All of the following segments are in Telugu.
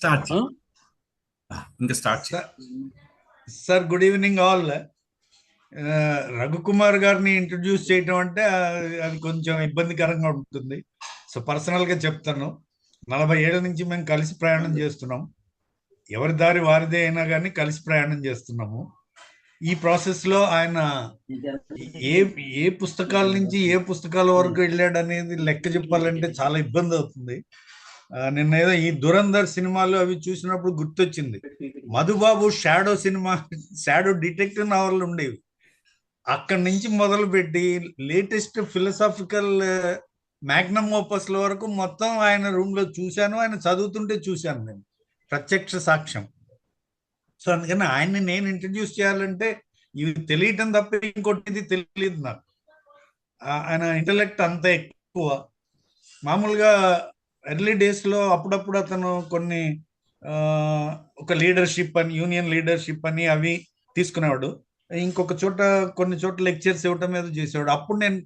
స్టార్ట్ ఇంకా start sir good evening all. Raghukumar గారిని ఇంట్రడ్యూస్ చేయటం అంటే అది కొంచెం ఇబ్బందికరంగా ఉంటుంది. సో పర్సనల్గా చెప్తాను, 40 ఏళ్ల నుంచి మేము కలిసి ప్రయాణం చేస్తున్నాం. ఎవరి దారి వారిదే అయినా కానీ కలిసి ప్రయాణం చేస్తున్నాము. ఈ ప్రాసెస్లో ఆయన ఏ ఏ పుస్తకాల నుంచి ఏ పుస్తకాల వరకు వెళ్ళాడు అనేది లెక్క చెప్పాలంటే చాలా ఇబ్బంది అవుతుంది. నిన్న ఏదో ఈ దురంధర్ సినిమాలు అవి చూసినప్పుడు గుర్తొచ్చింది, Madhubabu shadow cinema, shadow detective novel ఉండేవి. అక్కడి నుంచి మొదలుపెట్టి లేటెస్ట్ ఫిలసాఫికల్ మ్యాగ్నమ్ ఓపస్ల వరకు మొత్తం ఆయన రూమ్ లో చూశాను. ఆయన చదువుతుంటే చూశాను నేను, ప్రత్యక్ష సాక్ష్యం. సో అందుకని ఆయన్ని నేను ఇంట్రడ్యూస్ చేయాలంటే ఇవి తెలియటం తప్ప ఇంకోటి తెలియదు నాకు. ఆయన ఇంటలెక్ట్ అంత ఎక్కువ. మామూలుగా ఎర్లీ డేస్ లో అప్పుడప్పుడు అతను కొన్ని ఒక లీడర్షిప్ అని, యూనియన్ లీడర్షిప్ అని అవి తీసుకునేవాడు. ఇంకొక చోట కొన్ని చోట్ల లెక్చర్స్ ఇవ్వటం మీద చేసేవాడు. అప్పుడు నేను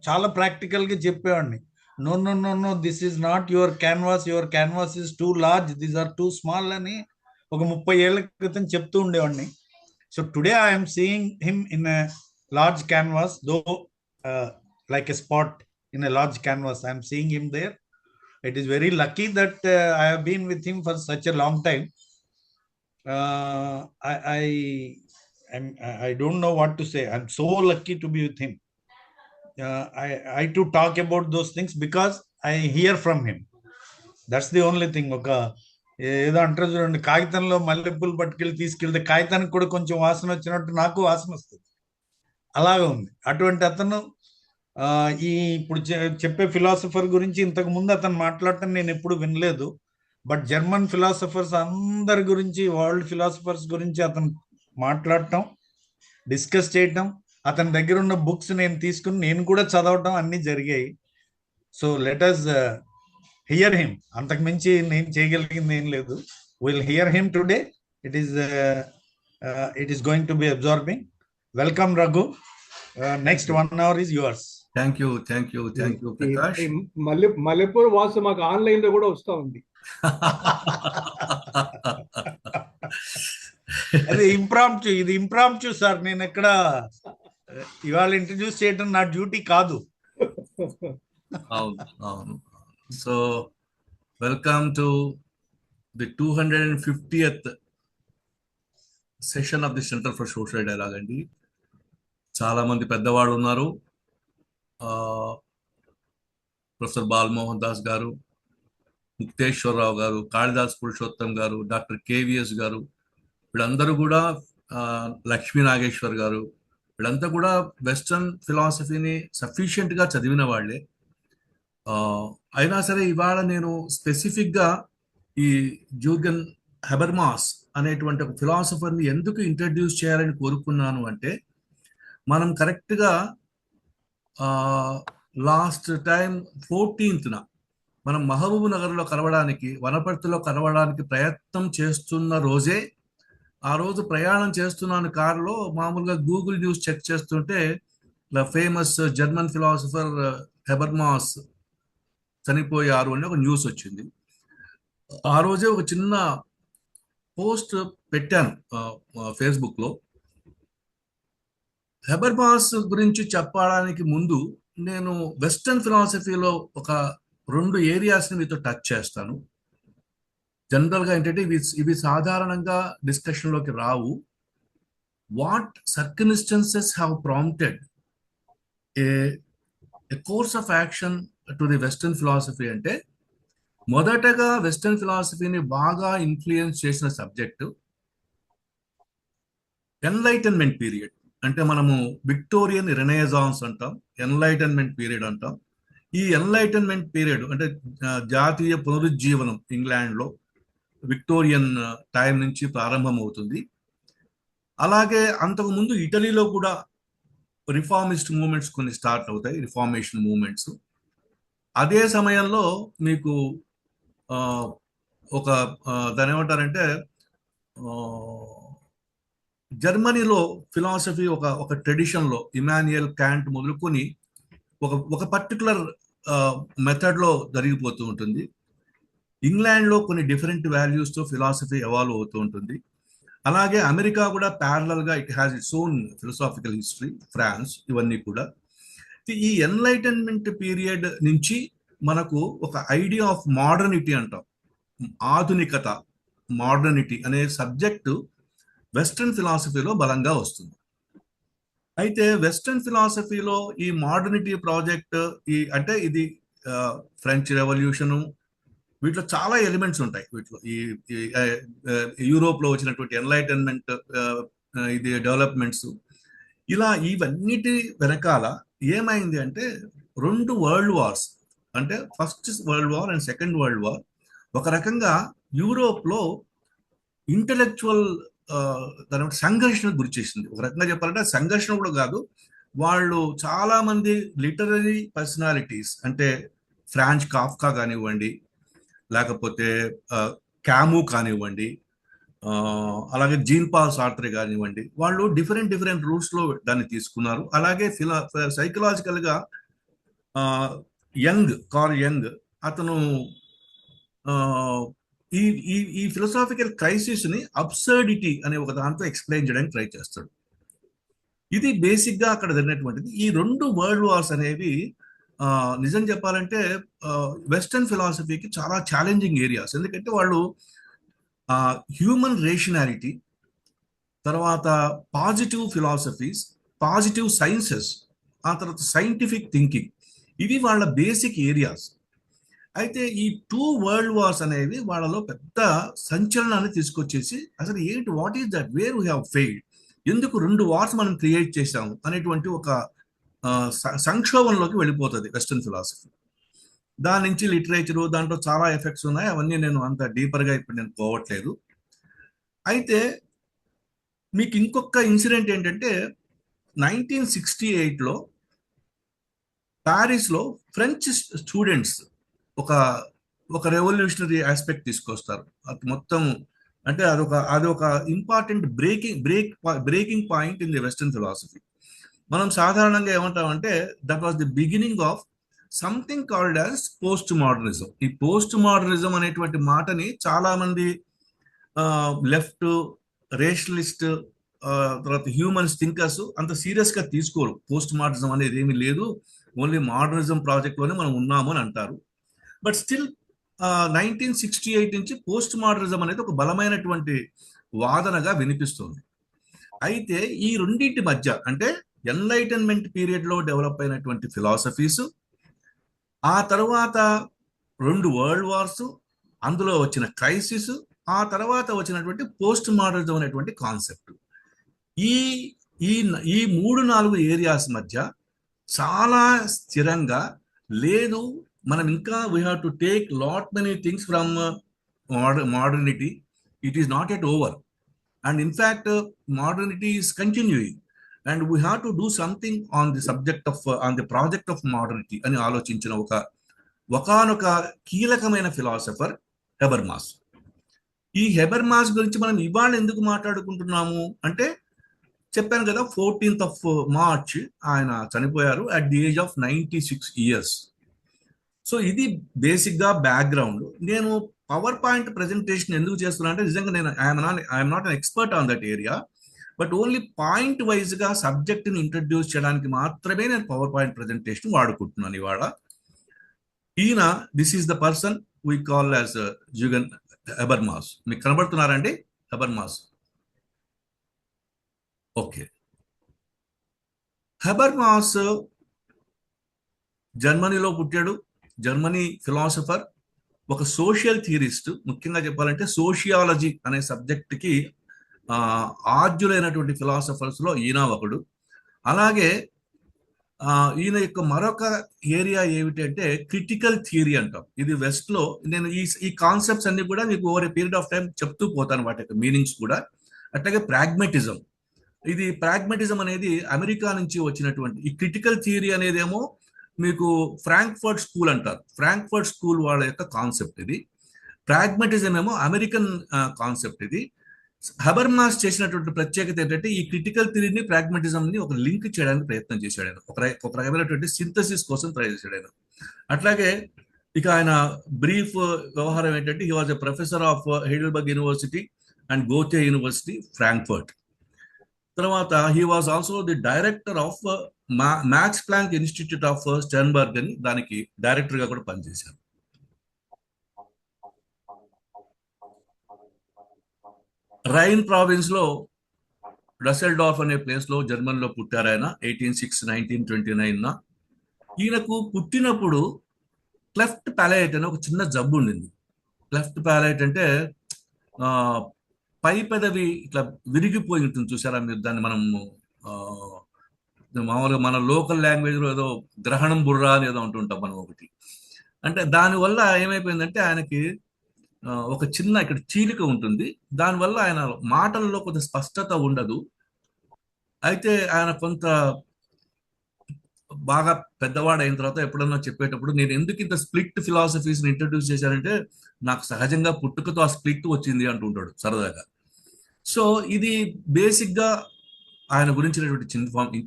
చాలా ప్రాక్టికల్ గా చెప్పేవాడిని, no no no no, this is not your canvas is too large, these are too small అని ఒక 30 ఏళ్ల క్రితం చెప్తూ ఉండేవాడిని. So today I'm seeing him in a large canvas, though like a spot in a large canvas. I am seeing him there. It is very lucky that I have been with him for such a long time. I don't know what to say. I'm so lucky to be with him. I to talk about those things because I hear from him. That's the only thing. ఒక ఏదో అంటారు చూడండి, కాగితంలో మల్లెపూలు పట్టుకెళ్ళి తీసుకెళ్తే కాగితానికి కూడా కొంచెం వాసన వచ్చినట్టు నాకు వాసన వస్తుంది. అలాగే ఉంది. అటువంటి అతను ఈ ఇప్పుడు చెప్పే ఫిలాసఫర్ గురించి ఇంతకు ముందు అతను మాట్లాడటం నేను ఎప్పుడు వినలేదు. బట్ జర్మన్ ఫిలాసఫర్స్ అందరి గురించి, వరల్డ్ ఫిలాసఫర్స్ గురించి అతను మాట్లాడటం, డిస్కస్ చేయటం, అతని దగ్గర ఉన్న బుక్స్ నేను తీసుకుని నేను కూడా చదవటం అన్నీ జరిగాయి. So let us hear him. అంతకు మించి నేను చేయగలిగింది ఏం లేదు. Will hear him today. It is going to be absorbing. Welcome Raghu. Next 1 hour is yours. Thank you Prakash. Mallepur Vasu మాకు ఆన్లైన్ లో కూడా వస్తా ఉంది. అది ఇంప్రాంప్టు, ఇది ఇంప్రాంప్టు సార్. నేను ఎక్కడ ఇవాళ ఇంట్రడ్యూస్ చేయడం నా డ్యూటీ కాదు. అవును. So welcome to the 250th session of the centre for social dialogue అండి. చాలా మంది పెద్దవాళ్ళు ఉన్నారు. ప్రొఫెసర్ బాలమోహన్ దాస్ గారు, ముక్తేశ్వరరావు గారు, కాళిదాస్ పురుషోత్తం గారు, డాక్టర్ కేవీఎస్ గారు, వీళ్ళందరూ కూడా, లక్ష్మీ నాగేశ్వర్ గారు, వీళ్ళంతా కూడా వెస్టర్న్ ఫిలాసఫీని సఫిషియెంట్గా చదివిన వాళ్ళే. అయినా సరే ఇవాళ నేను స్పెసిఫిక్గా ఈ జూర్గెన్ హెబర్మాస్ అనేటువంటి ఒక ఫిలాసఫర్ని ఎందుకు ఇంట్రడ్యూస్ చేయాలని కోరుకున్నాను అంటే, మనం కరెక్ట్గా లాస్ట్ టైం 14th మనం మహబూబ్ నగర్లో కలవడానికి, వనపర్తిలో కలవడానికి ప్రయత్నం చేస్తున్న రోజే, ఆ రోజు ప్రయాణం చేస్తున్నాను కారులో, మామూలుగా గూగుల్ న్యూస్ చెక్ చేస్తుంటే ఫేమస్ జర్మన్ ఫిలాసఫర్ హెబర్మాస్ చనిపోయారు అని ఒక న్యూస్ వచ్చింది. ఆ రోజే ఒక చిన్న పోస్ట్ పెట్టాను ఫేస్బుక్లో. హెబర్మాస్ గురించి చెప్పడానికి ముందు నేను వెస్టర్న్ ఫిలాసఫీలో ఒక 2 ఏరియాస్ని మీతో టచ్ చేస్తాను. జనరల్గా ఏంటంటే ఇవి సాధారణంగా డిస్కషన్లోకి రావు. What circumstances have prompted a course of action to the western philosophy అంటే, మొదటగా వెస్టర్న్ ఫిలాసఫీని బాగా ఇన్ఫ్లుయెన్స్ చేసిన సబ్జెక్టు ఎన్లైటన్మెంట్ పీరియడ్. అంటే మనము విక్టోరియన్ రెనేసాన్స్ అంటాం, ఎన్లైటన్మెంట్ పీరియడ్ అంటాం. ఈ ఎన్లైటన్మెంట్ పీరియడ్ అంటే జాతీయ పునరుజ్జీవనం ఇంగ్లాండ్లో విక్టోరియన్ టైం నుంచి ప్రారంభమవుతుంది. అలాగే అంతకుముందు ఇటలీలో కూడా రిఫార్మిస్ట్ మూమెంట్స్ కొన్ని స్టార్ట్ అవుతాయి, రిఫార్మేషన్ మూమెంట్స్. అదే సమయంలో మీకు ఒక దాని ఏమంటారంటే, జర్మనీలో ఫిలాసఫీ ఒక ట్రెడిషన్లో ఇమాన్యుయల్ కాంట్ మొదలుకొని ఒక పర్టికులర్ మెథడ్లో జరిగిపోతూ ఉంటుంది. ఇంగ్లాండ్లో కొన్ని డిఫరెంట్ వాల్యూస్తో ఫిలాసఫీ ఎవాల్వ్ అవుతూ ఉంటుంది. అలాగే అమెరికా కూడా ప్యారలల్గా it has its own philosophical history, France, ఇవన్నీ కూడా. ఈ ఎన్లైటన్మెంట్ పీరియడ్ నుంచి మనకు ఒక ఐడియా ఆఫ్ మోడర్నిటీ అంటాం, ఆధునికత, మోడర్నిటీ అనే సబ్జెక్టు వెస్ట్రన్ ఫిలాసఫీలో బలంగా వస్తుంది. అయితే వెస్ట్రన్ ఫిలాసఫీలో ఈ మోడర్నిటీ ప్రాజెక్ట్ అంటే ఇది ఫ్రెంచ్ రెవల్యూషను, వీటిలో చాలా ఎలిమెంట్స్ ఉంటాయి. వీటిలో ఈ యూరోప్లో వచ్చినటువంటి ఎన్లైటన్మెంట్ ఇది డెవలప్మెంట్స్, ఇలా ఇవన్నిటి వెనకాల ఏమైంది అంటే 2 వరల్డ్ వార్స్, అంటే first world war and second world war ఒక రకంగా యూరోప్లో ఇంటలెక్చువల్ సంఘర్షణకు గురి చేసింది. ఒక రకంగా చెప్పాలంటే సంఘర్షణ కూడా కాదు, వాళ్ళు చాలా మంది లిటరరీ పర్సనాలిటీస్, అంటే ఫ్రాన్స్ కాఫ్కా కానివ్వండి, లేకపోతే క్యాము కానివ్వండి, అలాగే జీన్ పాల్ సార్త్రే కానివ్వండి, వాళ్ళు డిఫరెంట్ రూట్స్లో దాన్ని తీసుకున్నారు. అలాగే సైకలాజికల్గా కార్ల్ యంగ్ అతను ఈ ఈ ఈ ఫిలాసాఫికల్ క్రైసిస్ని అబ్సర్డిటీ అనే ఒక దాంతో ఎక్స్ప్లెయిన్ చేయడానికి ట్రై చేస్తాడు. ఇది బేసిక్గా అక్కడ జరిగినటువంటిది. ఈ 2 వరల్డ్ వార్స్ అనేవి నిజం చెప్పాలంటే వెస్టర్న్ ఫిలాసఫీకి చాలా ఛాలెంజింగ్ ఏరియాస్. ఎందుకంటే వాళ్ళు హ్యూమన్ రేషనాలిటీ, తర్వాత పాజిటివ్ ఫిలాసఫీస్, పాజిటివ్ సైన్సెస్, ఆ తర్వాత సైంటిఫిక్ థింకింగ్, ఇవి వాళ్ళ బేసిక్ ఏరియాస్. అయితే ఈ 2 వరల్డ్ వార్స్ అనేవి వాళ్ళలో పెద్ద సంచలనాన్ని తీసుకొచ్చేసి అసలు ఏంటి, what is that, where we have failed, ఎందుకు 2 వార్స్ మనం క్రియేట్ చేశాము అనేటువంటి ఒక సంక్షోభంలోకి వెళ్ళిపోతుంది వెస్టర్న్ ఫిలాసఫీ. దాని నుంచి లిటరేచరు, దాంట్లో చాలా ఎఫెక్ట్స్ ఉన్నాయి. అవన్నీ నేను అంత డీపర్గా ఇప్పుడు నేను పోవట్లేదు. అయితే మీకు ఇంకొక ఇన్సిడెంట్ ఏంటంటే 1968లో ప్యారిస్లో ఫ్రెంచ్ స్టూడెంట్స్ ఒక రెవల్యూషనరీ ఆస్పెక్ట్ తీసుకొస్తారు. అది మొత్తం అంటే అదొక important breaking point in the western philosophy. మనం సాధారణంగా ఏమంటామంటే that was the beginning of something called as post modernism. ఈ పోస్ట్ మోడర్నిజం అనేటువంటి మాటని చాలా మంది లెఫ్ట్, రేషనలిస్ట్, తర్వాత హ్యూమన్స్ థింకర్స్ అంత సీరియస్గా తీసుకోరు. పోస్ట్ మోడర్నిజం అనేది ఏమీ లేదు, ఓన్లీ మోడర్నిజం ప్రాజెక్ట్లోనే మనం ఉన్నాము అని అంటారు. బట్ స్టిల్ 1968 నుంచి పోస్ట్ మోడర్నిజం అనేది ఒక బలమైనటువంటి వాదనగా వినిపిస్తుంది. అయితే ఈ రెండింటి మధ్య, అంటే ఎన్లైటన్మెంట్ పీరియడ్లో డెవలప్ అయినటువంటి ఫిలాసఫీస్, ఆ తర్వాత 2 వరల్డ్ వార్స్, అందులో వచ్చిన క్రైసిస్, ఆ తర్వాత వచ్చినటువంటి పోస్ట్ మోడర్నిజం అనేటువంటి కాన్సెప్ట్, ఈ ఈ ఈ 3-4 ఏరియాస్ మధ్య చాలా స్థిరంగా లేదు. మనం ఇంకా we have to take lot many things from modernity. It is not at over, and in fact modernity is continuing, and we have to do something on the subject of on the project of modernity అని ఆలోచించిన ఒకానొక కీలకమైన ఫిలాసఫర్ హెబర్మాస్. ఈ హెబర్మాస్ గురించి మనం ఇవాళ ఎందుకు మాట్లాడుకుంటున్నాము అంటే, చెప్పాను కదా 14th March ఆయన చనిపోయారు at the age of 96 years. So ఇది బేసిక్గా బ్యాక్గ్రౌండ్. నేను పవర్ పాయింట్ ప్రెజెంటేషన్ ఎందుకు చేస్తున్నా అంటే, నిజంగా నేను I'm not an expert on that area, but only point వైజ్గా సబ్జెక్ట్ని ఇంట్రడ్యూస్ చేయడానికి మాత్రమే నేను పవర్ పాయింట్ ప్రెజెంటేషన్ వాడుకుంటున్నాను ఇవాళ. ఈయన, this is the person we call as Jurgen Habermas. మీకు కనబడుతున్నారండి హెబర్మాస్? ఓకే. హెబర్మాస్ జర్మనీలో పుట్టాడు. జర్మనీ ఫిలాసఫర్, ఒక సోషల్ థియరిస్ట్. ముఖ్యంగా చెప్పాలంటే సోషియాలజీ అనే సబ్జెక్ట్కి ఆద్యులైనటువంటి ఫిలాసఫర్స్లో ఈయన ఒకడు. అలాగే ఈయన యొక్క మరొక ఏరియా ఏమిటంటే క్రిటికల్ థియరీ అంటాం. ఇది వెస్ట్లో, నేను ఈ కాన్సెప్ట్స్ అన్ని కూడా మీకు over a period of time చెప్తూ పోతాను, వాటి యొక్క మీనింగ్స్ కూడా. అట్లాగే ప్రాగ్మెటిజం, ఇది ప్రాగ్మెటిజం అనేది అమెరికా నుంచి వచ్చినటువంటి. ఈ క్రిటికల్ థియరీ అనేదేమో మీకు ఫ్రాంక్ఫర్ట్ స్కూల్ అంటారు, ఫ్రాంక్ఫర్ట్ స్కూల్ వాళ్ళ యొక్క కాన్సెప్ట్ ఇది. ప్రాగ్మెటిజం ఏమో అమెరికన్ కాన్సెప్ట్ ఇది. హెబర్మాస్ చేసినటువంటి ప్రత్యేకత ఏంటంటే, ఈ క్రిటికల్ థియరీని ప్రాగ్మెటిజంని ఒక లింక్ చేయడానికి ప్రయత్నం చేశాడు ఆయన. ఒక రకమైనటువంటి సింథసిస్ కోసం ట్రై చేశాడు ఆయన. అట్లాగే ఇక ఆయన బ్రీఫ్ వ్యవహారం ఏంటంటే he was a professor of Heidelberg university and Goethe university Frankfurt. తర్వాత he was also the director of Max Planck institute of Starnberg అని దానికి డైరెక్టర్గా కూడా పనిచేశారు. రైన్ ప్రావిన్స్ లో డసెల్డార్ఫ్ అనే ప్లేస్ లో జర్మన్లో పుట్టారు ఆయన 1929. ఈయనకు పుట్టినప్పుడు క్లెఫ్ట్ ప్యాలెట్ అని ఒక చిన్న జబ్బు ఉండింది. క్లెఫ్ట్ ప్యాలెట్ అంటే పై పెదవి ఇట్లా విరిగిపోయి ఉంటుంది, చూసారా మీరు దాన్ని? మామూలుగా మన లోకల్ లాంగ్వేజ్లో ఏదో గ్రహణం బుర్ర అని ఏదో అంటుంటాం మనం ఒకటి. అంటే దానివల్ల ఏమైపోయిందంటే ఆయనకి ఒక చిన్న ఇక్కడ చీలిక ఉంటుంది, దానివల్ల ఆయన మాటల్లో కొంత స్పష్టత ఉండదు. అయితే ఆయన కొంత బాగా పెద్దవాడు అయిన తర్వాత ఎప్పుడన్నా చెప్పేటప్పుడు నేను ఎందుకు ఇంత స్ప్లిట్ ఫిలాసఫీస్ని ఇంట్రడ్యూస్ చేశానంటే నాకు సహజంగా పుట్టుకతో ఆ స్ప్లిట్ వచ్చింది అంటుంటాడు సరదాగా. సో ఇది బేసిక్గా ఆయన గురించినటువంటి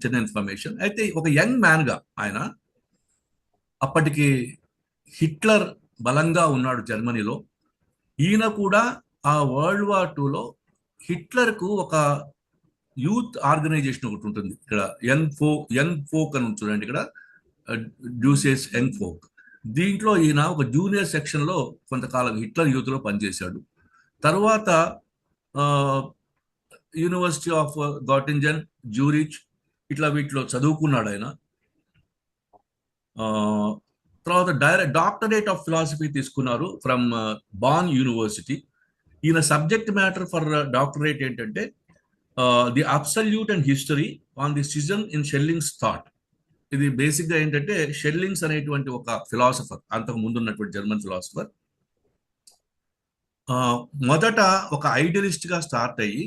చిన్న ఇన్ఫర్మేషన్. అయితే ఒక యంగ్ మ్యాన్గా ఆయన అప్పటికి హిట్లర్ బలంగా ఉన్నాడు జర్మనీలో. ఈయన కూడా ఆ వరల్డ్ వార్ 2లో హిట్లర్కు ఒక యూత్ ఆర్గనైజేషన్ ఒకటి ఉంటుంది ఇక్కడ, యంగ్ ఫోక్ అని చూడండి ఇక్కడ, డ్యూసెస్ యంగ్ ఫోక్. దీంట్లో ఈయన ఒక జూనియర్ సెక్షన్లో కొంతకాలం హిట్లర్ యూత్లో పనిచేశాడు. తర్వాత యూనివర్సిటీ ఆఫ్ గాటింజన్, జ్యూరిచ్ ఇట్లా వీటిలో చదువుకున్నాడు ఆయన. తర్వాత డాక్టరేట్ ఆఫ్ ఫిలాసఫీ తీసుకున్నారు ఫ్రమ్ బాన్ యూనివర్సిటీ. ఈయన సబ్జెక్ట్ మ్యాటర్ ఫర్ డాక్టరేట్ ఏంటంటే the absolute and history on the schism in Schelling's thought. ఇది బేసిక్గా ఏంటంటే షెల్లింగ్స్ అనేటువంటి ఒక ఫిలాసఫర్, అంతకు ముందు ఉన్నటువంటి జర్మన్ ఫిలాసఫర్, మొదట ఒక ఐడియలిస్ట్ గా స్టార్ట్ అయ్యి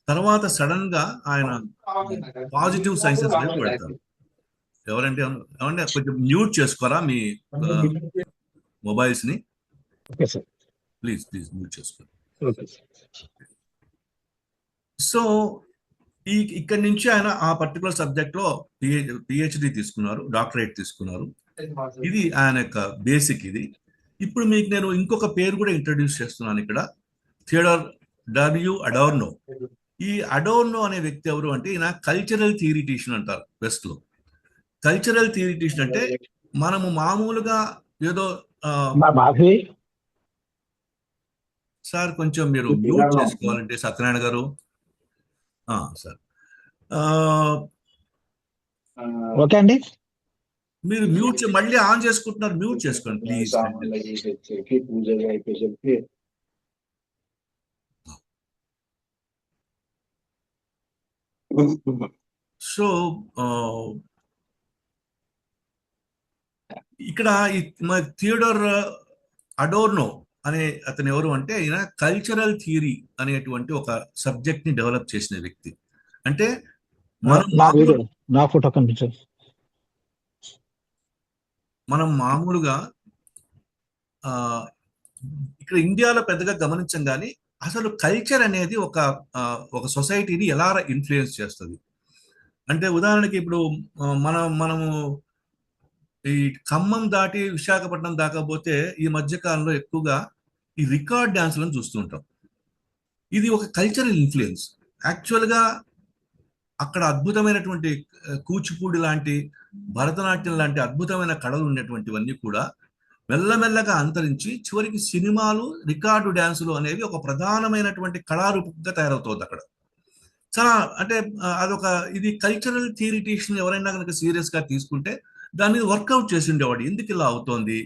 తర్వాత సడన్ గా ఆయన పాజిటివ్ సైన్సెస్ వైపు వెళ్తారు. ఎవరంటే ఏమంటే కొంచెం మ్యూట్ చేసుకోరా మీ మొబైల్స్ ని, ప్లీజ్ మ్యూట్ చేసుకోండి. సో ఇక్కడి నుంచి ఆయన ఆ పర్టికులర్ సబ్జెక్ట్ లో పిహెచ్డి తీసుకున్నారు, డాక్టరేట్ తీసుకున్నారు. ఇది ఆయన యొక్క బేసిక్. ఇది ఇప్పుడు మీకు నేను ఇంకొక పేరు కూడా ఇంట్రడ్యూస్ చేస్తున్నాను ఇక్కడ, థియోడర్ డబ్ల్యూ అడోర్నో. ఈ అడోర్నో అనే వ్యక్తి ఎవరు అంటే ఈయన కల్చరల్ థియరిటీషియన్ అంటారు వెస్ట్ లో. కల్చరల్ థియరిటీషియన్ అంటే మనము మామూలుగా ఏదో సార్ కొంచెం మీరు మ్యూట్ చేసుకోవాలంటే సత్యనారాయణ గారు. సార్ ఓకే అండి, మీరు మ్యూట్ మళ్ళీ ఆన్ చేసుకుంటున్నారు, మ్యూట్ చేసుకోండి ప్లీజ్. సో ఇక్కడ థియోడర్ అడోర్నో అనే అతను ఎవరు అంటే ఈయన కల్చరల్ థియరీ అనేటువంటి ఒక సబ్జెక్ట్ ని డెవలప్ చేసిన వ్యక్తి. అంటే మనం మామూలుగా ఇక్కడ ఇండియాలో పెద్దగా గమనించం కానీ అసలు కల్చర్ అనేది ఒక సొసైటీని ఎలా ఇన్ఫ్లుయెన్స్ చేస్తుంది అంటే, ఉదాహరణకి ఇప్పుడు మనము ఈ ఖమ్మం దాటి విశాఖపట్నం దాకా పోతే ఈ మధ్య కాలంలో ఎక్కువగా ఈ రికార్డ్ డాన్స్లను చూస్తూ ఉంటాం. ఇది ఒక కల్చరల్ ఇన్ఫ్లుయెన్స్. యాక్చువల్గా అక్కడ అద్భుతమైనటువంటి కూచిపూడి లాంటి, భరతనాట్యం లాంటి అద్భుతమైన కళలు ఉన్నటువంటివన్నీ కూడా మెల్లమెల్లగా అంతరించి చివరికి సినిమాలు, రికార్డు డ్యాన్సులు అనేవి ఒక ప్రధానమైనటువంటి కళారూపంగా తయారవుతుంది అక్కడ. చాలా అంటే ఇది కల్చరల్ థియరిటీషియన్ ఎవరైనా కనుక సీరియస్ గా తీసుకుంటే దాని మీద వర్కౌట్ చేసి ఉండేవాడు. ఎందుకు ఇలా అవుతోంది,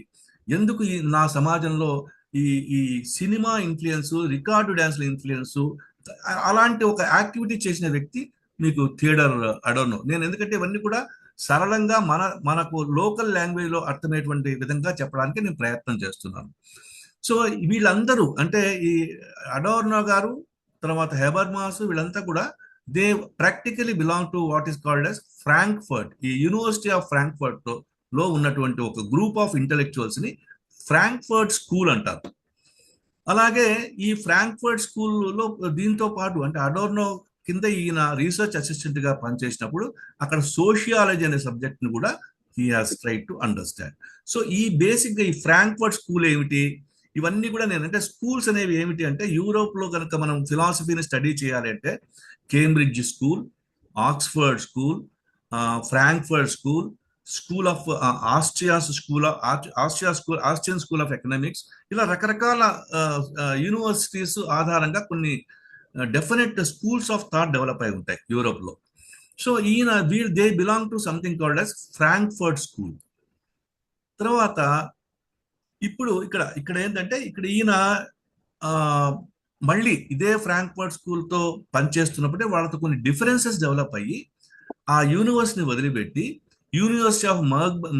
ఎందుకు నా సమాజంలో ఈ సినిమా ఇన్ఫ్లుయెన్స్, రికార్డు డాన్స్ల ఇన్ఫ్లుయెన్స్, అలాంటి ఒక యాక్టివిటీ చేసిన వ్యక్తి మీకు థియోడర్ అడోర్నో. నేను ఎందుకంటే ఇవన్నీ కూడా సరళంగా మనకు లోకల్ లాంగ్వేజ్ లో అర్థమయ్యేటువంటి విధంగా చెప్పడానికి నేను ప్రయత్నం చేస్తున్నాను. సో వీళ్ళందరూ అంటే ఈ అడోర్నో గారు, తర్వాత హెబర్మాస్, వీళ్ళంతా కూడా they practically belong to what is called as Frankfurt. ఈ యూనివర్సిటీ ఆఫ్ ఫ్రాంక్ఫర్ట్ లో ఉన్నటువంటి ఒక గ్రూప్ ఆఫ్ ఇంటెలెక్చువల్స్ ని ఫ్రాంక్ఫర్ట్ స్కూల్ అంటారు. అలాగే ఈ ఫ్రాంక్ఫర్ట్ స్కూల్లో దీంతో పాటు అంటే అడోర్నో కింద ఈయన రీసెర్చ్ అసిస్టెంట్ గా పనిచేసినప్పుడు అక్కడ సోషియాలజీ అనే సబ్జెక్ట్ ని కూడా he has try to understand. So ఈ బేసిక్గా ఈ ఫ్రాంక్ఫర్ట్ స్కూల్ ఏమిటి, ఇవన్నీ కూడా నేను అంటే స్కూల్స్ అనేవి ఏమిటి అంటే, యూరోప్లో కనుక మనం ఫిలాసఫీని స్టడీ చేయాలి అంటే Cambridge school, Oxford school, Frankfurt school, school of Austrian school of economics, ఇలా రకరకాల యూనివర్సిటీస్ ఆధారంగా కొన్ని definite schools of thought develop అయి ఉంటాయి యూరోప్లో. సో ఈయన they belong to something called as Frankfurt school. తర్వాత ఇప్పుడు ఇక్కడ ఇక్కడ ఏంటంటే ఇక్కడ ఈయన మళ్ళీ ఇదే ఫ్రాంక్ఫర్ట్ స్కూల్తో పనిచేస్తున్నప్పుడే వాళ్ళతో కొన్ని డిఫరెన్సెస్ డెవలప్ అయ్యి ఆ యూనివర్సిటీని వదిలిపెట్టి యూనివర్సిటీ ఆఫ్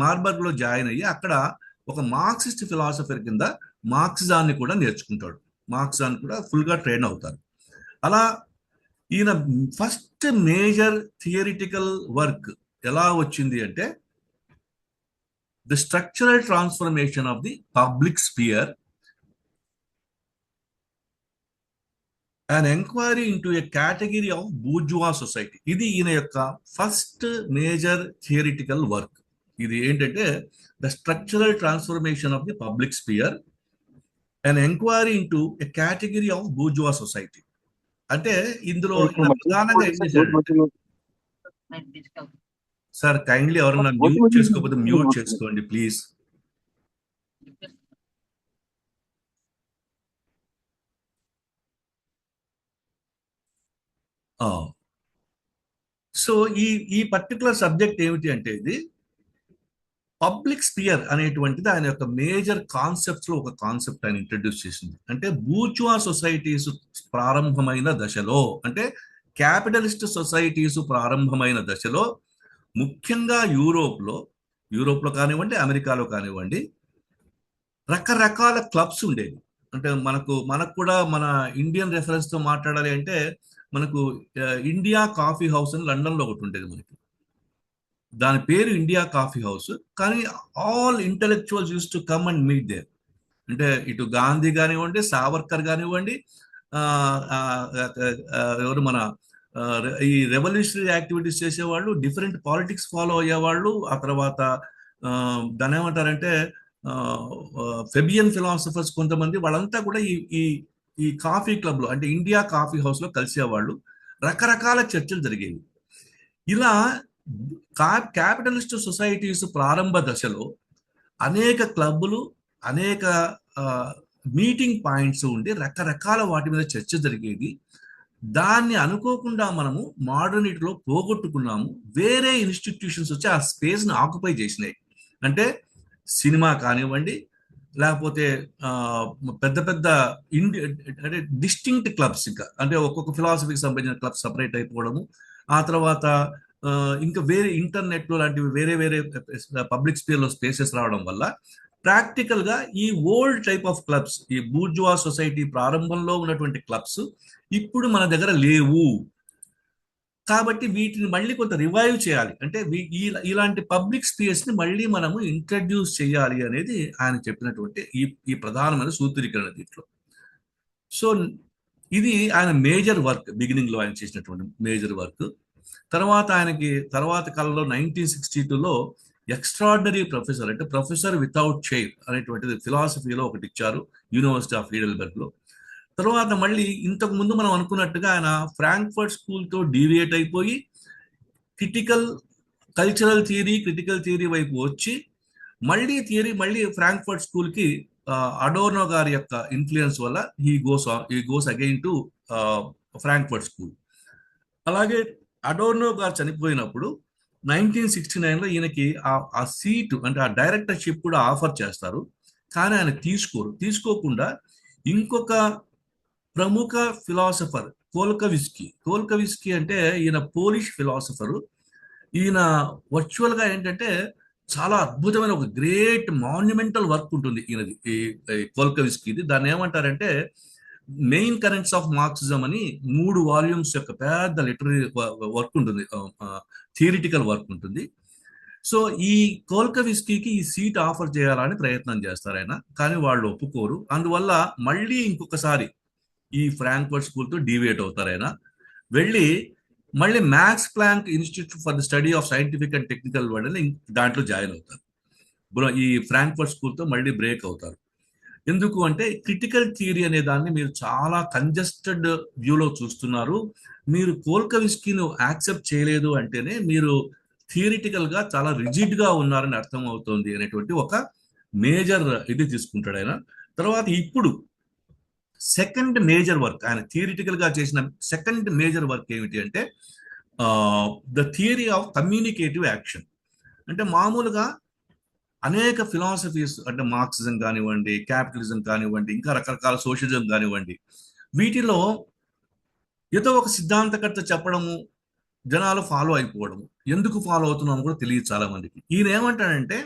మార్బర్గ్లో జాయిన్ అయ్యి అక్కడ ఒక మార్క్సిస్ట్ ఫిలాసఫర్ కింద మార్క్సిజాన్ని కూడా నేర్చుకుంటాడు. మార్క్సిజాన్ని కూడా ఫుల్గా ట్రైన్ అవుతారు. అలా ఈయన ఫస్ట్ మేజర్ థియరిటికల్ వర్క్ ఎలా వచ్చింది అంటే the structural transformation of the public sphere, an enquiry into a category of bourgeois society. ఇది ఈయన యొక్క ఫస్ట్ మేజర్ థియరిటికల్ వర్క్. ఇది ఏంటంటే the structural transformation of the public sphere, an enquiry into a category of bourgeois society. అంటే ఇందులో ప్రధానంగా ఏం చేశాడు సార్, కైండ్లీ ఎవరన్నా మ్యూట్ చేసుకోకపోతే మ్యూట్ చేసుకోండి ప్లీజ్. సో ఈ పర్టికులర్ సబ్జెక్ట్ ఏమిటి అంటే ఇది పబ్లిక్ స్పియర్ అనేటువంటిది ఆయన యొక్క మేజర్ కాన్సెప్ట్స్ లో ఒక కాన్సెప్ట్ ఆయన ఇంట్రడ్యూస్ చేసింది. అంటే బూర్జువా సొసైటీస్ ప్రారంభమైన దశలో, అంటే క్యాపిటలిస్ట్ సొసైటీస్ ప్రారంభమైన దశలో, ముఖ్యంగా యూరోప్లో కానివ్వండి, అమెరికాలో కానివ్వండి, రకరకాల క్లబ్స్ ఉండేవి. అంటే మనకు కూడా మన ఇండియన్ రెఫరెన్స్ తో మాట్లాడాలి అంటే మనకు ఇండియా కాఫీ హౌస్ అని లండన్లో ఒకటి ఉండేది మనకి. దాని పేరు ఇండియా కాఫీ హౌస్. కానీ all intellectuals use to come and meet there. అంటే ఇటు గాంధీ కానివ్వండి, సావర్కర్ కానివ్వండి, ఎవరు మన ఈ రెవల్యూషనరీ యాక్టివిటీస్ చేసేవాళ్ళు, డిఫరెంట్ పాలిటిక్స్ ఫాలో అయ్యేవాళ్ళు, ఆ తర్వాత దాని ఏమంటారంటే ఫెబియన్ ఫిలాసఫర్స్ కొంతమంది, వాళ్ళంతా కూడా ఈ కాఫీ క్లబ్లో అంటే ఇండియా కాఫీ హౌస్లో కలిసేవాళ్ళు. రకరకాల చర్చలు జరిగేవి. ఇలా క్యాపిటలిస్ట్ సొసైటీస్ ప్రారంభ దశలో అనేక క్లబ్బులు, అనేక మీటింగ్ పాయింట్స్ ఉండి రకరకాల వాటి మీద చర్చ జరిగేది. దాన్ని అనుకోకుండా మనము మోడర్నిటీలో పోగొట్టుకున్నాము. వేరే ఇన్స్టిట్యూషన్స్ వచ్చి ఆ స్పేస్ని ఆక్యుపై చేసినాయి. అంటే సినిమా కానివ్వండి, లేకపోతే పెద్ద పెద్ద అంటే డిస్టింక్ట్ క్లబ్స్, ఇంకా అంటే ఒక్కొక్క ఫిలాసఫీకి సంబంధించిన క్లబ్స్ సపరేట్ అయిపోవడము, ఆ తర్వాత ఇంకా వేరే ఇంటర్నెట్లో లాంటివి వేరే వేరే పబ్లిక్ స్పేర్లో స్పేసెస్ రావడం వల్ల ప్రాక్టికల్గా ఈ ఓల్డ్ టైప్ ఆఫ్ క్లబ్స్, ఈ బూర్జువా సొసైటీ ప్రారంభంలో ఉన్నటువంటి క్లబ్స్ ఇప్పుడు మన దగ్గర లేవు. కాబట్టి వీటిని మళ్ళీ కొంత రివైవ్ చేయాలి. అంటే ఇలాంటి పబ్లిక్ స్పేస్ ని మళ్ళీ మనము ఇంట్రడ్యూస్ చేయాలి అనేది ఆయన చెప్పినటువంటి ఈ ప్రధానమైన సూత్రీకరణ దీంట్లో. సో ఇది ఆయన మేజర్ వర్క్, బిగినింగ్ లో ఆయన చేసినటువంటి మేజర్ వర్క్. తర్వాత కాలంలో 1962లో ఎక్స్ట్రాడినరీ ప్రొఫెసర్, అంటే ప్రొఫెసర్ వితౌట్ చైర్ అనేటువంటిది ఫిలాసఫీలో ఒకటి ఇచ్చారు యూనివర్సిటీ ఆఫ్ హీడెల్బర్గ్ లో. తర్వాత మళ్ళీ ఇంతకు ముందు మనం అనుకున్నట్టుగా ఆయన ఫ్రాంక్ఫర్ట్ స్కూల్తో డీవియేట్ అయిపోయి కల్చరల్ థియరీ వైపు వచ్చి మళ్ళీ ఫ్రాంక్ఫర్ట్ స్కూల్కి అడోర్నో గారి యొక్క ఇన్ఫ్లుయెన్స్ వల్ల he goes again to Frankfurt school. అలాగే అడోర్నో గారు చనిపోయినప్పుడు 1969లో ఈయనకి ఆ సీటు, అంటే ఆ డైరెక్టర్షిప్ కూడా ఆఫర్ చేస్తారు. కానీ ఆయన తీసుకోకుండా ఇంకొక ప్రముఖ ఫిలాసఫర్ కోల్కవిస్కీ అంటే ఈయన పోలిష్ ఫిలాసఫరు. ఈయన వర్చువల్గా ఏంటంటే చాలా అద్భుతమైన ఒక గ్రేట్ మాన్యుమెంటల్ వర్క్ ఉంటుంది ఈయనది, ఈ కోల్కవిస్కీది. దాన్ని ఏమంటారంటే మెయిన్ కరెంట్స్ ఆఫ్ మార్క్సిజం అని 3 వాల్యూమ్స్ యొక్క పెద్ద లిటరీ వర్క్ ఉంటుంది, థియరిటికల్ వర్క్ ఉంటుంది. సో ఈ కోల్కవిస్కీకి ఈ సీట్ ఆఫర్ చేయాలని ప్రయత్నం చేస్తారు ఆయన, కానీ వాళ్ళు ఒప్పుకోరు. అందువల్ల మళ్ళీ ఇంకొకసారి ఈ ఫ్రాంక్ఫర్ట్ స్కూల్తో డీవియేట్ అవుతారు ఆయన. వెళ్ళి మళ్ళీ Max Planck institute for the study of scientific and technical world అని దాంట్లో జాయిన్ అవుతారు. ఈ ఫ్రాంక్ఫర్ట్ స్కూల్తో మళ్ళీ బ్రేక్ అవుతారు. ఎందుకు అంటే క్రిటికల్ థియరీ అనే దాన్ని మీరు చాలా కంజెస్టెడ్ వ్యూలో చూస్తున్నారు. మీరు కోల్కవిస్కీని యాక్సెప్ట్ చేయలేదు అంటేనే మీరు థియరిటికల్ గా చాలా రిజిడ్ గా ఉన్నారని అర్థం అవుతుంది అనేటువంటి ఒక మేజర్ ఇది తీసుకుంటాడు ఆయన. తర్వాత ఇప్పుడు సెకండ్ మేజర్ వర్క్, ఆయన థియరిటికల్ గా చేసిన సెకండ్ మేజర్ వర్క్ ఏమిటి అంటే the theory of communicative action. అంటే మామూలుగా అనేక ఫిలాసఫీస్, అంటే మార్క్సిజం కానివ్వండి, క్యాపిటలిజం కానివ్వండి, ఇంకా రకరకాల సోషలిజం కానివ్వండి, వీటిలో ఏదో ఒక సిద్ధాంతకర్త చెప్పడము, జనాలు ఫాలో అయిపోవడము. ఎందుకు ఫాలో అవుతున్నాము కూడా తెలియదు చాలా మందికి. ఈయన ఏమంటాడంటే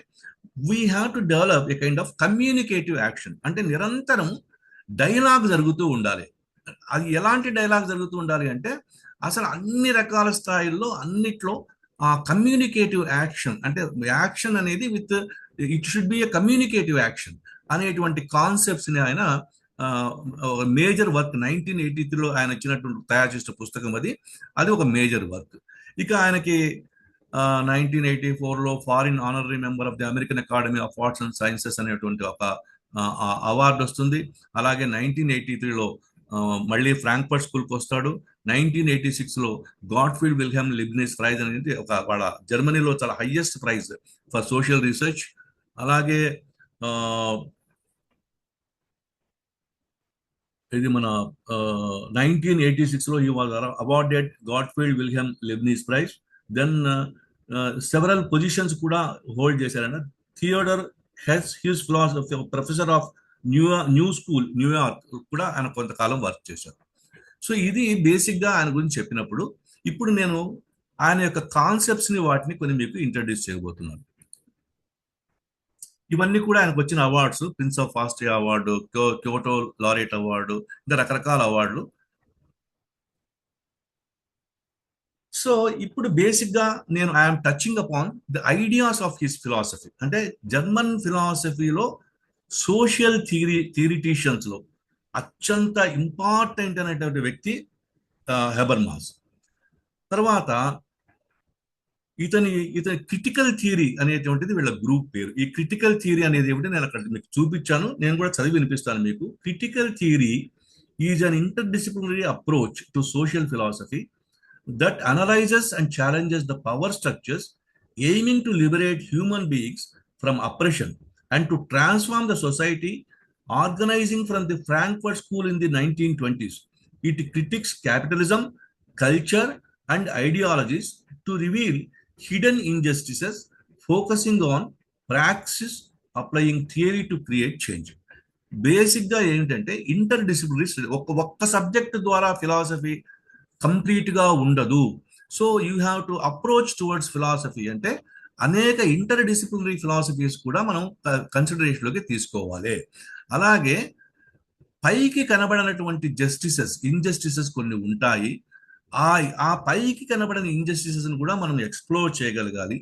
we have to develop a kind of communicative action. అంటే నిరంతరం డైలాగ్ జరుగుతూ ఉండాలి. అది ఎలాంటి డైలాగ్ జరుగుతూ ఉండాలి అంటే అసలు అన్ని రకాల స్థాయిల్లో అన్నిట్లో ఆ కమ్యూనికేటివ్ యాక్షన్, అంటే యాక్షన్ అనేది with it should be a communicative action అనేటువంటి కాన్సెప్ట్స్ ని ఆయన మేజర్ వర్క్ 1983లో ఆయన ఇచ్చినటువంటి తయారు చేసిన పుస్తకం అది ఒక మేజర్ వర్క్. ఇక ఆయనకి 1984లో foreign honorary member of the American academy of arts and sciences అనేటువంటి ఒక అవార్డు వస్తుంది. అలాగే 1983లో మళ్ళీ ఫ్రాంక్ఫర్ట్ స్కూల్కి వస్తాడు. 1986లో గాడ్ఫీల్డ్ విల్హెమ్ లీబ్నిజ్ ప్రైజ్ అనేది ఒక వాళ్ళ జర్మనీలో చాలా highest prize for social research. అలాగే ఇది మన 1986లో he was awarded Gottfried Wilhelm Leibniz prize. Then several positions కూడా హోల్డ్ చేశారన్న. Theodor Heuss philosophy professor of new school New York కూడా ఆయన కొంతకాలం వర్క్ చేశారు. సో ఇది బేసిక్ గా ఆయన గురించి చెప్పినప్పుడు, ఇప్పుడు నేను ఆయన యొక్క కాన్సెప్ట్స్ ని వాటిని కొన్ని మీకు ఇంట్రడ్యూస్ చేయబోతున్నాను. ఇవన్నీ కూడా ఆయనకు వచ్చిన awards, prince of Austria award, Kyoto laureate award, ఇంకా రకరకాల అవార్డులు. సో ఇప్పుడు బేసిక్ గా నేను I'm touching upon the ideas of his philosophy. అంటే జర్మన్ ఫిలాసఫీలో సోషల్ థియరిటీషియన్స్ లో అత్యంత ఇంపార్టెంట్ అనేటువంటి వ్యక్తి హెబర్మాస్. తర్వాత ఇతని క్రిటికల్ థియరీ అనేటువంటిది వీళ్ళ గ్రూప్ పేరు. ఈ క్రిటికల్ థియరీ అనేది ఏమిటి నేను అక్కడ మీకు చూపించాను, నేను కూడా చదివి వినిపిస్తాను మీకు. Critical theory is an interdisciplinary approach to social philosophy that analyzes and challenges the power structures, aiming to liberate human beings from oppression and to transform the society. Organizing from the Frankfurt School in the 1920s, it critiques capitalism, culture, and ideologies to reveal hidden injustices, focusing on praxis, applying theory to create change. Basic గా ఏంటంటే ఇంటర్ డిసిప్లినరీ ఒక్క సబ్జెక్ట్ ద్వారా ఫిలాసఫీ కంప్లీట్ గా ఉండదు. So you have to approach towards philosophy అంటే అనేక ఇంటర్ డిసిప్లినరీ ఫిలాసఫీస్ కూడా మనం కన్సిడరేషన్ లోకి తీసుకోవాలి. అలాగే పైకి కనబడినటువంటి ఇంజస్టిసెస్ కొన్ని ఉంటాయి. ఆ పైకి కనబడిన ఇంజస్టిసెస్ కూడా మనం ఎక్స్ప్లోర్ చేయగలగాలి.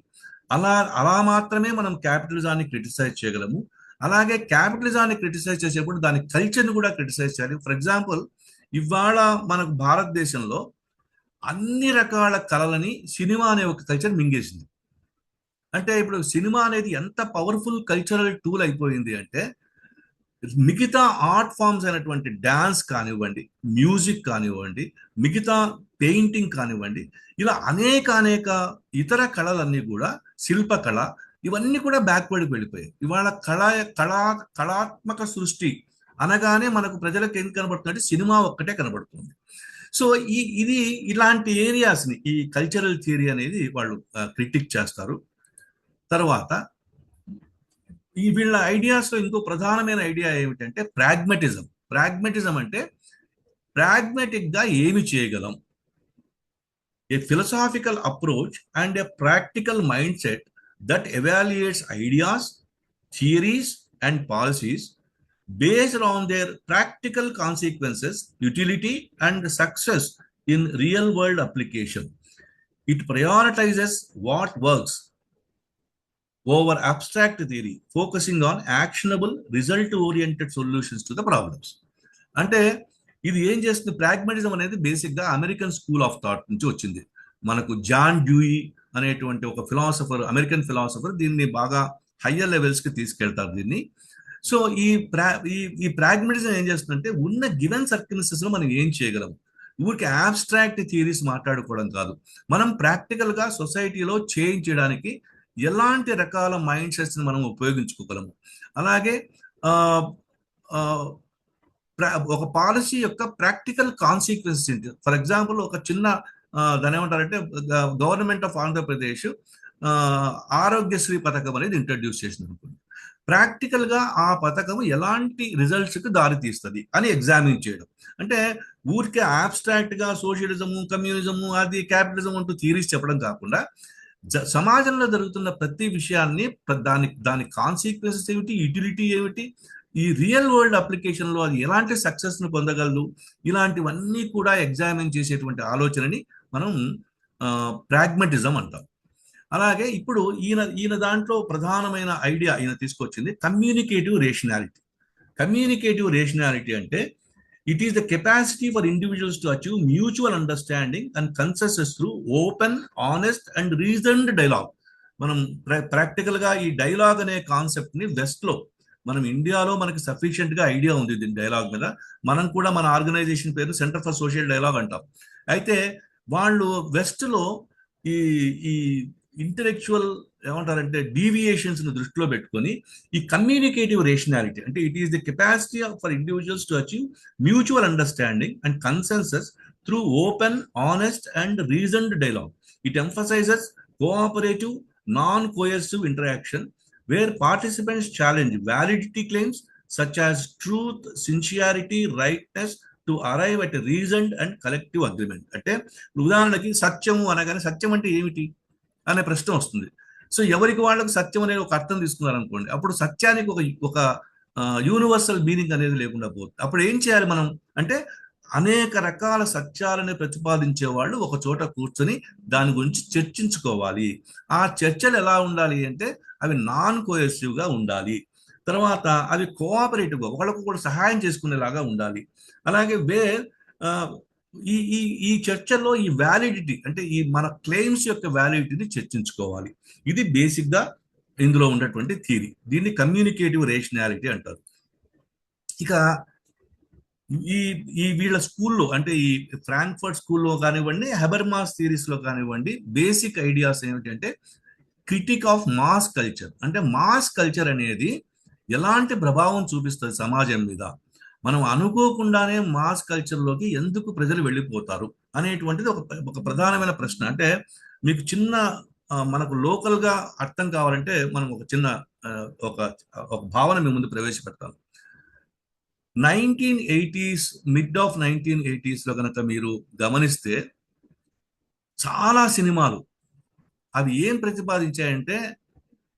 అలా మాత్రమే మనం క్యాపిటలిజాన్ని క్రిటిసైజ్ చేయగలము. అలాగే క్యాపిటలిజాన్ని క్రిటిసైజ్ చేసేప్పుడు దాని కల్చర్ని కూడా క్రిటిసైజ్ చేయాలి. ఫర్ ఎగ్జాంపుల్, ఇవాళ మనకు భారతదేశంలో అన్ని రకాల కళలని సినిమా అనే ఒక కల్చర్ మింగేసింది. అంటే ఇప్పుడు సినిమా అనేది ఎంత పవర్ఫుల్ కల్చరల్ టూల్ అయిపోయింది అంటే మిగతా ఆర్ట్ ఫామ్స్ అయినటువంటి డాన్స్ కానివ్వండి, మ్యూజిక్ కానివ్వండి, మిగతా పెయింటింగ్ కానివ్వండి, ఇలా అనేక ఇతర కళలన్నీ కూడా, శిల్పకళ, ఇవన్నీ కూడా బ్యాక్వర్డ్కి వెళ్ళిపోయాయి. ఇవాళ కళాత్మక సృష్టి అనగానే మనకు ప్రజలకు ఏం కనబడుతుందంటే సినిమా ఒక్కటే కనబడుతుంది. సో ఇలాంటి ఏరియాస్ని ఈ కల్చరల్ థియరీ అనేది వాళ్ళు క్రిటిక్ చేస్తారు. తర్వాత వీళ్ళ ఐడియాస్లో ఇంకో ప్రధానమైన ఐడియా ఏమిటంటే ప్రాగ్మెటిజం అంటే ప్రాగ్మెటిక్ గా ఏమి చేయగలం, a philosophical approach and a practical mind set that evaluates ideas, theories and policies based on their practical consequences, utility, and success in real-world application. It prioritizes what works over abstract theory, focusing on actionable, result-oriented solutions to the problems. అంటే ఇది ఏం చేస్తుంది, ప్రాగ్మాటిజం అనేది బేసిక్ గా అమెరికన్ స్కూల్ ఆఫ్ థాట్ నుంచి వచ్చింది. మనకు జాన్ డ్యూయి అనేటువంటి ఒక ఫిలాసఫర్, అమెరికన్ ఫిలాసఫర్ దీన్ని బాగా హయ్యర్ లెవెల్స్ కి తీసుకెళ్తారు దీన్ని. సో ఈ ప్రాగ్మాటిజం ఏం చేస్తుందంటే ఉన్న గివెన్ సర్కమ్స్టెన్సెస్ లో మనం ఏం చేయగలం, ఊరికి ఆబ్స్ట్రాక్ట్ థియరీస్ మాట్లాడుకోవడం కాదు, మనం ప్రాక్టికల్ గా సొసైటీలో చేంజ్ చేయడానికి ఎలాంటి రకాల మైండ్ సెట్స్ ని మనం ఉపయోగించుకోగలము. అలాగే ఆ, ఆ, ఒక పాలసీ యొక్క ప్రాక్టికల్ కాన్సిక్వెన్సెస్ ఏంటి. ఫర్ ఎగ్జాంపుల్ ఒక చిన్న దాని ఏమంటారంటే గవర్నమెంట్ ఆఫ్ ఆంధ్రప్రదేశ్ ఆరోగ్యశ్రీ పథకం అనేది ఇంట్రడ్యూస్ చేసింది అనుకోండి. ప్రాక్టికల్ గా ఆ పథకం ఎలాంటి రిజల్ట్స్ కి దారి తీస్తుంది అని ఎగ్జామిన్ చేయడం. అంటే ఊరికే ఆబ్స్ట్రాక్ట్ గా సోషలిజము, కమ్యూనిజము, అది క్యాపిటలిజం అంటూ థియరీస్ చెప్పడం కాకుండా సమాజంలో జరుగుతున్న ప్రతి విషయాన్ని దాని కాన్సిక్వెన్సెస్ ఏమిటి, యూటిలిటీ ఏమిటి, ఈ రియల్ వరల్డ్ అప్లికేషన్ లో అది ఎలాంటి సక్సెస్ ను పొందగలదు, ఇలాంటివన్నీ కూడా ఎగ్జామిన్ చేసేటువంటి ఆలోచనని మనం ప్రాగ్మటిజం అంటాం. అలాగే ఇప్పుడు ఈయన దాంట్లో ప్రధానమైన ఐడియా ఈయన తీసుకొచ్చింది కమ్యూనికేటివ్ రేషనాలిటీ. కమ్యూనికేటివ్ రేషనాలిటీ అంటే it is the capacity for individuals to achieve mutual understanding and consensus through open, honest and reasoned dialogue. మనం ప్రాక్టికల్ గా ఈ డైలాగ్ అనే కాన్సెప్ట్ ని వెస్ట్ లో, మనం ఇండియాలో మనకి సఫిషియెంట్ గా ఐడియా ఉంది దీని డైలాగ్ మీద. మనం కూడా మన ఆర్గనైజేషన్ పేరు సెంటర్ ఫర్ సోషల్ డైలాగ్ అంటాం. అయితే వాళ్ళు వెస్ట్ లో ఈ ఈ ఇంటెలెక్చువల్ ఏమంటారంటే డీవియేషన్స్ ను దృష్టిలో పెట్టుకొని ఈ కమ్యూనికేటివ్ రేషనాలిటీ అంటే it is the capacity for individuals to achieve mutual understanding and consensus through open, honest and reasoned dialogue. It emphasises cooperative, non coercive interaction where participants challenge validity claims such as truth, sincerity, rightness to arrive at a reasoned and collective agreement. అంటే ఉదాహరణకి సత్యము అనగానే సత్యం అంటే ఏమిటి అనే ప్రశ్న వస్తుంది. సో ఎవరికి వాళ్ళకి సత్యం అనేది ఒక అర్థం తీసుకున్నారు అనుకోండి, అప్పుడు సత్యానికి ఒక యూనివర్సల్ మీనింగ్ అనేది లేకుండా పోతుంది. అప్పుడు ఏం చేయాలి మనం అంటే అనేక రకాల సత్యాలను ప్రతిపాదించే వాళ్ళు ఒక చోట కూర్చొని దాని గురించి చర్చించుకోవాలి. ఆ చర్చలు ఎలా ఉండాలి అంటే అవి నాన్ కోయసివ్ గా ఉండాలి. తర్వాత అవి కోఆపరేటివ్ గా ఒకళ్ళకు కూడా సహాయం చేసుకునేలాగా ఉండాలి. అలాగే ఈ ఈ ఈ చర్చల్లో ఈ వ్యాలిడిటీ అంటే ఈ మన క్లెయిమ్స్ యొక్క వ్యాలిడిటీని చర్చించుకోవాలి. ఇది బేసిక్ గా ఇందులో ఉన్నటువంటి థియరీ. దీన్ని కమ్యూనికేటివ్ రేషనాలిటీ అంటారు. ఇక ఈ వీళ్ళ స్కూల్లో అంటే ఈ ఫ్రాంక్ఫర్ట్ స్కూల్లో కానివ్వండి, హెబర్మాస్ థియరీస్ లో కానివ్వండి, బేసిక్ ఐడియాస్ ఏమిటంటే క్రిటిక్ ఆఫ్ మాస్ కల్చర్. అంటే మాస్ కల్చర్ అనేది ఎలాంటి ప్రభావం చూపిస్తుంది సమాజం మీద, మనం అనుకోకుండానే మాస్ కల్చర్లోకి ఎందుకు ప్రజలు వెళ్ళిపోతారు అనేటువంటిది ఒక ప్రధానమైన ప్రశ్న. అంటే మీకు చిన్న మనకు లోకల్ గా అర్థం కావాలంటే మనం ఒక చిన్న ఒక భావన మీ ముందు ప్రవేశపెడతాను. 1980s, మిడ్ ఆఫ్ 1980s లో కనుక మీరు గమనిస్తే చాలా సినిమాలు అవి ఏం ప్రతిపాదించాయంటే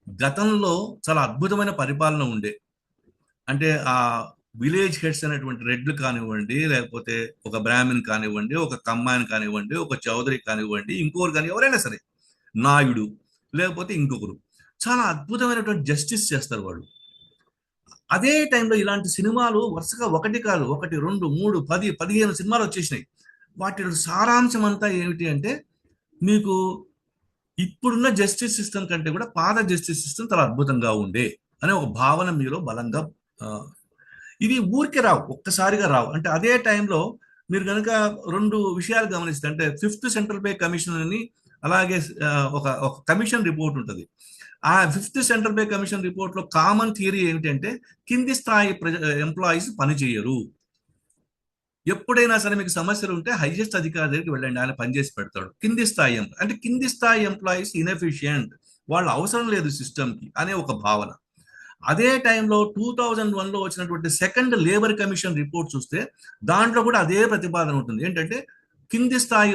గతంలో చాలా అద్భుతమైన పరిపాలన ఉండే. అంటే ఆ విలేజ్ హెడ్స్ అనేటువంటి రెడ్లు కానివ్వండి, లేకపోతే ఒక బ్రాహ్మణ్ కానివ్వండి, ఒక కమ్మాయిన్ కానివ్వండి, ఒక చౌదరి కానివ్వండి, ఇంకొకరు కానీ ఎవరైనా సరే, నాయుడు లేకపోతే ఇంకొకరు, చాలా అద్భుతమైనటువంటి జస్టిస్ చేస్తారు వాళ్ళు. అదే టైంలో ఇలాంటి సినిమాలు వరుసగా ఒకటి కాదు, 1, 2, 3, 10, 15 సినిమాలు వచ్చేసినాయి. వాటి సారాంశం అంతా ఏమిటి అంటే మీకు ఇప్పుడున్న జస్టిస్ సిస్టమ్ కంటే కూడా పాత జస్టిస్ సిస్టమ్ చాలా అద్భుతంగా ఉండే అనే ఒక భావన మీలో బలంగా ఇవి ఊరికే రావు, ఒక్కసారిగా రావు. అంటే అదే టైంలో మీరు కనుక 2 విషయాలు గమనిస్తే, అంటే 5th సెంట్రల్ పే కమిషన్ అని, అలాగే ఒక కమిషన్ రిపోర్ట్ ఉంటుంది. ఆ 5th central pay commission report లో కామన్ థియరీ ఏమిటంటే కింది స్థాయి ఎంప్లాయీస్ పని చేయరు. ఎప్పుడైనా సరే మీకు సమస్యలు ఉంటే హైయెస్ట్ అధికారి దగ్గరికి వెళ్ళండి, ఆయన పనిచేసి పెడతాడు. కింది స్థాయి అంటే కింది స్థాయి ఎంప్లాయీస్ ఇన్ఎఫిషియంట్, వాళ్ళు అవసరం లేదు సిస్టమ్కి అనే ఒక భావన. అదే టైంలో 2001లో వచ్చినటువంటి సెకండ్ లేబర్ కమిషన్ రిపోర్ట్ చూస్తే దాంట్లో కూడా అదే ప్రతిపాదన ఉంటుంది. ఏంటంటే కింది స్థాయి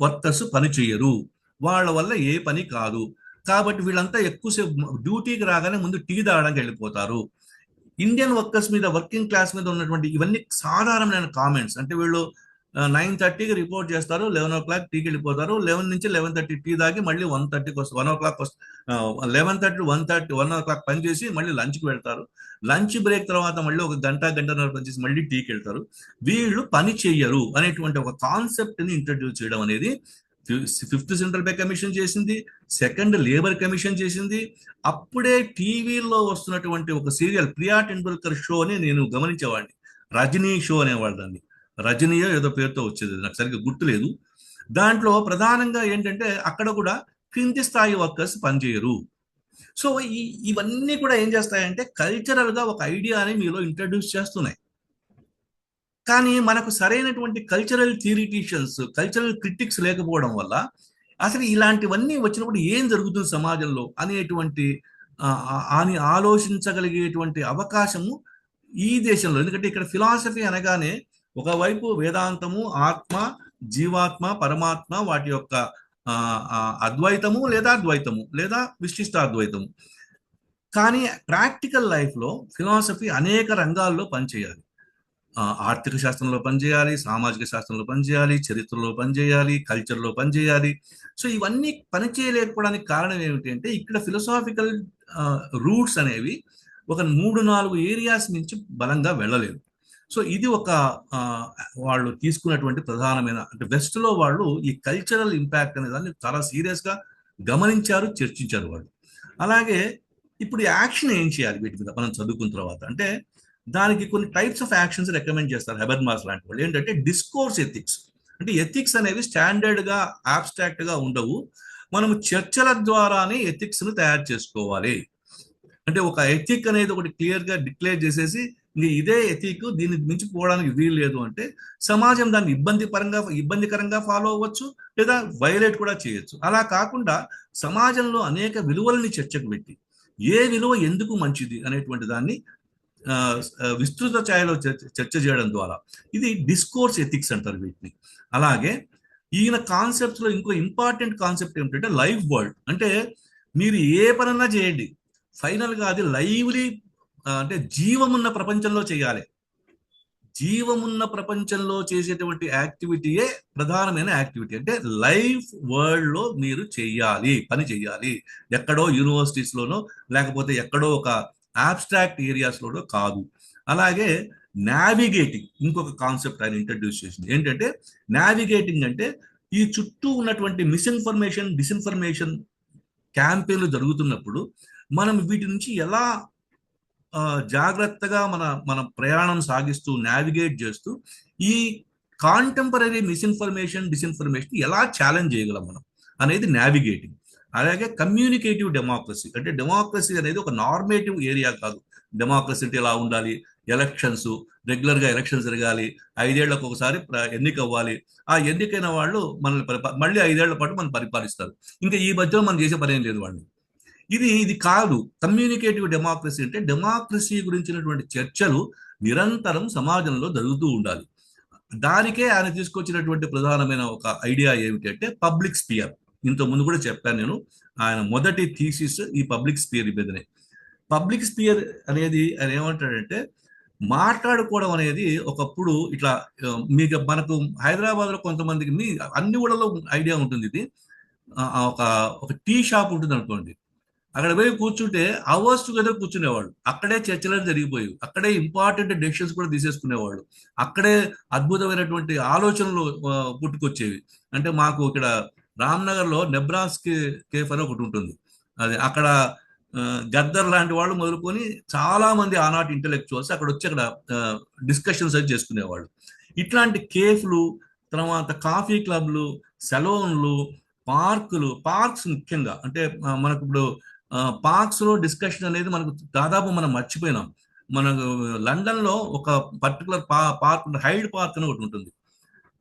వర్కర్స్ పని చేయరు, వాళ్ళ వల్ల ఏ పని కాదు, కాబట్టి వీళ్ళంతా ఎక్కువసేపు డ్యూటీకి రాగానే ముందు టీ తాగడానికి వెళ్ళిపోతారు. ఇండియన్ వర్కర్స్ మీద, వర్కింగ్ క్లాస్ మీద ఉన్నటువంటి ఇవన్నీ సాధారణమైన కామెంట్స్. అంటే వీళ్ళు 9:30కి రిపోర్ట్ చేస్తారు, 11 o'clock టీకి వెళ్ళిపోతారు, 11 నుంచి 11:30 టీ దాగి మళ్ళీ 1:30కి వస్తారు, 1 o'clock 11:30 1:30 1 o'clock పని చేసి మళ్ళీ లంచ్కి వెళ్తారు. లంచ్ బ్రేక్ తర్వాత మళ్ళీ ఒక గంటన్నర పని చేసి మళ్ళీ టీకి వెళ్తారు. వీళ్ళు పని చెయ్యరు అనేటువంటి ఒక కాన్సెప్ట్ని ఇంట్రడ్యూస్ చేయడం అనేది 5th సెంట్రల్ పే కమిషన్ చేసింది, 2nd లేబర్ కమిషన్ చేసింది. అప్పుడే టీవీలో వస్తున్నటువంటి ఒక సీరియల్ ప్రియా టెండూల్కర్ షో అని నేను గమనించేవాడిని. రజనీ షో అనేవాళ్ళు దాన్ని, రజనీయో ఏదో పేరుతో వచ్చేది, నాకు సరిగ్గా గుర్తులేదు. దాంట్లో ప్రధానంగా ఏంటంటే అక్కడ కూడా కింది స్థాయి వర్కర్స్ పనిచేయరు. సో ఇవన్నీ కూడా ఏం చేస్తాయంటే కల్చరల్ గా ఒక ఐడియాని మీలో ఇంట్రడ్యూస్ చేస్తున్నాయి. కానీ మనకు సరైనటువంటి కల్చరల్ థియరిటీషియన్స్, కల్చరల్ క్రిటిక్స్ లేకపోవడం వల్ల అసలు ఇలాంటివన్నీ వచ్చినప్పుడు ఏం జరుగుతుంది సమాజంలో అనేటువంటి అని ఆలోచించగలిగేటువంటి అవకాశము ఈ దేశంలో. ఎందుకంటే ఇక్కడ ఫిలాసఫీ అనగానే ఒకవైపు వేదాంతము, ఆత్మ, జీవాత్మ, పరమాత్మ, వాటి యొక్క అద్వైతము లేదా ద్వైతము లేదా విశిష్టాద్వైతము. కానీ ప్రాక్టికల్ లైఫ్లో ఫిలాసఫీ అనేక రంగాల్లో పనిచేయాలి. ఆర్థిక శాస్త్రంలో పనిచేయాలి, సామాజిక శాస్త్రంలో పనిచేయాలి, చరిత్రలో పనిచేయాలి, కల్చర్లో పనిచేయాలి. సో ఇవన్నీ పనిచేయలేకపోవడానికి కారణం ఏమిటి అంటే ఇక్కడ ఫిలసాఫికల్ రూట్స్ అనేవి ఒక 3-4 ఏరియాస్ నుంచి బలంగా వెళ్ళలేదు. సో ఇది ఒక వాళ్ళు తీసుకున్నటువంటి ప్రధానమైన, అంటే వెస్ట్లో వాళ్ళు ఈ కల్చరల్ ఇంపాక్ట్ అనే దాన్ని చాలా సీరియస్గా గమనించారు, చర్చించారు వాళ్ళు. అలాగే ఇప్పుడు యాక్షన్ ఏం చేయాలి వీటి మీద మనం చదువుకున్న తర్వాత అంటే దానికి కొన్ని టైప్స్ ఆఫ్ యాక్షన్స్ రికమెండ్ చేస్తారు హెబర్మాస్ లాంటి వాళ్ళు. ఏంటంటే డిస్కోర్స్ ఎథిక్స్, అంటే ఎథిక్స్ అనేవి స్టాండర్డ్గా ఆబ్స్ట్రాక్ట్గా ఉండవు, మనము చర్చల ద్వారానే ఎథిక్స్ను తయారు చేసుకోవాలి. అంటే ఒక ఎథిక్ అనేది ఒకటి క్లియర్గా డిక్లేర్ చేసేసి ఇంక ఇదే ఎథిక్, దీన్ని మించిపోవడానికి వీలు లేదు అంటే సమాజం దాన్ని ఇబ్బందికరంగా ఫాలో అవ్వచ్చు లేదా వైలేట్ కూడా చేయొచ్చు. అలా కాకుండా సమాజంలో అనేక విలువలని చర్చకు పెట్టి ఏ విలువ ఎందుకు మంచిది అనేటువంటి దాన్ని విస్తృత ఛాయలో చర్చ చేయడం ద్వారా ఇది డిస్కోర్స్ ఎథిక్స్ అంటారు వీటిని. అలాగే ఈయన కాన్సెప్ట్స్లో ఇంకో ఇంపార్టెంట్ కాన్సెప్ట్ ఏమిటంటే లైవ్ వరల్డ్. అంటే మీరు ఏ పనన్నా చేయండి, ఫైనల్గా అది లైవ్లీ, అంటే జీవమున్న ప్రపంచంలో చేయాలి. జీవమున్న ప్రపంచంలో చేసేటువంటి యాక్టివిటీయే ప్రధానమైన యాక్టివిటీ. అంటే లైవ్ వరల్డ్లో మీరు పని చెయ్యాలి. ఎక్కడో యూనివర్సిటీస్లోనో లేకపోతే ఎక్కడో ఒక ఆబ్స్ట్రాక్ట్ ఏరియాస్లోనో కాదు. అలాగే నావిగేటింగ్ ఇంకొక కాన్సెప్ట్ ఆయన ఇంట్రడ్యూస్ చేసింది. ఏంటంటే నావిగేటింగ్ అంటే ఈ చుట్టూ ఉన్నటువంటి మిస్ఇన్ఫర్మేషన్, డిస్ఇన్ఫర్మేషన్ క్యాంపెయిన్లు జరుగుతున్నప్పుడు మనం వీటి నుంచి ఎలా జాగ్రత్తగా మన ప్రయాణం సాగిస్తూ నావిగేట్ చేస్తూ ఈ కాంటెంపరీ మిస్ఇన్ఫర్మేషన్, డిస్ఇన్ఫర్మేషన్ ఎలా ఛాలెంజ్ చేయగలం మనం అనేది నావిగేటింగ్. అలాగే కమ్యూనికేటివ్ డెమోక్రసీ, అంటే డెమోక్రసీ అనేది ఒక నార్మేటివ్ ఏరియా కాదు. డెమోక్రసీ అంటే ఎలా ఉండాలి, ఎలక్షన్స్, రెగ్యులర్గా ఎలక్షన్స్ జరగాలి, 5 ఏళ్లకు ఒకసారి ఎన్నిక అవ్వాలి, ఆ ఎన్నికైన వాళ్ళు మనల్ని మళ్ళీ 5 ఏళ్ల పాటు మనం పరిపాలిస్తారు, ఇంకా ఈ మధ్యలో మనం చేసే పని ఏం లేదు వాళ్ళని. ఇది కాదు కమ్యూనికేటివ్ డెమోక్రసీ. అంటే డెమోక్రసీ గురించినటువంటి చర్చలు నిరంతరం సమాజంలో జరుగుతూ ఉండాలి. దానికే ఆయన తీసుకొచ్చినటువంటి ప్రధానమైన ఒక ఐడియా ఏమిటి అంటే పబ్లిక్ స్పియర్. ఇంతకుముందు కూడా చెప్పాను నేను, ఆయన మొదటి థీసిస్ ఈ పబ్లిక్ స్పియర్ మీదనే. పబ్లిక్ స్పియర్ అనేది ఆయన ఏమంటాడంటే మాట్లాడుకోవడం అనేది ఒకప్పుడు ఇట్లా మనకు హైదరాబాద్లో కొంతమందికి అన్ని ఊళ్ళలో ఐడియా ఉంటుంది. ఇది ఒక టీ షాప్ ఉంటుంది అనుకోండి, అక్కడ పోయి కూర్చుంటే అవర్స్ టుగెదర్ కూర్చునేవాళ్ళు, అక్కడే చర్చలు జరిగిపోయేవి, అక్కడే ఇంపార్టెంట్ డెసిషన్స్ కూడా తీసేసుకునేవాళ్ళు, అక్కడే అద్భుతమైనటువంటి ఆలోచనలు పుట్టుకొచ్చేవి. అంటే మాకు ఇక్కడ రామ్నగర్లో నెబ్రాస్కి కేఫ్ అని ఒకటి ఉంటుంది, అది అక్కడ గద్దర్ లాంటి వాళ్ళు మొదలుకొని చాలా మంది ఆనాటి ఇంటెలెక్చువల్స్ అక్కడ వచ్చి అక్కడ డిస్కషన్స్ అది చేసుకునేవాళ్ళు. ఇట్లాంటి కేఫ్లు, తర్వాత కాఫీ క్లబ్లు, సెలూన్లు, పార్క్స్ ముఖ్యంగా. అంటే మనకు ఇప్పుడు పార్క్స్లో డిస్కషన్ అనేది మనం మర్చిపోయినాం. మనకు లండన్లో ఒక పర్టికులర్ పార్క్, హైడ్ పార్క్ అని ఒకటి ఉంటుంది.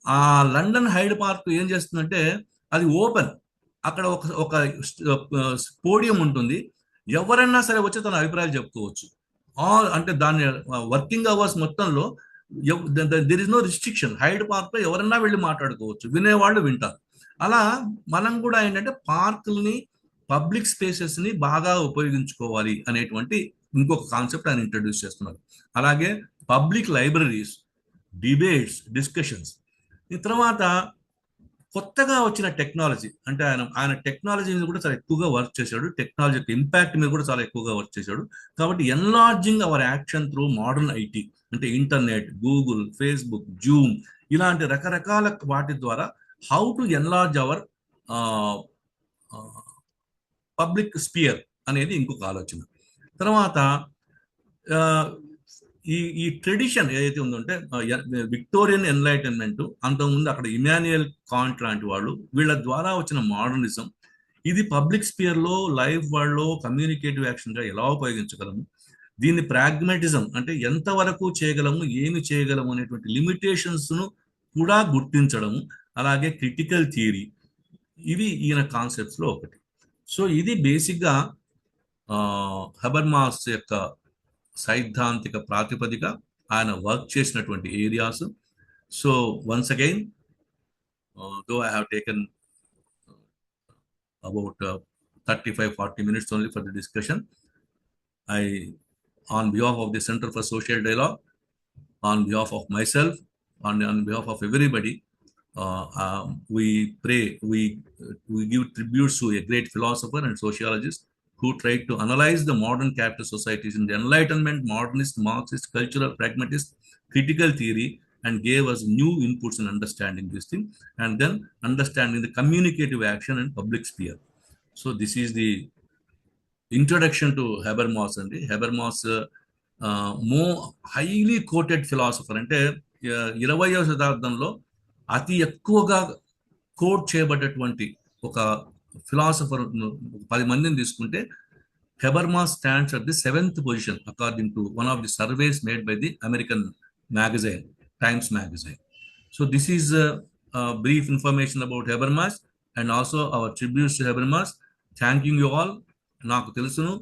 ఆ లండన్ హైడ్ పార్క్ ఏం చేస్తుందంటే అది ఓపెన్, అక్కడ ఒక పోడియం ఉంటుంది, ఎవరైనా సరే వచ్చి తన అభిప్రాయాలు చెప్పుకోవచ్చు. అంటే దాని వర్కింగ్ అవర్స్ మొత్తంలో there is no restriction. Hyde పార్క్లో ఎవరన్నా వెళ్ళి మాట్లాడుకోవచ్చు, వినేవాళ్ళు వింటారు. అలా మనం కూడా ఏంటంటే పార్కుల్ని, పబ్లిక్ స్పేసెస్ని బాగా ఉపయోగించుకోవాలి అనేటువంటి ఇంకొక కాన్సెప్ట్ ఆయన ఇంట్రడ్యూస్ చేస్తున్నారు. అలాగే పబ్లిక్ లైబ్రరీస్, డిబేట్స్, డిస్కషన్స్. ఈ తర్వాత కొత్తగా వచ్చిన టెక్నాలజీ అంటే ఆయన టెక్నాలజీ మీద కూడా చాలా ఎక్కువగా వర్క్ చేశాడు. టెక్నాలజీ యొక్క ఇంపాక్ట్ మీద కూడా చాలా ఎక్కువగా వర్క్ చేశాడు. కాబట్టి enlarging our action through modern IT అంటే ఇంటర్నెట్, గూగుల్, ఫేస్బుక్, జూమ్ ఇలాంటి రకరకాల వాటి ద్వారా how to enlarge our public sphere అనేది ఇంకొక ఆలోచన. తర్వాత ఈ ట్రెడిషన్ ఏదైతే ఉందంటే విక్టోరియన్ ఎన్లైటన్మెంట్, అంతకుముందు అక్కడ ఇమాన్యుయల్ కాంట్ లాంటి వాళ్ళు, వీళ్ళ ద్వారా వచ్చిన మోడర్నిజం, ఇది పబ్లిక్ స్పియర్ లో లైఫ్ వరల్డ్ లో కమ్యూనికేటివ్ యాక్షన్ గా ఎలా ఉపయోగించగలము, దీన్ని ప్రాగ్మాటిజం అంటే ఎంతవరకు చేయగలము, ఏమి చేయగలము అనేటువంటి లిమిటేషన్స్ ను కూడా గుర్తించడము, అలాగే క్రిటికల్ థియరీ, ఇవి ఈయన కాన్సెప్ట్స్ లో ఒకటి. సో ఇది బేసిక్ గా హెబర్మాస్ యొక్క సైద్ధాంతిక ప్రాతిపదిక, ఆయన వర్క్ చేసినటువంటి areas. So once again, though I have taken about 35-40 minutes only for the discussion, I, on behalf of the Center for Social Dialogue, on behalf of myself, on behalf of everybody, we pray, we give tributes to a great philosopher and sociologist who tried to analyze the modern capitalist societies in the Enlightenment, modernist, Marxist, cultural, pragmatist, critical theory, and gave us new inputs in understanding this thing, and then understanding the communicative action and public sphere. So this is the introduction to Habermas. And Habermas more highly quoted philosopher, అంటే 20వ శతాబ్దంలో అతి ఎక్కువగా కోట్ చేయబడ్డటువంటి ఒక ఫిలాసఫర్ 10 మందిని తీసుకుంటే Habermas stands at the 7th position according to one of the surveys made by the American magazine, Times Magazine. So this is brief information about Habermas and also our tributes to Habermas. Thanking you all. నాకు తెలుసును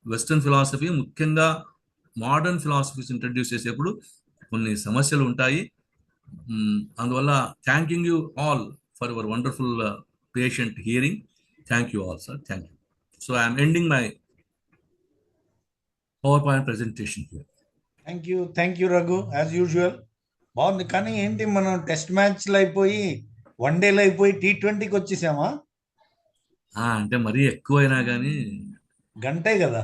వెస్టర్న్ ఫిలాసఫీ, ముఖ్యంగా మోడర్న్ ఫిలాసఫీస్ ఇంట్రడ్యూస్ చేసేప్పుడు కొన్ని సమస్యలు ఉంటాయి. అందువల్ల thanking you all for your wonderful patient hearing. Thank you all sir. Thank you. So I'm ending my PowerPoint presentation here. Thank you Raghu, as usual బాగుంది. కానీ ఏంటి, మనం టెస్ట్ మ్యాచ్లు అయిపోయి, వన్ డేలు అయిపోయి, T20కి వచ్చేసామా? అంటే మరీ ఎక్కువైనా కానీ గంటే కదా,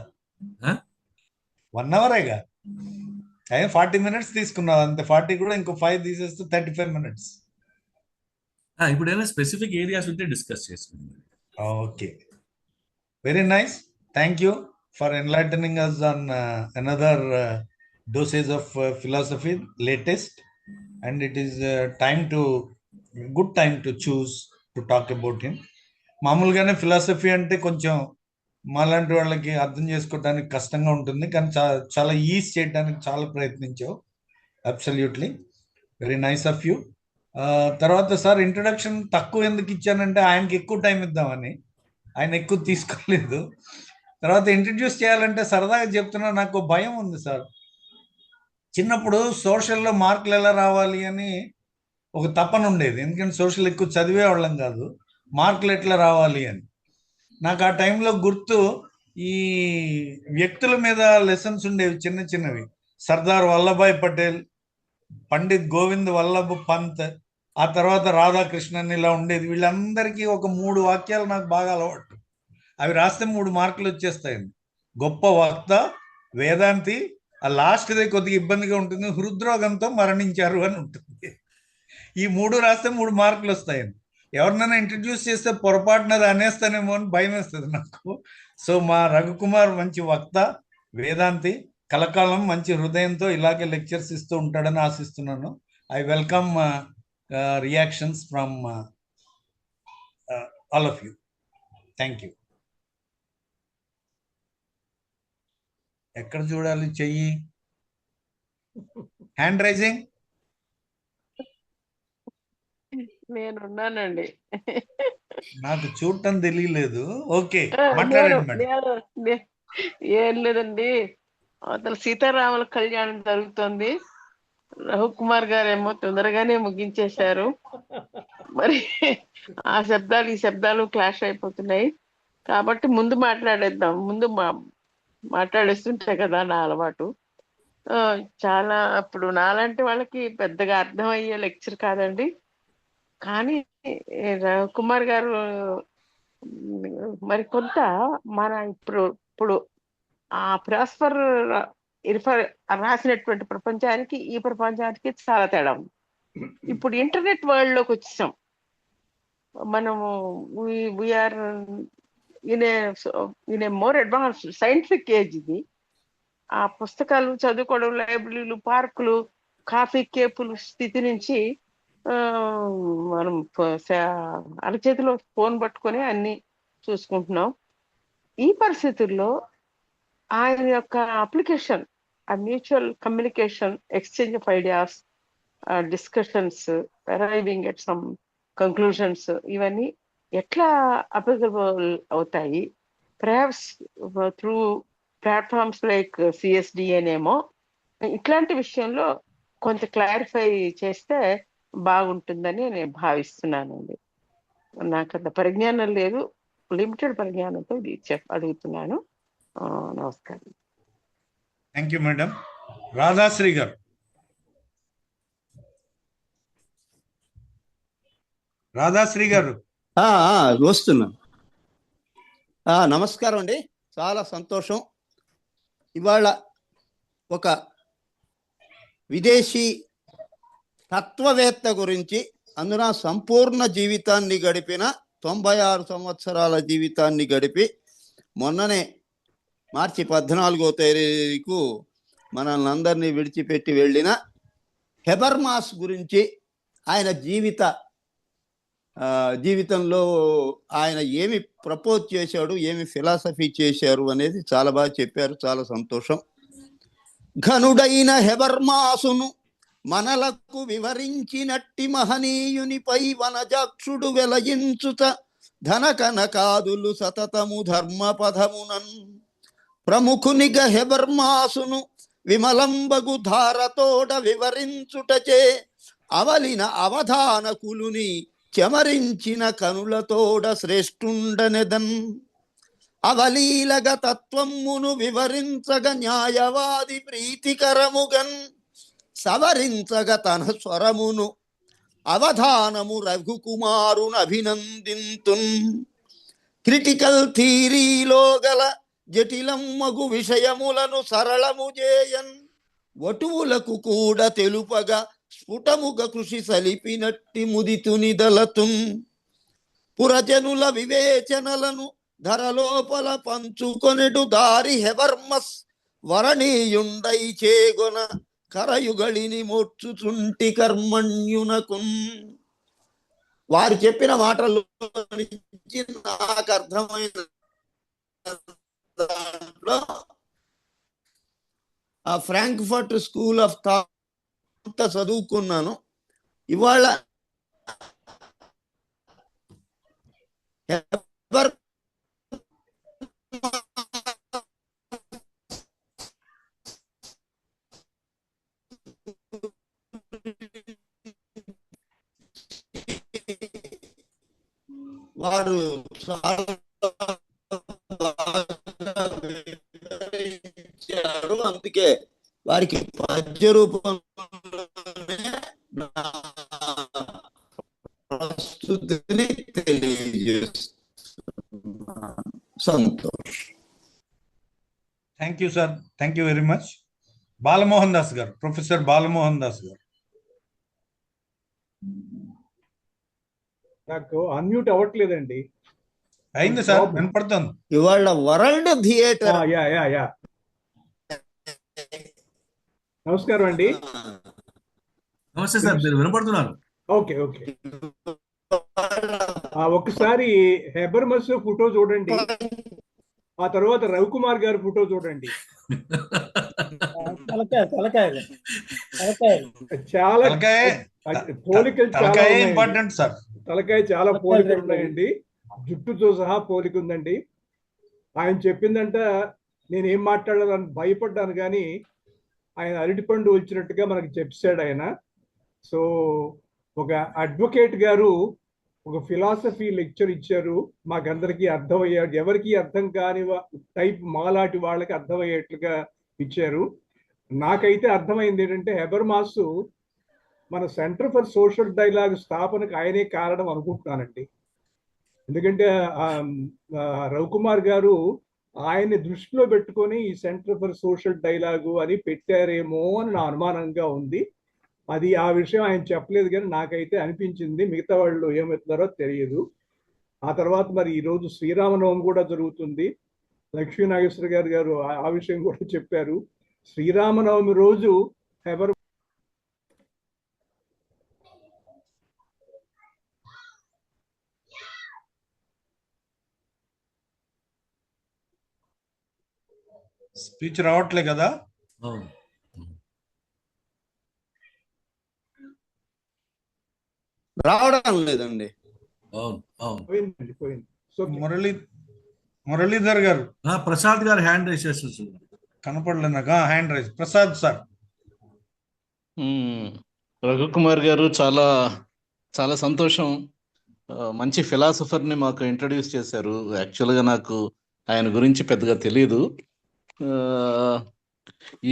1 అవర్గా, అదే 40 minutes తీసుకున్నావు అంతే. 40 కూడా ఇంకో 5 తీసేస్తే 35 minutes. ఇప్పుడు ఏమైనా స్పెసిఫిక్ ఏరియాస్ ఉంటే డిస్కస్ చేసుకుందాం. Okay, very nice. Thank you for enlightening us on another dosage of philosophy, latest, and it is good time to choose to talk about him. మామూలుగానే ఫిలాసఫీ అంటే కొంచెం మాలాంటి వాళ్ళకి అర్థం చేసుకోవడానికి కష్టంగా ఉంటుంది, కానీ చాలా ఈజీ చేయడానికి చాలా ప్రయత్నించావు. Absolutely very nice of you. తర్వాత సార్ ఇంట్రొడక్షన్ తక్కువ ఎందుకు ఇచ్చానంటే ఆయనకి ఎక్కువ టైం ఇద్దామని, ఆయన ఎక్కువ తీసుకోలేదు. తర్వాత ఇంట్రడ్యూస్ చేయాలంటే సరదాగా చెప్తున్నా, నాకు భయం ఉంది సార్. చిన్నప్పుడు సోషల్లో మార్కులు ఎలా రావాలి అని ఒక తపన ఉండేది, ఎందుకంటే సోషల్ ఎక్కువ చదివేవాళ్ళం కాదు, మార్కులు ఎట్లా రావాలి అని. నాకు ఆ టైంలో గుర్తు, ఈ వ్యక్తుల మీద లెసన్స్ ఉండేవి చిన్న చిన్నవి. సర్దార్ వల్లభాయ్ పటేల్, పండిత్ గోవింద్ వల్లభ్ పంత్, ఆ తర్వాత రాధాకృష్ణన్, ఇలా ఉండేది. వీళ్ళందరికీ ఒక 3 వాక్యాలు నాకు బాగా అలవాటు. అవి రాస్తే 3 మార్కులు వచ్చేస్తాయండి. గొప్ప వక్త, వేదాంతి, ఆ లాస్ట్ది కొద్దిగా ఇబ్బందిగా ఉంటుంది, హృద్రోగంతో మరణించారు అని ఉంటుంది. ఈ 3 రాస్తే 3 మార్కులు వస్తాయండి. ఎవరినైనా ఇంట్రడ్యూస్ చేస్తే పొరపాటున అది అనేస్తానేమో అని భయం వేస్తుంది నాకు. సో మా రఘుకుమార్ మంచి వక్త, వేదాంతి, కలకాలం మంచి హృదయంతో ఇలాగే లెక్చర్స్ ఇస్తూ ఉంటాడని ఆశిస్తున్నాను. I welcome reactions from all of you. Thank you. ఎక్కడ చూడాలి చెయ్యి? Hand rising. నేనున్నానండి, నాకు చూడటం తెలియలేదు. ఓకే, మాట్లాడండి మేడం. ఏం లేదండి, అసలు సీతారాముల కళ్యాణం జరుగుతుంది. రఘుకుమార్ గారు ఏమో తొందరగానే ముగించేశారు. మరి ఆ శబ్దాలు ఈ శబ్దాలు క్లాష్ అయిపోతున్నాయి. కాబట్టి ముందు మాట్లాడేద్దాం. ముందు మాట్లాడేస్తుంటే కదా నా అలవాటు. చాలా ఇప్పుడు నాలాంటి వాళ్ళకి పెద్దగా అర్థమయ్యే లెక్చర్ కాదండి. కానీ కుమార్ గారు మరి కొంత మన ఇప్పుడు ఆ ప్రాస్పర్ ఇర్ఫర్ రాసినటువంటి ప్రపంచానికి ఈ ప్రపంచానికి చాలా తేడా ఉంది. ఇప్పుడు ఇంటర్నెట్ వరల్డ్ లోకి వచ్చేసాం మనము. We're in a more advance scientific age ఇది. ఆ పుస్తకాలు చదువుకోవడం, లైబ్రరీలు, పార్కులు, కాఫీ కేపుల స్థితి నుంచి మనం అరచేతిలో ఫోన్ పట్టుకొని అన్ని చూసుకుంటున్నాం. ఈ పరిస్థితుల్లో ఆయన యొక్క అప్లికేషన్, ఆ mutual communication, exchange of ideas, discussions, arriving at some conclusions, ఇవన్నీ ఎట్లా అప్లికబుల్ అవుతాయి? perhaps through platforms like CSDN ఇట్లాంటి విషయంలో కొంత క్లారిఫై చేస్తే బాగుంటుందని నేను భావిస్తున్నానండి. నాకు అంత పరిజ్ఞానం లేదు, లిమిటెడ్ పరిజ్ఞానంతో ఇది అడుగుతున్నాను. నమస్కారం. Thank you madam. రాధాశ్రీ గారు. రాధాశ్రీ గారు వస్తున్నాను. నమస్కారం అండి, చాలా సంతోషం. ఇవాళ ఒక విదేశీ తత్వవేత్త గురించి, అందున సంపూర్ణ జీవితాన్ని గడిపిన 96 సంవత్సరాల జీవితాన్ని గడిపి మొన్ననే మార్చి 14వ తారీఖు మనల్ని అందరినీ విడిచిపెట్టి వెళ్ళిన హెబర్మాస్ గురించి, ఆయన జీవితంలో ఆయన ఏమి ప్రపోజ్ చేశాడు, ఏమి ఫిలాసఫీ చేశారు అనేది చాలా బాగా చెప్పారు. చాలా సంతోషం. ఘనుడైన హెబర్మాసును మనలకు వివరించినట్టి మహనీయునిపై వనజాక్షుడు వెలయించుత ధన కనకాదులు సతతము ధర్మపథమునన్ ప్రముఖునిగ హెబర్మాసును విమలంబగు ధారతోడ వివరించుటచే అవలిన అవధానకులుని చెమరించిన కనులతోడ శ్రేష్ఠుండనెదన్ అవలీలగ తత్వమును వివరించగ న్యాయవాది ప్రీతికరముగన్ సవరించగ తన స్వరమును అవధానము రఘుకుమారును అభినందింతున్ క్రిటికల్ థీరీలో గల జటిలమ్మగు విషయములను సరళము చేయన్ వటువులకు కూడా తెలుపగా స్ఫుటముగ కృషి సలిపినట్టి ముదితునిదలతున్ పురజనుల వివేచనలను ధరలోపల పంచుకొనెడు దారి హెబర్మస్ వరణీయుండై చేగొన కరయుగళిని మోర్చుచుంటి కర్మణ్యునకున్. వారు చెప్పిన మాటల్లో నుంచి నాకు అర్థమైన దాంట్లో ఆ ఫ్రాంక్ఫర్ట్ స్కూల్ ఆఫ్ థాట్ చదువుకున్నాను. ఇవాళ వారు చాలా వివరించారు. అందుకే వారికి పద్య రూపంలోనే ప్రస్తుతిని తెలియజేస్తున్నాను. Santosh. Thank you sir. Thank you very much. Balamohan Das గారు, ప్రొఫెసర్ బాలమోహన్ దాస్ గారు. నాకు అన్మ్యూట్ అవ్వట్లేదండి. అయింది సార్, వినపడుతుంది. ఇవాళ world theatre. Yeah yeah yeah నమస్కారం అండి. నమస్తే సార్, మీరు వినపడుతున్నారు? Okay okay. ఒకసారి హెబర్మస్ ఫోటో చూడండి, ఆ తర్వాత రవికుమార్ గారి ఫోటో చూడండి. చాలా పోలికలు, చాలా ఇంపార్టెంట్ సార్. తలకాయ చాలా పోలికలు ఉన్నాయండి, జుట్టుతో సహా పోలిక ఉందండి. ఆయన చెప్పిందంట నేనేం మాట్లాడాలని భయపడ్డాను, కానీ ఆయన అరటిపండు వచ్చినట్టుగా మనకి చెప్పాడు ఆయన. సో ఒక అడ్వకేట్ గారు ఒక ఫిలాసఫీ లెక్చర్ ఇచ్చారు, మాకందరికీ అర్థమయ్యాడు, ఎవరికి అర్థం కాని టైప్ మాలాంటి వాళ్ళకి అర్థమయ్యేట్లుగా ఇచ్చారు. నాకైతే అర్థమైంది ఏంటంటే హెబర్మాస్ మన సెంటర్ ఫర్ సోషల్ డైలాగ్ స్థాపనకు ఆయనే కారణం అనుకుంటున్నానండి. ఎందుకంటే రవికుమార్ గారు ఆయన్ని దృష్టిలో పెట్టుకొని ఈ సెంటర్ ఫర్ సోషల్ డైలాగు అని పెట్టారేమో అని నా అనుమానంగా ఉంది. అది ఆ విషయం ఆయన చెప్పలేదు, కానీ నాకైతే అనిపించింది. మిగతా వాళ్ళు ఏమవుతున్నారో తెలియదు. ఆ తర్వాత మరి ఈరోజు శ్రీరామనవమి కూడా జరుగుతుంది. లక్ష్మీ నాగేశ్వర గారు ఆ విషయం కూడా చెప్పారు. శ్రీరామనవమి రోజు ఎవరు స్పీచ్ రావట్లే కదా? అవును. రావడం లేదండి. అవును అవును. పోయింది. సో మురళీధర్ గారు ప్రసాద్ గారు హ్యాండ్ రైజ్ చేస్తారు. కనపడలే నాకు. Hand raise Prasad sir. Raghukumar గారు చాలా చాలా సంతోషం. మంచి ఫిలాసఫర్ని మాకు ఇంట్రడ్యూస్ చేశారు. యాక్చువల్గా నాకు ఆయన గురించి పెద్దగా తెలియదు.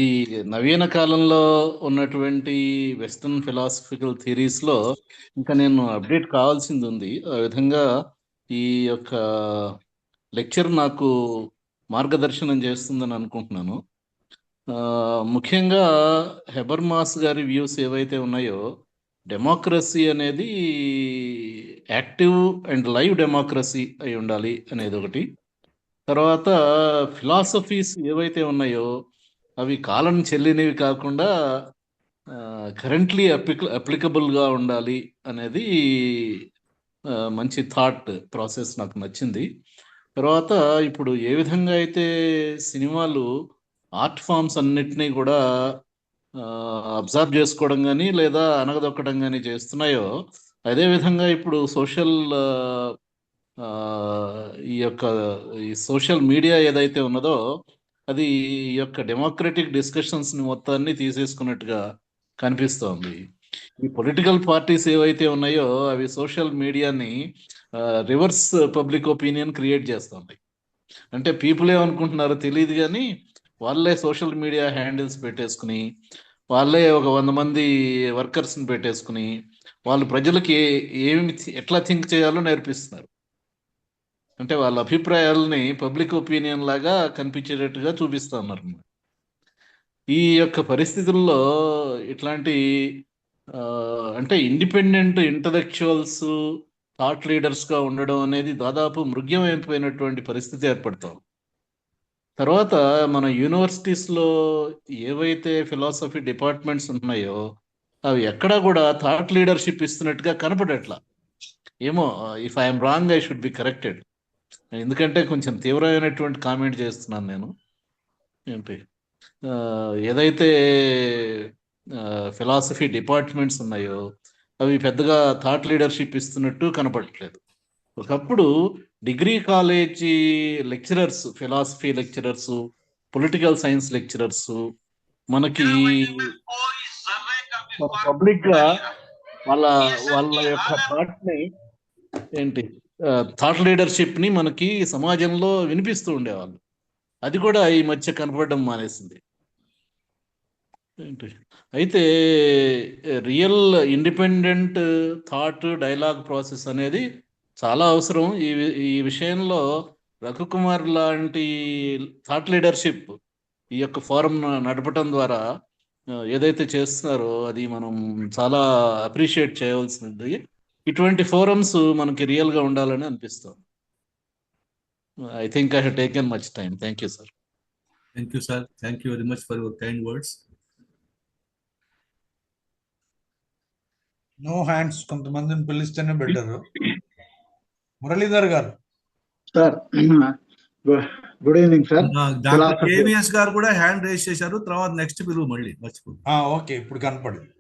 ఈ నవీన కాలంలో ఉన్నటువంటి వెస్టర్న్ ఫిలాసఫికల్ థియరీస్లో ఇంకా నేను అప్డేట్ కావాల్సింది ఉంది. ఆ విధంగా ఈ యొక్క లెక్చర్ నాకు మార్గదర్శనం చేస్తుందని అనుకుంటున్నాను. ముఖ్యంగా హెబర్మాస్ గారి వ్యూస్ ఏవైతే ఉన్నాయో, డెమోక్రసీ అనేది యాక్టివ్ అండ్ లైవ్ డెమోక్రసీ అయి ఉండాలి అనేది ఒకటి. తర్వాత ఫిలాసఫీస్ ఏవైతే ఉన్నాయో అవి కాలం చెల్లినవి కాకుండా కరెంట్లీ అప్లికబుల్గా ఉండాలి అనేది మంచి థాట్ ప్రాసెస్ నాకు నచ్చింది. తర్వాత ఇప్పుడు ఏ విధంగా అయితే సినిమాలు ఆర్ట్ ఫామ్స్ అన్నిటినీ కూడా అబ్జర్వ్ చేసుకోవడం కానీ లేదా అనగదొక్కడం కానీ చేస్తున్నాయో, అదేవిధంగా ఇప్పుడు ఈ సోషల్ మీడియా ఏదైతే ఉన్నదో అది ఈ యొక్క డెమోక్రటిక్ డిస్కషన్స్ని మొత్తాన్ని తీసేసుకున్నట్టుగా కనిపిస్తోంది. ఈ పొలిటికల్ పార్టీస్ ఏవైతే ఉన్నాయో అవి సోషల్ మీడియాని రివర్స్ పబ్లిక్ ఒపీనియన్ క్రియేట్ చేస్తుంది. అంటే పీపుల్ ఏమనుకుంటున్నారో తెలియదు, కానీ వాళ్ళే సోషల్ మీడియా హ్యాండిల్స్ పెట్టేసుకుని, వాళ్ళే ఒక 100 మంది వర్కర్స్ని పెట్టేసుకుని వాళ్ళు ప్రజలకి ఎట్లా థింక్ చేయాలో నేర్పిస్తున్నారు. అంటే వాళ్ళ అభిప్రాయాలని పబ్లిక్ ఒపీనియన్ లాగా కనిపించేటట్టుగా చూపిస్తున్నారు. ఈ యొక్క పరిస్థితుల్లో ఇట్లాంటి అంటే ఇండిపెండెంట్ ఇంటలెక్చువల్స్ థాట్ లీడర్స్గా ఉండడం అనేది దాదాపు మృగ్యమైపోయినటువంటి పరిస్థితి ఏర్పడతాం. తర్వాత మన యూనివర్సిటీస్లో ఏవైతే ఫిలాసఫీ డిపార్ట్మెంట్స్ ఉన్నాయో అవి ఎక్కడా కూడా థాట్ లీడర్షిప్ ఇస్తున్నట్టుగా కనపడట్లా. ఏమో, if I'm wrong I should be corrected. ఎందుకంటే కొంచెం తీవ్రమైనటువంటి కామెంట్ చేస్తున్నాను నేను. ఏంటి ఏదైతే ఫిలాసఫీ డిపార్ట్మెంట్స్ ఉన్నాయో అవి పెద్దగా థాట్ లీడర్షిప్ ఇస్తున్నట్టు కనపడట్లేదు. ఒకప్పుడు degree college lecturers, philosophy lecturers, political science lecturers మనకి పబ్లిక్గా వాళ్ళ యొక్క థాట్ని థాట్ లీడర్షిప్ని మనకి సమాజంలో వినిపిస్తూ ఉండేవాళ్ళు. అది కూడా ఈ మధ్య కనపడడం మానేసింది. అయితే real independent thought dialogue process అనేది చాలా అవసరం. ఈ విషయంలో రఘుకుమార్ లాంటి థాట్ లీడర్షిప్ ఈ యొక్క ఫోరం నడపటం ద్వారా ఏదైతే చేస్తున్నారో అది మనం చాలా అప్రిషియేట్ చేయవలసింది. ఇటువంటి ఫోరమ్స్ మనకి రియల్గా ఉండాలని అనిపిస్తుంది. I think I have taken much time. Thank you sir. Thank you sir. Thank you very much for your kind words. No hands, కొంతమందిని పిలిస్తేనే better. Muralidhar garu. Sir good evening sir. Doctor KVS garu కూడా హ్యాండ్ రైజ్ చేశారు. తర్వాత నెక్స్ట్ పిలువు మళ్ళీ మర్చిపో. ఓకే, ఇప్పుడు కనపడింది.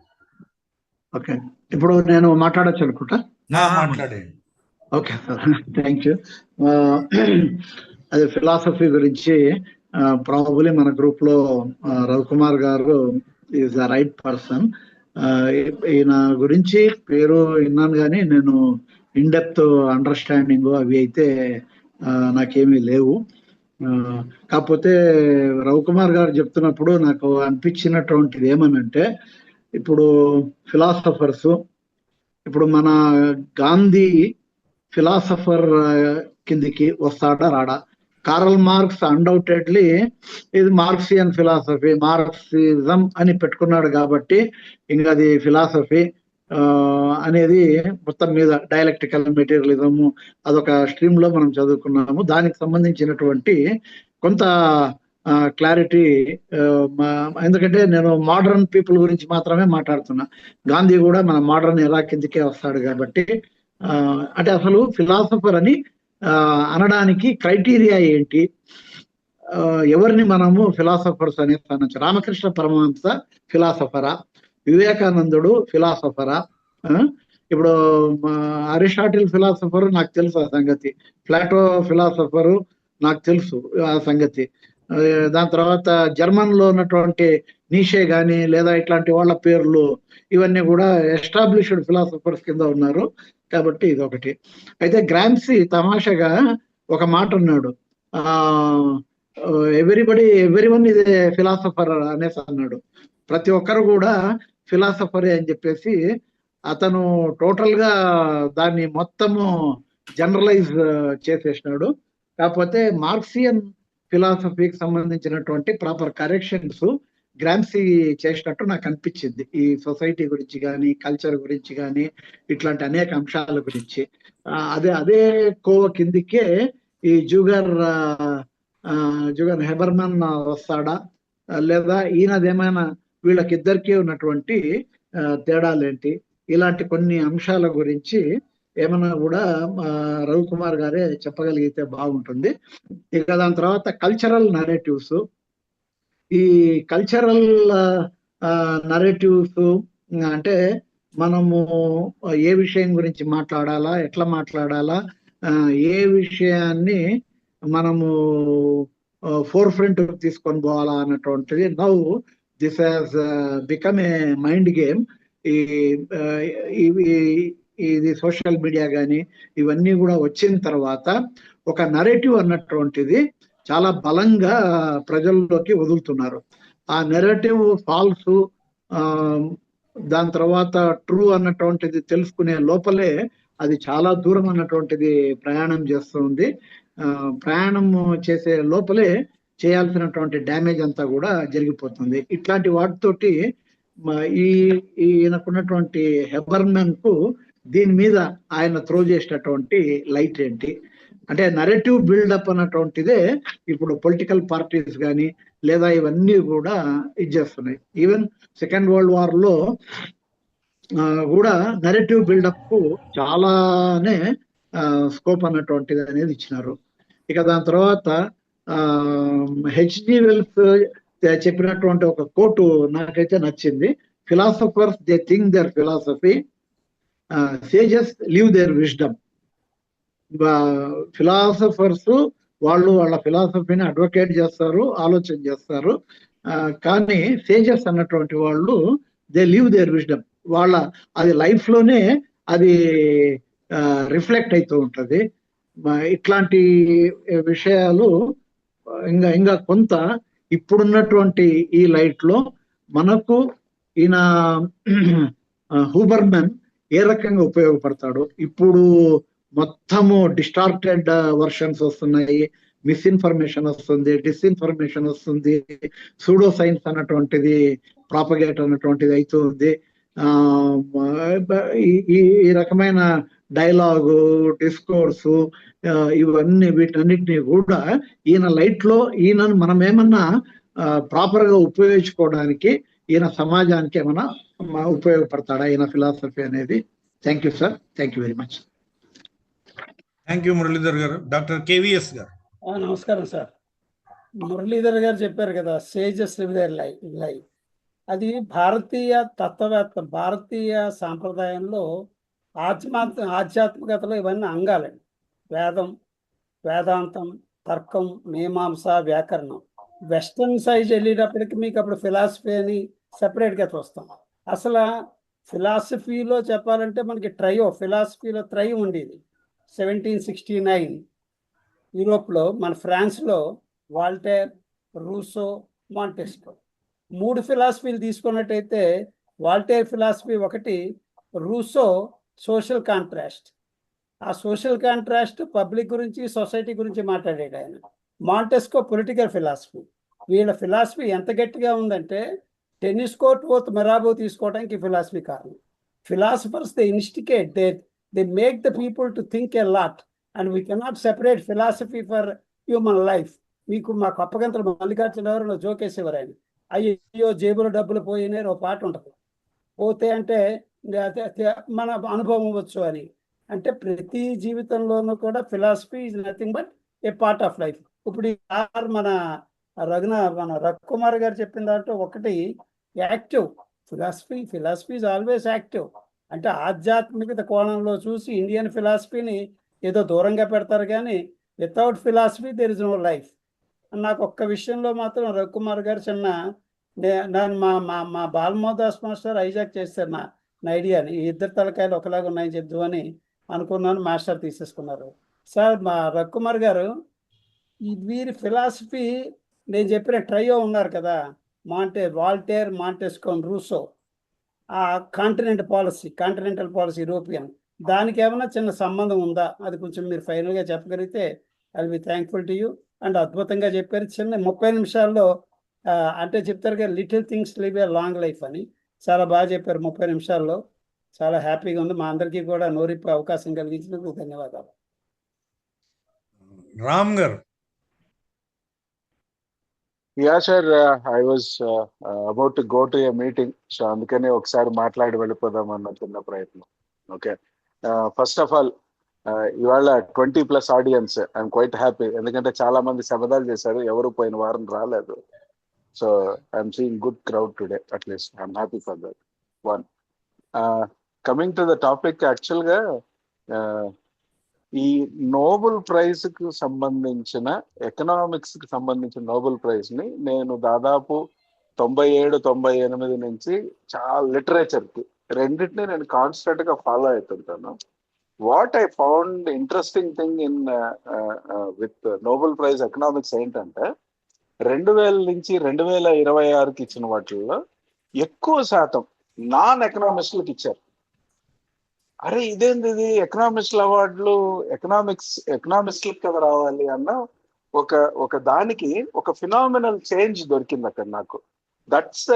ఓకే, ఇప్పుడు నేను మాట్లాడచ్చు అనుకుంటా. మాట్లాడేయండి. Okay sir, thank you. అదే ఫిలాసఫీ గురించి ప్రాబబ్లీ మన గ్రూప్ లో రవికుమార్ గారు ఈజ్ ద రైట్ పర్సన్. ఈయన గురించి పేరు విన్నాను కానీ నేను ఇన్ డెప్త్ అండర్స్టాండింగ్ అవి అయితే నాకేమీ లేవు. కాకపోతే రవికుమార్ గారు చెప్తున్నప్పుడు నాకు అనిపించినటువంటిది ఏమనంటే, ఇప్పుడు ఫిలాసఫర్స్, ఇప్పుడు మన గాంధీ ఫిలాసఫర్ కిందికి వస్తాడా రాడా? కార్ల్ మార్క్స్ అన్డౌటెడ్లీ ఇది మార్క్సియన్ ఫిలాసఫీ, మార్క్సిజం అని పెట్టుకున్నాడు కాబట్టి ఇంకా అది ఫిలాసఫీ అనేది మొత్తం మీద డైలెక్టికల్ మెటీరియలిజము అదొక స్ట్రీమ్ లో మనం చదువుకున్నాము. దానికి సంబంధించినటువంటి కొంత క్లారిటీ, ఎందుకంటే నేను మోడర్న్ పీపుల్ గురించి మాత్రమే మాట్లాడుతున్నా. గాంధీ కూడా మన మోడర్న్ ఎరా కిందకే వస్తాడు కాబట్టి అంటే అసలు ఫిలాసఫర్ అని అనడానికి క్రైటీరియా ఏంటి, ఎవరిని మనము ఫిలాసఫర్స్ అనేది అనొచ్చు? రామకృష్ణ పరమహంస ఫిలాసఫరా? వివేకానందుడు ఫిలాసఫరా? ఇప్పుడు అరిస్టాటిల్ ఫిలాసఫర్ నాకు తెలుసు ఆ సంగతి, ప్లాటో ఫిలాసఫరు నాకు తెలుసు ఆ సంగతి. దాని తర్వాత జర్మన్ లో ఉన్నటువంటి నీషే గాని లేదా ఇట్లాంటి వాళ్ళ పేర్లు ఇవన్నీ కూడా ఎస్టాబ్లిష్డ్ ఫిలాసఫర్స్ కింద ఉన్నారు కాబట్టి ఇది ఒకటి. అయితే గ్రామ్సీ తమాషగా ఒక మాట అన్నాడు, ఎవ్రీవన్ ఇది ఫిలాసఫర్ అనేసి అన్నాడు. ప్రతి ఒక్కరు కూడా ఫిలాసఫరే అని చెప్పేసి అతను టోటల్ గా దాన్ని మొత్తము జనరలైజ్ చేసేసినాడు. కాకపోతే మార్క్సియన్ ఫిలాసఫీకి సంబంధించినటువంటి ప్రాపర్ కరెక్షన్స్ గ్రామ్సీ చేసినట్టు నాకు అనిపించింది, ఈ సొసైటీ గురించి కానీ కల్చర్ గురించి కానీ ఇట్లాంటి అనేక అంశాల గురించి. అదే కోవ కిందికే ఈ జూగర్ హెబర్మన్ వస్తాడా, లేదా ఈయనదేమైనా వీళ్ళకిద్దరికీ ఉన్నటువంటి తేడాలేంటి, ఇలాంటి కొన్ని అంశాల గురించి ఏమన్నా కూడా రవికుమార్ గారే చెప్పగలిగితే బాగుంటుంది. ఇక దాని తర్వాత కల్చరల్ నరేటివ్స్, ఈ కల్చరల్ నరేటివ్స్ అంటే మనము ఏ విషయం గురించి మాట్లాడాలా, ఎట్లా మాట్లాడాలా, ఏ విషయాన్ని మనము ఫోర్ ఫ్రంట్ తీసుకొని పోవాలా అన్నటువంటిది now this has become a mind game. ఇది సోషల్ మీడియా కానీ ఇవన్నీ కూడా వచ్చిన తర్వాత ఒక నరేటివ్ అన్నటువంటిది చాలా బలంగా ప్రజల్లోకి వదులుతున్నారు. ఆ నెరేటివ్ ఫాల్స్, దాని తర్వాత ట్రూ అన్నటువంటిది తెలుసుకునే లోపలే అది చాలా దూరం అన్నటువంటిది ప్రయాణం చేస్తుంది. ప్రయాణం చేసే లోపలే చేయాల్సినటువంటి డ్యామేజ్ అంతా కూడా జరిగిపోతుంది. ఇట్లాంటి వాటితోటి ఈయనకున్నటువంటి హెబర్మన్ కు దీని మీద ఆయన త్రో చేసినటువంటి లైట్ ఏంటి అంటే నరేటివ్ బిల్డప్ అన్నటువంటిదే ఇప్పుడు పొలిటికల్ పార్టీస్ కానీ లేదా ఇవన్నీ కూడా ఇది చేస్తున్నాయి. ఈవెన్ సెకండ్ వరల్డ్ వార్ లో కూడా నరేటివ్ బిల్డప్ కు చాలానే స్కోప్ అన్నటువంటిది అనేది ఇచ్చినారు. ఇక దాని తర్వాత హెచ్జి వెల్స్ చెప్పినటువంటి ఒక కోటు నాకైతే నచ్చింది. Philosophers they think their philosophy, sages live their wisdom. Philosophers వాళ్ళు వాళ్ళ ఫిలాసఫీని అడ్వకేట్ చేస్తారు, ఆలోచన చేస్తారు, కానీ సేజెస్ అన్నటువంటి వాళ్ళు దే లివ్ దేర్ విజ్డమ్. వాళ్ళ అది లైఫ్ లోనే అది రిఫ్లెక్ట్ అవుతూ ఉంటుంది. ఇట్లాంటి విషయాలు ఇంకా కొంత ఇప్పుడున్నటువంటి ఈ లైట్ లో మనకు ఈయన హూబర్మన్ ఏ రకంగా ఉపయోగపడతాడు. ఇప్పుడు మొత్తము డిస్టార్టెడ్ వర్షన్స్ వస్తున్నాయి, మిస్ఇన్ఫర్మేషన్ వస్తుంది, డిస్ఇన్ఫర్మేషన్ వస్తుంది, సూడో సైన్స్ అన్నటువంటిది ప్రాపగేట్ అన్నటువంటిది అవుతుంది. ఈ రకమైన డైలాగు, డిస్కోర్సు, ఇవన్నీ వీటన్నిటిని కూడా ఈయన లైట్ లో ఈయనను మనం ఏమన్నా ప్రాపర్ గా ఉపయోగించుకోవడానికి ఈయన సమాజానికి ఏమన్నా ఉపయోగపడతాడా ఈయన ఫిలాసఫీ అనేది. Thank you sir, thank you very much. Thank you Muralidhar garu. Doctor KVS గారు. నమస్కారం సార్. మురళీధర్ గారు చెప్పారు కదా సేజెస్ లివ్ దేర్ లైఫ్. అది భారతీయ తత్వవేత్త, భారతీయ సాంప్రదాయంలో ఆధ్యాత్మికతలో ఇవన్నీ అంగాలండి. వేదం, వేదాంతం, తర్కం, మీమాంస, వ్యాకరణం. వెస్టర్న్ సైజ్ వెళ్ళేటప్పటికి మీకు అప్పుడు ఫిలాసఫీ అని సెపరేట్గా చూస్తాం. అసలు ఫిలాసఫీలో చెప్పాలంటే మనకి ఫిలాసఫీలో త్రయో ఉండేది. 1769 యూరోప్లో, మన ఫ్రాన్స్లో వాల్టేర్, రూసో, మాంటెస్కో. 3 ఫిలాసఫీలు తీసుకున్నట్టయితే వాల్టేర్ ఫిలాసఫీ ఒకటి, రూసో సోషల్ కాంట్రాస్ట్. ఆ సోషల్ కాంట్రాస్ట్ పబ్లిక్ గురించి, సొసైటీ గురించి మాట్లాడాడు ఆయన. మాంటెస్కో పొలిటికల్ ఫిలాసఫీ. వీళ్ళ ఫిలాసఫీ ఎంత గట్టిగా ఉందంటే టెన్నిస్ కోర్ట్ పోత్ మెరాబో తీసుకోవడానికి ఫిలాసఫీ కారణం. Philosophers they instigate, they make the people to think a lot, and we cannot separate philosophy for human life. మాకు అప్పగంతలు మల్లికార్జున ఎవరు జోకేసేవారు ఆయన, అయ్యో జేబులో డబ్బులు పోయినాయి ఒక పాట ఉంటుంది, పోతే అంటే మన అనుభవం అవ్వచ్చు అని. అంటే ప్రతి జీవితంలోనూ కూడా philosophy is nothing but A part of life. ఇప్పుడు మన రవికుమార్ గారు చెప్పిన దాంట్లో ఒకటి active philosophy is always active. అంటే ఆధ్యాత్మికత కోణంలో చూసి ఇండియన్ ఫిలాసఫీని ఏదో దూరంగా పెడతారు, కానీ without philosophy there is no life. నాకు ఒక్క విషయంలో మాత్రం రవికుమార్ గారు నేను మా బాలమోదాస్ మాస్టర్ హైజాక్ చేస్తారు నా ఐడియాని, ఈ ఇద్దరు తలకాయలు ఒకలాగా ఉన్నాయని చెప్దామని అనుకున్నాను, మాస్టర్ తీసేసుకున్నారు. సార్ మా రవికుమార్ గారు, వీరి ఫిలాసఫీ నేను చెప్పిన ట్రయో ఉన్నారు కదా, వాల్టేర్, మాంటెస్కో, రూసో, ఆ కాంటినెంటల్ పాలసీ యూరోపియన్, దానికి ఏమైనా చిన్న సంబంధం ఉందా? అది కొంచెం మీరు ఫైనల్గా చెప్పగలిగితే I will be thankful to you. And అద్భుతంగా చెప్పారు, చిన్న 30 నిమిషాల్లో. అంటే చెప్తారు కదా, little things live a long life అని. చాలా బాగా చెప్పారు 30 నిమిషాల్లో. చాలా హ్యాపీగా ఉంది. మా అందరికీ కూడా నోరిప్పే అవకాశం కలిగించినందుకు ధన్యవాదాలు. రామ్ గారు. Yeah, sir. I was about to go to a meeting, so అందుకని ఒకసారి మాట్లాడి వెళ్ళిపోదాం అన్న చిన్న ప్రయత్నం. ఓకే, ఫస్ట్ ఆఫ్ ఆల్ ఇవాళ 20+ ఆడియన్స్, ఐఎమ్ క్వైట్ హ్యాపీ. ఎందుకంటే చాలా మంది శబదాలు చేశారు, ఎవరు పోయిన వారం రాలేదు. So I'm seeing good crowd today, at least I'm happy for that. One, coming to the topic, యాక్చువల్గా ఈ నోబెల్ ప్రైజ్ కు సంబంధించిన ఎకనామిక్స్ కి సంబంధించిన నోబెల్ ప్రైజ్ ని నేను దాదాపు 97-98 నుంచి చాలా లిటరేచర్ కి రెండింటిని నేను కాన్స్టెంట్ గా ఫాలో అవుతుంటాను. What I found interesting thing in with nobel prize economics ఏంటంటే 2000 నుంచి 2026కి ఇచ్చిన వాటిల్లో ఎక్కువ శాతం నాన్ ఎకనామిస్టులకు ఇచ్చారు. అరే ఇదేంది, ఇది ఎకనామిస్టుల అవార్డులు ఎకనామిస్టులకు కదా రావాలి అన్న ఒక దానికి ఒక ఫినామినల్ చేంజ్ దొరికింది అక్కడ నాకు. That's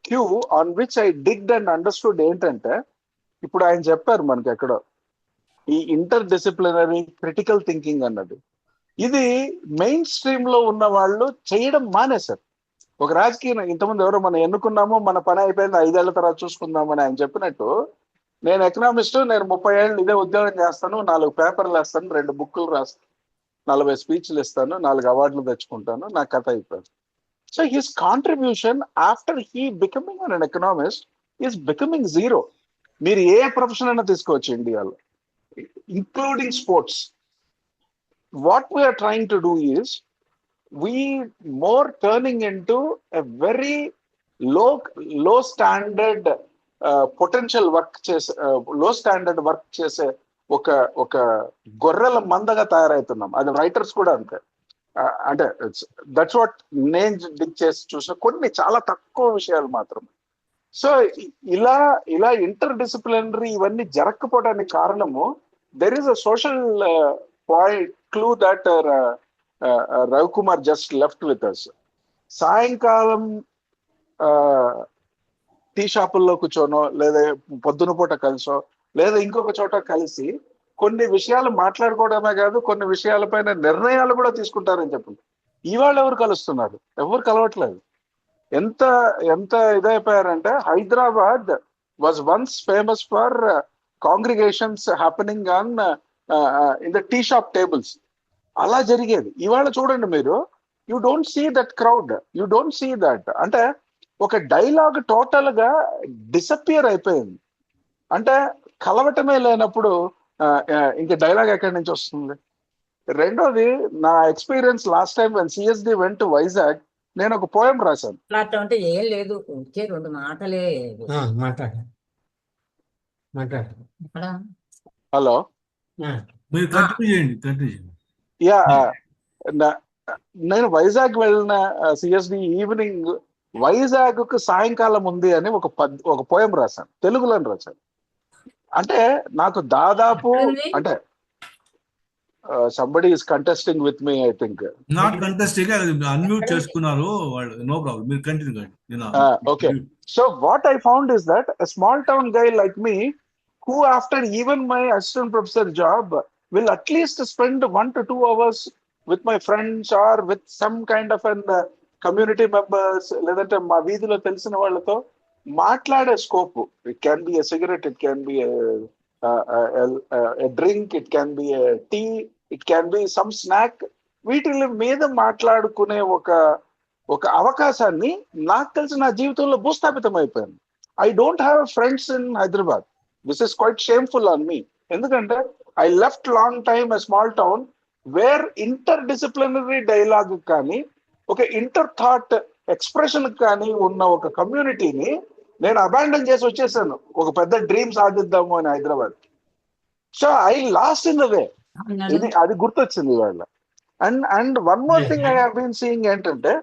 cue on which I digged and understood. ఏంటంటే ఇప్పుడు ఆయన చెప్పారు మనకి ఎక్కడో ఈ ఇంటర్ డిసిప్లినరీ క్రిటికల్ థింకింగ్ అన్నది, ఇది మెయిన్ స్ట్రీమ్ లో ఉన్న వాళ్ళు చేయడం మానేశారు. ఒక రాజకీయ ఇంతమంది ఎవరో మనం ఎన్నుకున్నామో మన పని అయిపోయింది, 5 ఏళ్ల తర్వాత చూసుకుందామని ఆయన చెప్పినట్టు, నేను ఎకనామిస్ట్, నేను 30 ఏళ్ళు ఇదే ఉద్యోగం చేస్తాను, 4 పేపర్లు వేస్తాను, 2 బుక్కులు రాస్తాను, 40 స్పీచ్లు ఇస్తాను, 4 అవార్డులు తెచ్చుకుంటాను, నా కథ అయిపోయింది. So his contribution after he becoming an economist is becoming zero. మీరు ఏ ప్రొఫెషన్ అయినా తీసుకోవచ్చు ఇండియాలో, including sports. What we're trying to do is we more turning into a very low standard potential work చేసే లో స్టాండర్డ్ వర్క్ చేసే ఒక గొర్రెల మందగా తయారవుతున్నాం. అది రైటర్స్ కూడా అంతే. అంటే దట్స్ వాట్ నేను డిక్ చేసి చూసిన కొన్ని చాలా తక్కువ విషయాలు మాత్రమే. సో ఇలా ఇంటర్ డిసిప్లినరీ ఇవన్నీ జరగకపోవడానికి కారణము, there is a social point clue that Ravikumar just left with us. సాయంకాలం టీ షాపుల్లో కూర్చోనో, లేదా పొద్దున పూట కలిసో, లేదా ఇంకొక చోట కలిసి కొన్ని విషయాలు మాట్లాడుకోవడమే కాదు, కొన్ని విషయాలపైన నిర్ణయాలు కూడా తీసుకుంటారని చెప్పండి. ఇవాళ ఎవరు కలుస్తున్నారు? ఎవరు కలవట్లేదు. ఎంత ఇదైపోయారంటే, Hyderabad was once famous for congregations happening on in the tea shop tables. అలా జరిగేది. ఇవాళ చూడండి మీరు, you don't see that crowd, you don't see that. అంటే ఒక డైలాగ్ టోటల్ గా డిసపియర్ అయిపోయింది. అంటే కలవటమే లేనప్పుడు ఇంకా డైలాగ్ ఎక్కడి నుంచి వస్తుంది? రెండోది, నా experience last time when CSD went to Vizag, నేను ఒక పోయం రాశాను. అంటే ఏం లేదు, 2 మాటలే. హలో, యా, నేను వైజాగ్ వెళ్ళిన సిఎస్డి ఈవినింగ్ వైజాగ్ కు సాయంకాలం ఉంది అని ఒక పోయం రాశాను, తెలుగులోని రాశాను. అంటే నాకు దాదాపు అంటే somebody is contesting with me, I think. Not contesting, unmute చేసుకున్నారు వాళ్ళు, నో ప్రాబ్లం, మీరు కంటిన్యూ కండి. Okay, so what I found is that a small town guy like me, who after even my assistant professor job will at least spend 1 to 2 hours with my friends or with some kind of an community members, లేదంటే మా వీధిలో తెలిసిన వాళ్ళతో మాట్లాడే scope. It can be a cigarette, it can be a drink, it can be a tea, it can be some snack. వీటి మీద మాట్లాడుకునే ఒక అవకాశాన్ని నాకు తెలిసి నా జీవితంలో భూస్థాపితం అయిపోయింది. I don't have friends in Hyderabad. This is quite shameful on me. ఎందుకంటే I left long time a small town where inter disciplinary dialogue కానీ ఒక ఇంటర్ థాట్ ఎక్స్ప్రెషన్ కానీ ఉన్న ఒక కమ్యూనిటీని నేను అబాండన్ చేసి వచ్చేసాను, ఒక పెద్ద డ్రీమ్ సాధిద్దాము అని Hyderabad. So I lost in the way. అది గుర్తొచ్చింది ఇవాళ. And one more thing I have been seeing ఏంటంటే,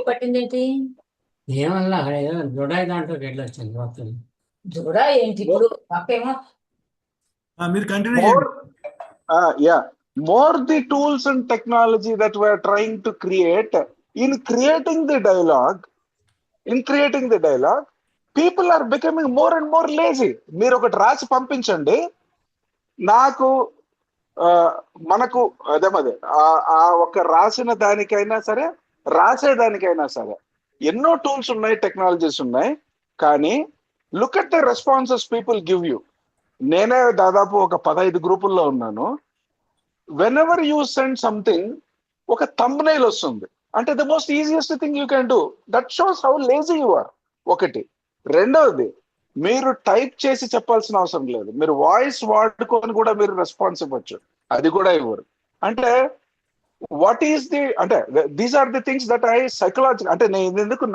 పట్టిందేంటి ఏమన్నా జుడాయి దాంట్లో ఎట్లా వచ్చింది జుడాయి ఏంటి ఇప్పుడు పక్కేమో మీరు continue. more the tools and technology that we are trying to create, in creating the dialogue, people are becoming more and more lazy. మీరు ఒకటి రాసి పంపించండి, మనకు అదే ఆ ఒక రాసిన దానికైనా సరే, రాసేదానికైనా సరే ఎన్నో టూల్స్ ఉన్నాయి, టెక్నాలజీస్ ఉన్నాయి. కానీ look at the responses people give you. నేనే దాదాపు ఒక 15 గ్రూపుల్లో ఉన్నాను. whenever you send something, ఒక thumbnail వస్తుంది. అంటే the most easiest thing you can do. That shows how lazy you are. ఒకటి. రెండవది, మీరు టైప్ చేసి చెప్పాల్సిన అవసరం లేదు, మీరు వాయిస్ వాడుకొని కూడా మీరు రెస్పాన్స్ ఇవ్వచ్చు, అది కూడా ఇవ్వరు. అంటే వాట్ ఈస్ ది, అంటే these are the things that I psychological. అంటే నేను ఎందుకు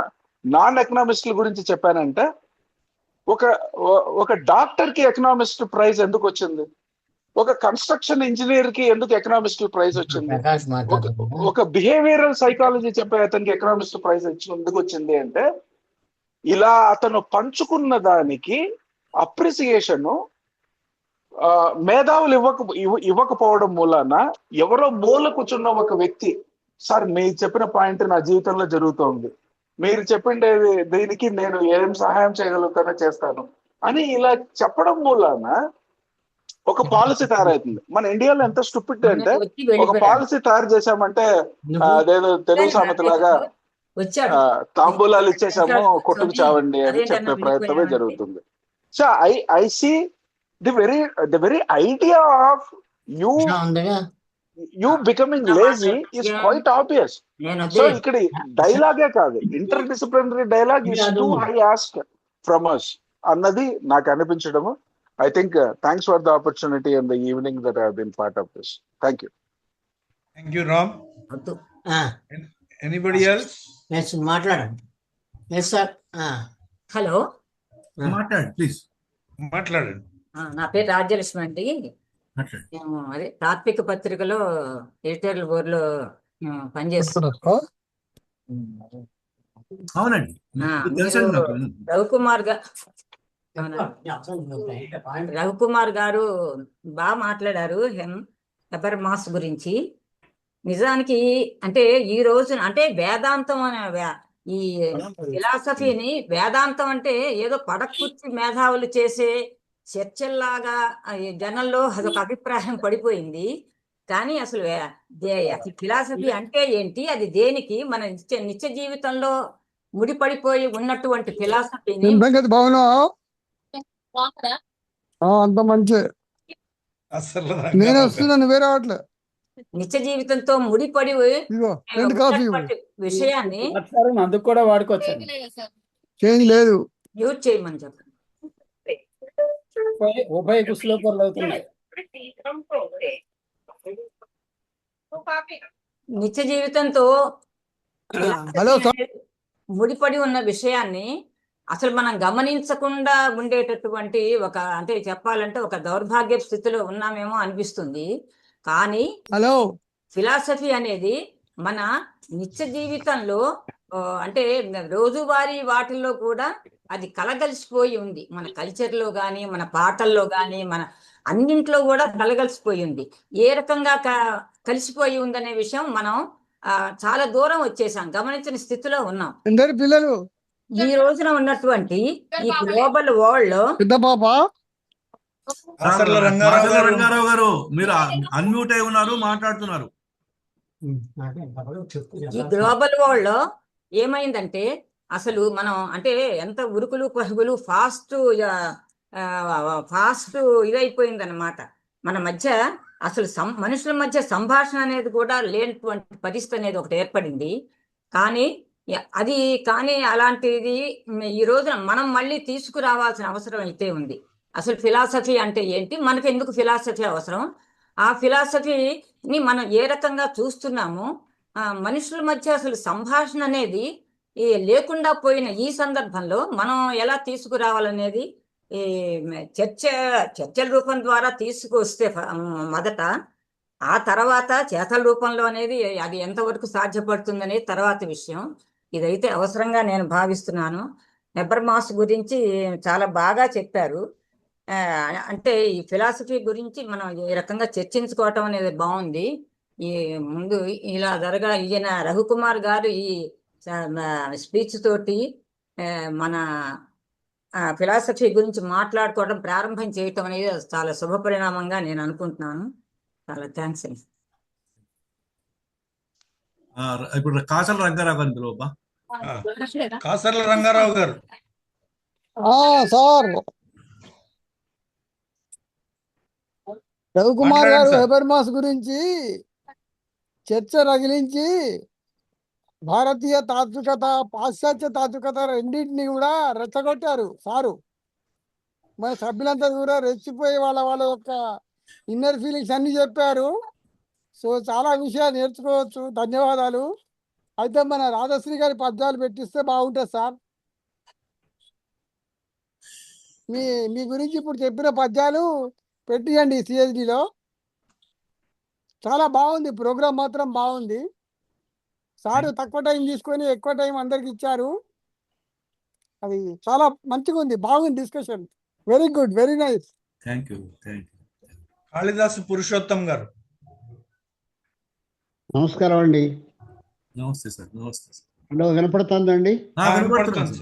నాన్ ఎకనామిస్ట్ల గురించి చెప్పానంటే, ఒక డాక్టర్ కి ఎకనామిస్ట్ ప్రైజ్ ఎందుకు వచ్చింది, ఒక కన్స్ట్రక్షన్ ఇంజనీర్ కి ఎందుకు ఎకనామిస్ట్ ప్రైజ్ వచ్చింది, ఒక బిహేవియరల్ సైకాలజీ చెప్పే అతనికి ఎకనామిస్ట్ ప్రైజ్ ఎందుకు వచ్చింది అంటే, ఇలా అతను పంచుకున్న దానికి అప్రిసియేషన్ మేధావులు ఇవ్వకపోవడం మూలాన ఎవరో మూల కూర్చున్న ఒక వ్యక్తి, సార్ మీరు చెప్పిన పాయింట్ నా జీవితంలో జరుగుతోంది, మీరు చెప్పిండేది దీనికి నేను ఏం సహాయం చేయగలుగుతానో చేస్తాను అని ఇలా చెప్పడం మూలాన ఒక పాలసీ తయారవుతుంది. మన ఇండియాలో ఎంత స్టూపిడ్ అంటే, ఒక పాలసీ తయారు చేశామంటే అదేదో తెలుగు సామెతలాగా తాంబూలాలు ఇచ్చేసాము కొట్టుకు చావండి అని చెప్పే ప్రయత్నమే జరుగుతుంది. So I see the very idea of you becoming lazy is quite obvious. So ఇక్కడ డైలాగే కాదు, inter disciplinary dialogue is too high ask from us అన్నది నాకు అనిపించడము. I think thanks for the opportunity and the evening that I have been part of this. Thank you. Thank you, Ram. Anybody else? Yes, మాట్లాడండి. Yes, sir. హలో, మాట్లాడండి ప్లీజ్. మాట్లాడండి. నా పేరు రాజ్యలక్ష్మి అండి. మేము అదే తాత్విక పత్రికలో ఎడిటోరియల్ బోర్డులో పనిచేస్తున్నాం. అవునండి, రవికుమార్ గారు బాగా మాట్లాడారు హెబర్ మాస్ గురించి. నిజానికి అంటే ఈ రోజు అంటే వేదాంతం అనే ఈ ఫిలాసఫీని, వేదాంతం అంటే ఏదో పడకుర్చి మేధావులు చేసే చర్చల్లాగా జనంలో అదొక అభిప్రాయం పడిపోయింది. కానీ అసలు ఫిలాసఫీ అంటే ఏంటి, అది దేనికి, మన నిత్య జీవితంలో ముడిపడిపోయి ఉన్నటువంటి ఫిలాసఫీని అంత మంచి అసలు నేను వస్తున్నాను, వేరే వాటిలో నిత్య జీవితంతో ముడిపడి విషయాన్ని అందుకు కూడా వాడుకోవచ్చు, చేంజ్ లేదు, యూజ్ చేయమని చెప్పండి. ఉభయ కుశ్లోకాలు అవుతున్నాయి. నిత్య జీవితంతో ముడిపడి ఉన్న విషయాన్ని అసలు మనం గమనించకుండా ఉండేటటువంటి ఒక, అంటే చెప్పాలంటే ఒక దౌర్భాగ్య స్థితిలో ఉన్నామేమో అనిపిస్తుంది. కానీ ఫిలాసఫీ అనేది మన నిత్య జీవితంలో అంటే రోజువారీ వాటిల్లో కూడా అది కలగలిసిపోయి ఉంది. మన కల్చర్లో కానీ, మన పాటల్లో కానీ, మన అన్నింట్లో కూడా కలగలిసిపోయి ఉంది. ఏ రకంగా కలిసిపోయి ఉందనే విషయం మనం చాలా దూరం వచ్చేసాం, గమనించిన స్థితిలో ఉన్నాం. అందరు పిల్లలు ఈ రోజున ఉన్నటువంటి ఈ గ్లోబల్ వరల్డ్ లో పెద్ద పాప కాసర్ల రంగారావు గారు మీరు అన్మ్యూట్ అయి ఉన్నారు, మాట్లాడుతున్నారు. ఈ గ్లోబల్ వరల్డ్ లో ఏమైందంటే అసలు మనం అంటే ఎంత ఉరుకులు పరుగులు ఫాస్ట్ ఇదైపోయిందన్నమాట. మన మధ్య అసలు మనుషుల మధ్య సంభాషణ అనేది కూడా లేనటువంటి పరిస్థితి అనేది ఒకటి ఏర్పడింది. కానీ అలాంటిది ఈ రోజున మనం మళ్ళీ తీసుకురావాల్సిన అవసరం అయితే ఉంది. అసలు ఫిలాసఫీ అంటే ఏంటి, మనకి ఎందుకు ఫిలాసఫీ అవసరం, ఆ ఫిలాసఫీని మనం ఏ రకంగా చూస్తున్నామో, మనుషుల మధ్య అసలు సంభాషణ అనేది లేకుండా పోయిన ఈ సందర్భంలో మనం ఎలా తీసుకురావాలనేది ఈ చర్చల రూపం ద్వారా తీసుకొస్తే మొదట, ఆ తర్వాత చేతల రూపంలో అనేది అది ఎంతవరకు సాధ్యపడుతుందనేది తర్వాత విషయం. ఇదైతే అవసరంగా నేను భావిస్తున్నాను. హెబర్మాస్ గురించి చాలా బాగా చెప్పారు. అంటే ఈ ఫిలాసఫీ గురించి మనం ఈ రకంగా చర్చించుకోవటం అనేది బాగుంది. ఈ ముందు ఇలా ఈయన రఘుకుమార్ గారు ఈ స్పీచ్ తోటి మన ఫిలాసఫీ గురించి మాట్లాడుకోవడం ప్రారంభం చేయటం అనేది చాలా శుభ పరిణామంగా నేను అనుకుంటున్నాను. చాలా థ్యాంక్స్ అండి. ఇప్పుడు కాసర్ల రంగారావు గారు, కాసర్ల రంగారావు గారు. సార్ రవికుమార్ గారు హెబర్మాస్ గురించి చర్చ రగిలించి భారతీయ తాత్వికత, పాశ్చాత్య తాత్వికత రెండింటిని కూడా రెచ్చగొట్టారు సారు. మన సభ్యులంతా కూడా రెచ్చిపోయి వాళ్ళ యొక్క ఇన్నర్ ఫీలింగ్స్ అన్ని చెప్పారు. సో చాలా విషయాలు నేర్చుకోవచ్చు. ధన్యవాదాలు. అయితే మన రాధశ్రీ గారి పద్యాలు పెట్టిస్తే బాగుంటుంది సార్. మీ గురించి ఇప్పుడు చెప్పిన పద్యాలు పెట్టియండి సిఎస్డిలో. చాలా బాగుంది, ప్రోగ్రామ్ మాత్రం బాగుంది. సార్ తక్కువ టైం తీసుకొని ఎక్కువ టైం అందరికి ఇచ్చారు. అది చాలా మంచిగా ఉంది, బాగుంది discussion. Very good, very nice. Thank you. Kalidasu Purushottam garu. నమస్కారం అండి. నమస్తే సార్. హలో, వినపడుతుందండి? వినపడుతుంది.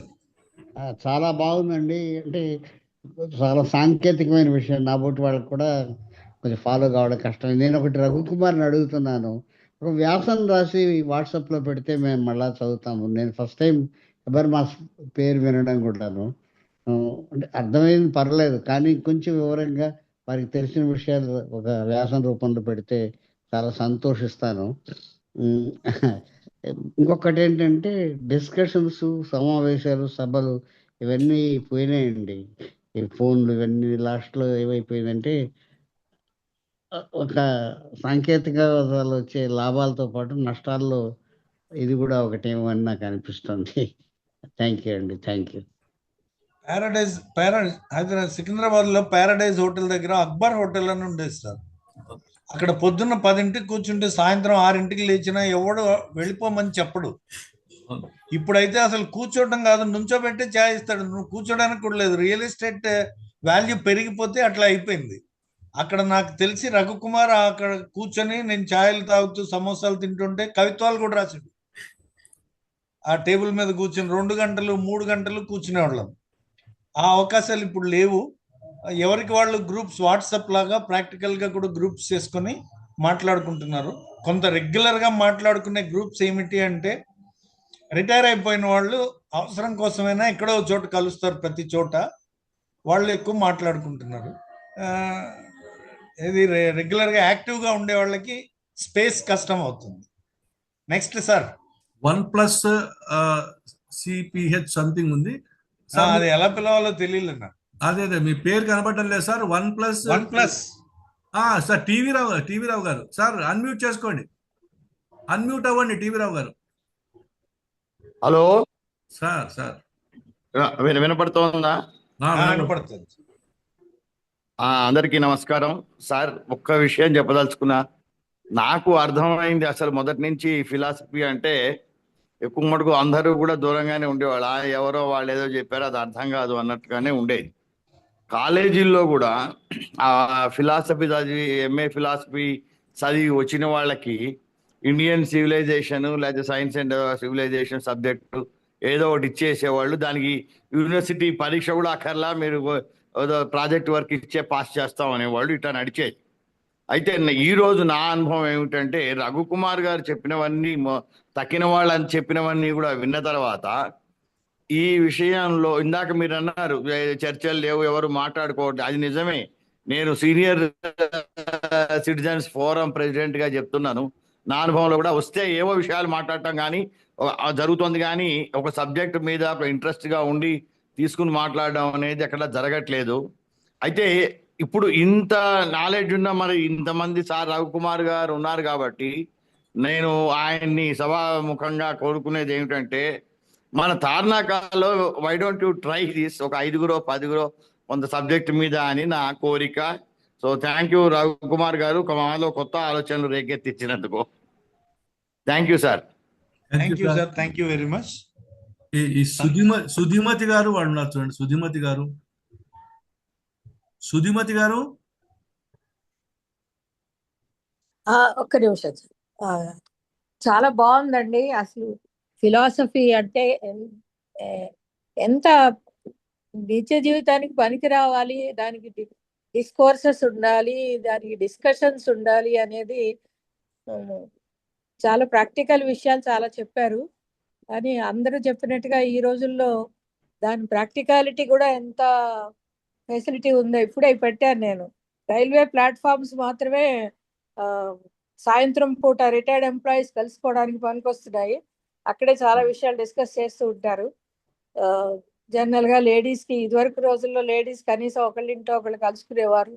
చాలా బాగుందండి. అంటే చాలా సాంకేతికమైన విషయం, నా బోటి వాళ్ళకి కూడా కొంచెం ఫాలో కావడం కష్టం. నేను ఒకటి రఘుకుమార్ని అడుగుతున్నాను. ఒక వ్యాసం రాసి వాట్సాప్లో పెడితే మేము మళ్ళా చదువుతాము. నేను ఫస్ట్ టైం హెబర్మాస్ పేరు వినడం కూడాను. అంటే అర్థమైంది, పర్లేదు, కానీ కొంచెం వివరంగా వారికి తెలిసిన విషయాలు ఒక వ్యాసం రూపంలో పెడితే చాలా సంతోషిస్తాను. ఇంకొకటి ఏంటంటే డిస్కషన్స్, సమావేశాలు, సభలు ఇవన్నీ పోయినాయండి. ఈ ఫోన్లు ఇవన్నీ లాస్ట్లో ఏమైపోయిందంటే ఒక సాంకేతికతలు వచ్చే లాభాలతో పాటు నష్టాల్లో ఇది కూడా ఒకటేమో అని నాకు అనిపిస్తుంది. థ్యాంక్ యూ అండి. Thank you. హైదరాబాద్ సికింద్రాబాద్ లో ప్యారడైజ్ హోటల్ దగ్గర అక్బర్ హోటల్ అని ఉండేది సార్. అక్కడ పొద్దున్న 10ంటికి కూర్చుంటే సాయంత్రం 6ంటికి లేచినా ఎవడు వెళ్ళిపోమని చెప్పడు. ఇప్పుడైతే అసలు కూర్చోవడం కాదు, నుంచోబెట్టి ఛాయ్ ఇస్తాడు. నువ్వు కూర్చోడానికి కూడా లేదు. రియల్ ఎస్టేట్ వాల్యూ పెరిగిపోతే అట్లా అయిపోయింది. అక్కడ నాకు తెలిసి రఘుకుమార్ అక్కడ కూర్చొని నేను ఛాయలు తాగుతూ సమోసాలు తింటుంటే కవిత్వాలు కూడా రాశాడు. ఆ టేబుల్ మీద కూర్చొని 2 గంటలు 3 గంటలు కూర్చునేవాళ్ళం. ఆ అవకాశాలు ఇప్పుడు లేవు. ఎవరికి వాళ్ళు గ్రూప్స్, వాట్సాప్ లాగా ప్రాక్టికల్ గా కూడా గ్రూప్స్ చేసుకొని మాట్లాడుకుంటున్నారు. కొంత రెగ్యులర్ గా మాట్లాడుకునే గ్రూప్స్ ఏమిటి అంటే, రిటైర్ అయిపోయిన వాళ్ళు అవసరం కోసమైనా ఎక్కడో చోట కలుస్తారు. ప్రతి చోట వాళ్ళు ఎక్కువ మాట్లాడుకుంటున్నారు. ఇది రెగ్యులర్ గా యాక్టివ్ గా ఉండే వాళ్ళకి స్పేస్ కష్టం అవుతుంది. నెక్స్ట్ సార్, 1+ CPH సంథింగ్ ఉంది. అది ఎలా పిలవాలో తెలియలేదు నాకు. అదే మీ పేరు కనబడటం లేదు సార్. 1+. సార్ టీవీ రావు గారు సార్, అన్మ్యూట్ చేసుకోండి. అన్మ్యూట్ అవ్వండి టీవీ రావు గారు. హలో సార్ వినపడుతోందా? వినపడుతుంది. అందరికీ నమస్కారం సార్. ఒక్క విషయం చెప్పదలుచుకున్నా. నాకు అర్థమైంది అసలు మొదటి నుంచి ఫిలాసఫీ అంటే ఎక్కువ మటుకు అందరూ కూడా దూరంగానే ఉండేవాళ్ళు. ఎవరో వాళ్ళు ఏదో చెప్పారో అది అర్థం కాదు అన్నట్టుగానే ఉండేది. కాలేజీల్లో కూడా ఆ ఫిలాసఫీ చదివి ఎంఏ ఫిలాసఫీ చదివి వచ్చిన వాళ్ళకి ఇండియన్ సివిలైజేషన్ లేదా సైన్స్ అండ్ సివిలైజేషన్ సబ్జెక్టు ఏదో ఒకటి ఇచ్చేసేవాళ్ళు. దానికి యూనివర్సిటీ పరీక్ష కూడా అక్కర్లా, మీరు ఏదో ప్రాజెక్ట్ వర్క్ ఇచ్చే పాస్ చేస్తాం అనేవాళ్ళు. ఇట్లా నడిచేది. అయితే ఈ రోజు నా అనుభవం ఏమిటంటే, రఘుకుమార్ గారు చెప్పినవన్నీ తక్కిన వాళ్ళని చెప్పినవన్నీ కూడా విన్న తర్వాత ఈ విషయంలో ఇందాక మీరు అన్నారు చర్చలు లేవు, ఎవరు మాట్లాడుకోవట్లేదు. అది నిజమే. నేను సీనియర్ సిటిజన్స్ ఫోరం ప్రెసిడెంట్ గా చెప్తున్నాను. నా అనుభవంలో కూడా వస్తే ఏవో విషయాలు మాట్లాడటం కానీ జరుగుతుంది, కానీ ఒక సబ్జెక్ట్ మీద ఇంట్రెస్ట్ గా ఉండి తీసుకుని మాట్లాడడం అనేది అక్కడ జరగట్లేదు. అయితే ఇప్పుడు ఇంత నాలెడ్జ్ ఉన్న మరి ఇంతమంది సార్ రఘుకుమార్ గారు ఉన్నారు కాబట్టి నేను ఆయన్ని సభాముఖంగా కోరుకునేది ఏమిటంటే, మన తార్నాకాలో why don't you try this, ఒక 5గురో 10గురో కొంత సబ్జెక్ట్ మీద అని నా కోరిక. సో థ్యాంక్ యూ రఘుకుమార్ గారు, మాలో కొత్త ఆలోచనలు రేకెత్తించినందుకు. Thank you sir. Thank you sir, thank you very much. ఈ సుధిమతి గారు వాళ్ళు ఉన్నారు చూడండి. సుధిమతి గారు ఒక్క నిమిషం. చాలా బాగుందండి. అసలు ఫిలాసఫీ అంటే ఎంత నిత్య జీవితానికి పనికి రావాలి, దానికి డిస్కోర్సెస్ ఉండాలి, దానికి డిస్కషన్స్ ఉండాలి అనేది చాలా ప్రాక్టికల్ విషయాలు చాలా చెప్పారు. కానీ అందరూ చెప్పినట్టుగా ఈ రోజుల్లో దాని ప్రాక్టికాలిటీ కూడా ఎంత ఫెసిలిటీ ఉందో ఇప్పుడే పెట్టాను నేను. రైల్వే ప్లాట్ఫామ్స్ మాత్రమే సాయంత్రం పూట రిటైర్డ్ ఎంప్లాయీస్ కలుసుకోవడానికి పనికొస్తున్నాయి. అక్కడే చాలా విషయాలు డిస్కస్ చేస్తూ ఉంటారు. జనరల్ గా లేడీస్ కి ఇదివరకు రోజుల్లో లేడీస్ కనీసం ఒకళ్ళింటో ఒకళ్ళు కలుసుకునేవారు.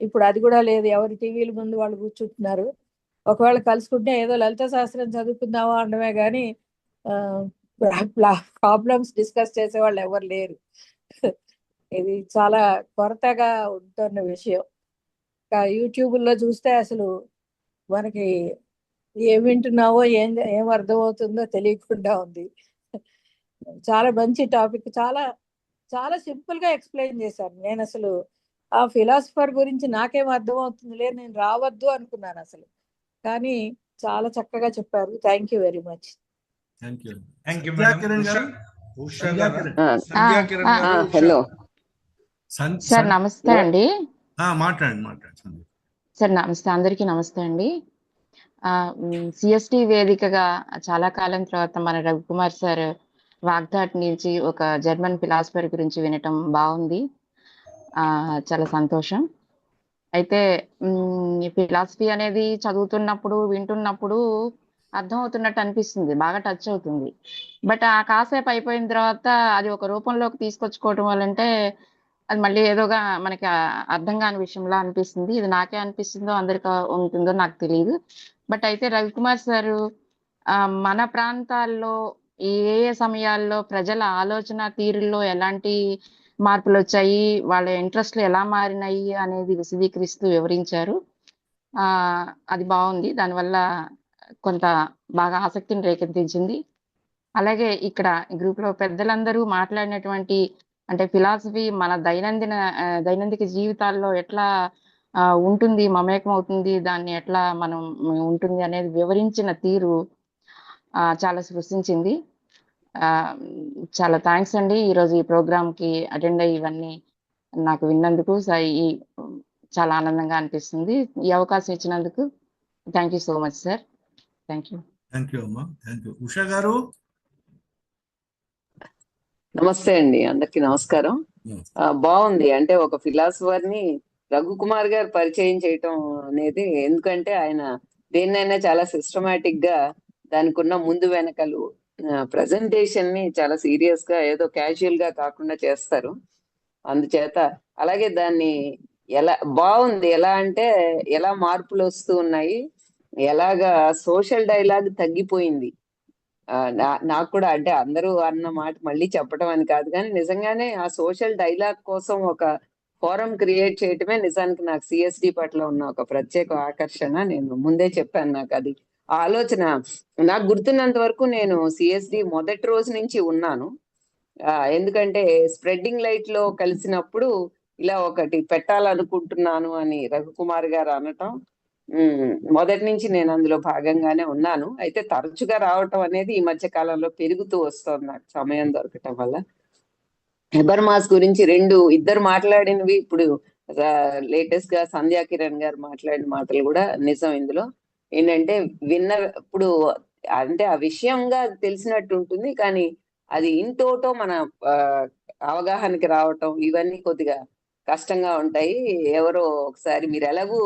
ఇప్పుడు అది కూడా లేదు. ఎవరి టీవీల ముందు వాళ్ళు కూర్చుంటున్నారు. ఒకవేళ కలుసుకుంటే ఏదో లలిత శాస్త్రం చదువుకుందామా అనడమే కానీ ప్రాబ్లమ్స్ డిస్కస్ చేసే వాళ్ళు ఎవరు లేరు. ఇది చాలా కొరతగా ఉంటున్న విషయం. యూట్యూబ్లో చూస్తే అసలు మనకి ఏం వింటున్నావో ఏం అర్థమవుతుందో తెలియకుండా ఉంది. చాలా మంచి టాపిక్, చాలా చాలా సింపుల్ గా ఎక్స్ప్లెయిన్ చేశాను. నేను అసలు ఆ ఫిలాసఫర్ గురించి నాకేం అర్థమవుతుంది లేదు, నేను రావద్దు అనుకున్నాను అసలు. కానీ చాలా చక్కగా చెప్పారు. Thank you very much. Hello sir, నమస్తే అండి. మాట్లాడండి సార్. నమస్తే, అందరికీ నమస్తే అండి. సిఎస్టి వేదికగా చాలా కాలం తర్వాత మన రవికుమార్ సార్ వాగ్దాట్ నుంచి ఒక జర్మన్ ఫిలాసఫర్ గురించి వినటం బాగుంది. చాలా సంతోషం. అయితే ఫిలాసఫీ అనేది చదువుతున్నప్పుడు వింటున్నప్పుడు అర్థం అవుతున్నట్టు అనిపిస్తుంది, బాగా టచ్ అవుతుంది. బట్ ఆ కాసేపు అయిపోయిన తర్వాత అది ఒక రూపంలోకి తీసుకొచ్చుకోవటం వల్లంటే అది మళ్ళీ ఏదోగా మనకి అర్థం కాని విషయంలా అనిపిస్తుంది. ఇది నాకే అనిపిస్తుందో అందరికీ ఉంటుందో నాకు తెలియదు. బట్ అయితే రవికుమార్ సారు మన ప్రాంతాల్లో ఏ ఏ సమయాల్లో ప్రజల ఆలోచన తీరుల్లో ఎలాంటి మార్పులు వచ్చాయి, వాళ్ళ ఇంట్రెస్ట్లు ఎలా మారినాయి అనేది విశదీకరిస్తూ వివరించారు. అది బాగుంది. దానివల్ల కొంత బాగా ఆసక్తిని రేకెత్తించింది. అలాగే ఇక్కడ గ్రూప్ లో పెద్దలందరూ మాట్లాడినటువంటి అంటే ఫిలాసఫీ మన దైనందిక జీవితాల్లో ఎట్లా ఉంటుంది, మమేకం అవుతుంది, దాన్ని ఎట్లా మనం ఉంటుంది అనేది వివరించిన తీరు చాలా సృష్టించింది. చాలా థ్యాంక్స్ అండి. ఈరోజు ఈ ప్రోగ్రామ్కి అటెండ్ అయ్యి ఇవన్నీ నాకు విన్నందుకు చాలా ఆనందంగా అనిపిస్తుంది. ఈ అవకాశం ఇచ్చినందుకు thank you so much sir. Thank you. అమ్మా. ఉషా గారు నమస్తే అండి, అందరికి నమస్కారం. బాగుంది. అంటే ఒక ఫిలాసఫర్ ని రఘుకుమార్ గారు పరిచయం చేయటం అనేది, ఎందుకంటే ఆయన దేన్నైనా చాలా సిస్టమేటిక్ గా దానికి ఉన్న ముందు వెనకలు ప్రజెంటేషన్ ని చాలా సీరియస్ గా ఏదో క్యాజువల్ గా కాకుండా చేస్తారు. అందుచేత అలాగే దాన్ని ఎలా బాగుంది, ఎలా అంటే ఎలా మార్పులు వస్తూ ఉన్నాయి, ఎలాగా సోషల్ డైలాగ్ తగ్గిపోయింది. నాకు కూడా అంటే అందరూ అన్న మాట మళ్ళీ చెప్పడం అని కాదు, కానీ నిజంగానే ఆ సోషల్ డైలాగ్ కోసం ఒక ఫోరం క్రియేట్ చేయటమే నిజానికి నాకు సిఎస్డి పట్ల ఉన్న ఒక ప్రత్యేక ఆకర్షణ. నేను ముందే చెప్పాను, నాకు అది ఆలోచన నాకు గుర్తున్నంత వరకు నేను సిఎస్డి మొదటి రోజు నుంచి ఉన్నాను. ఎందుకంటే స్ప్రెడ్డింగ్ లైట్ లో కలిసినప్పుడు ఇలా ఒకటి పెట్టాలనుకుంటున్నాను అని రఘుకుమార్ గారు అనటం, మొదటి నుంచి నేను అందులో భాగంగానే ఉన్నాను. అయితే తరచుగా రావటం అనేది ఈ మధ్య కాలంలో పెరుగుతూ వస్తుంది నాకు సమయం దొరకటం వల్ల. హెబర్మాస్ గురించి ఇద్దరు మాట్లాడినవి ఇప్పుడు లేటెస్ట్ గా సంధ్యా కిరణ్ గారు మాట్లాడిన మాటలు కూడా నిజం. ఇందులో ఏంటంటే ఇప్పుడు అంటే ఆ విషయంగా తెలిసినట్టు ఉంటుంది, కానీ అది ఇంటోటో మన అవగాహనకి రావటం ఇవన్నీ కొద్దిగా కష్టంగా ఉంటాయి. ఎవరో ఒకసారి మీరు ఎలాగూ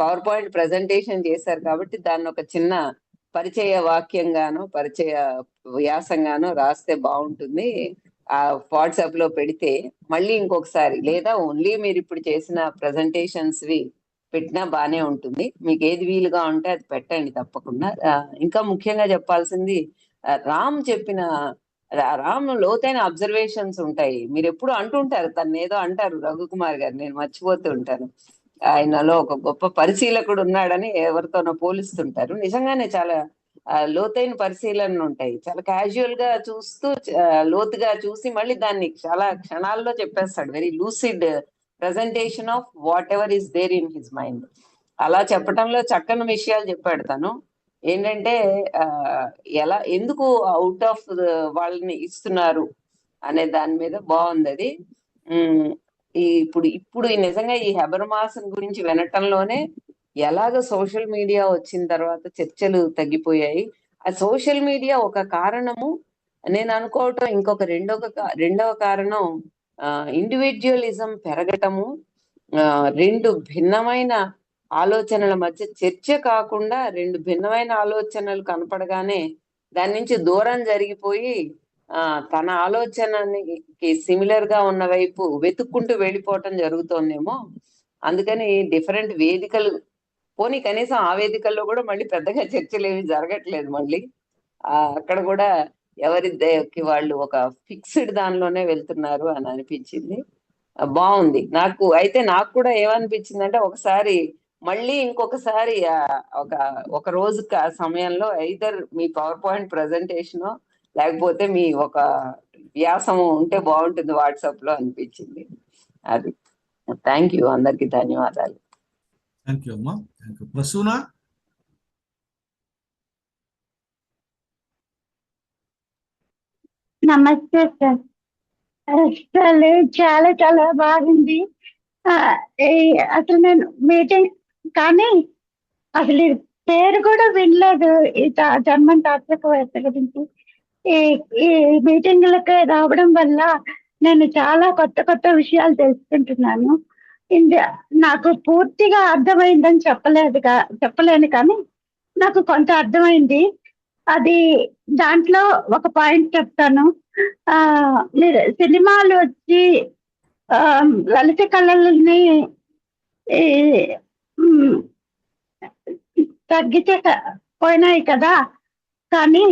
పవర్ పాయింట్ ప్రజెంటేషన్ చేశారు కాబట్టి దాన్ని ఒక చిన్న పరిచయ వాక్యంగానో పరిచయ వ్యాసంగానో రాస్తే బాగుంటుంది. ఆ వాట్సాప్ లో పెడితే మళ్ళీ ఇంకొకసారి, లేదా ఓన్లీ మీరు ఇప్పుడు చేసిన ప్రజెంటేషన్స్ వి పెట్టినా బానే ఉంటుంది. మీకు ఏది వీలుగా ఉంటే అది పెట్టండి తప్పకుండా. ఇంకా ముఖ్యంగా చెప్పాల్సింది రామ్ లోతైన అబ్జర్వేషన్స్ ఉంటాయి. మీరు ఎప్పుడు అంటుంటారు, తను ఏదో అంటారు రఘుకుమార్ గారు, నేను మర్చిపోతూ ఉంటాను, ఆయనలో ఒక గొప్ప పరిశీలకుడు ఉన్నాడని ఎవరితోనో పోలిస్తుంటారు. నిజంగానే చాలా లోతైన పరిశీలనలు ఉంటాయి. చాలా క్యాజువల్ గా చూస్తూ లోతుగా చూసి మళ్ళీ దాన్ని చాలా క్షణాల్లో చెప్పేస్తాడు. Very lucid presentation of whatever is there in his mind. అలా చెప్పడంలో చక్కని విషయాలు చెప్పాడు తను. ఏంటంటే ఎందుకు అవుట్ ఆఫ్ వాళ్ళని ఇస్తున్నారు అనే దాని మీద బాగుంది అది. ఇప్పుడు నిజంగా ఈ హెబర్మాస్ గురించి వినటంలోనే ఎలాగ సోషల్ మీడియా వచ్చిన తర్వాత చర్చలు తగ్గిపోయాయి. ఆ సోషల్ మీడియా ఒక కారణము, నేను అనుకోవటం ఇంకొక రెండవ కారణం ఇండివిజువలిజం పెరగటము. రెండు భిన్నమైన ఆలోచనల మధ్య చర్చ కాకుండా రెండు భిన్నమైన ఆలోచనలు కనపడగానే దాని నుంచి దూరం జరిగిపోయి తన ఆలోచనకి సిమిలర్ గా ఉన్న వైపు వెతుక్కుంటూ వెళ్ళిపోవటం జరుగుతోందేమో. అందుకని డిఫరెంట్ వేదికలు, పోనీ కనీసం ఆ వేదికల్లో కూడా మళ్ళీ పెద్దగా చర్చలు ఏమి జరగట్లేదు. మళ్ళీ అక్కడ కూడా ఎవరికి వాళ్ళు ఒక ఫిక్స్డ్ దానిలోనే వెళ్తున్నారు అని అనిపించింది. బాగుంది. నాకు కూడా ఏమనిపించిందంటే ఒకసారి మళ్ళీ ఇంకొకసారి ఒక రోజు సమయంలో ఐదర్ మీ పవర్ పాయింట్ ప్రజెంటేషన్ లేకపోతే మీ ఒక వ్యాసం ఉంటే బాగుంటుంది వాట్సాప్ లో అనిపించింది. అది. థ్యాంక్ యూ, అందరికి ధన్యవాదాలు. థ్యాంక్ యూ అమ్మా. Thank you. ప్రసూన. నమస్తే సార్. అసలు చాలా చాలా బాగుంది. అసలు నేను మీటింగ్ కానీ అసలు పేరు కూడా వినలేదు ఈ జర్మన్ తాత్వికవేత్త గురించి. ఈ మీటింగ్లకి రావడం వల్ల నేను చాలా కొత్త కొత్త విషయాలు తెలుసుకుంటున్నాను. నాకు పూర్తిగా అర్థమైందని చెప్పలేను, కానీ నాకు కొంత అర్థమైంది. అది దాంట్లో ఒక పాయింట్ చెప్తాను. మీరు సినిమాలు వచ్చి లలిత కళలని తగ్గిపోయినాయి కదా, కానీ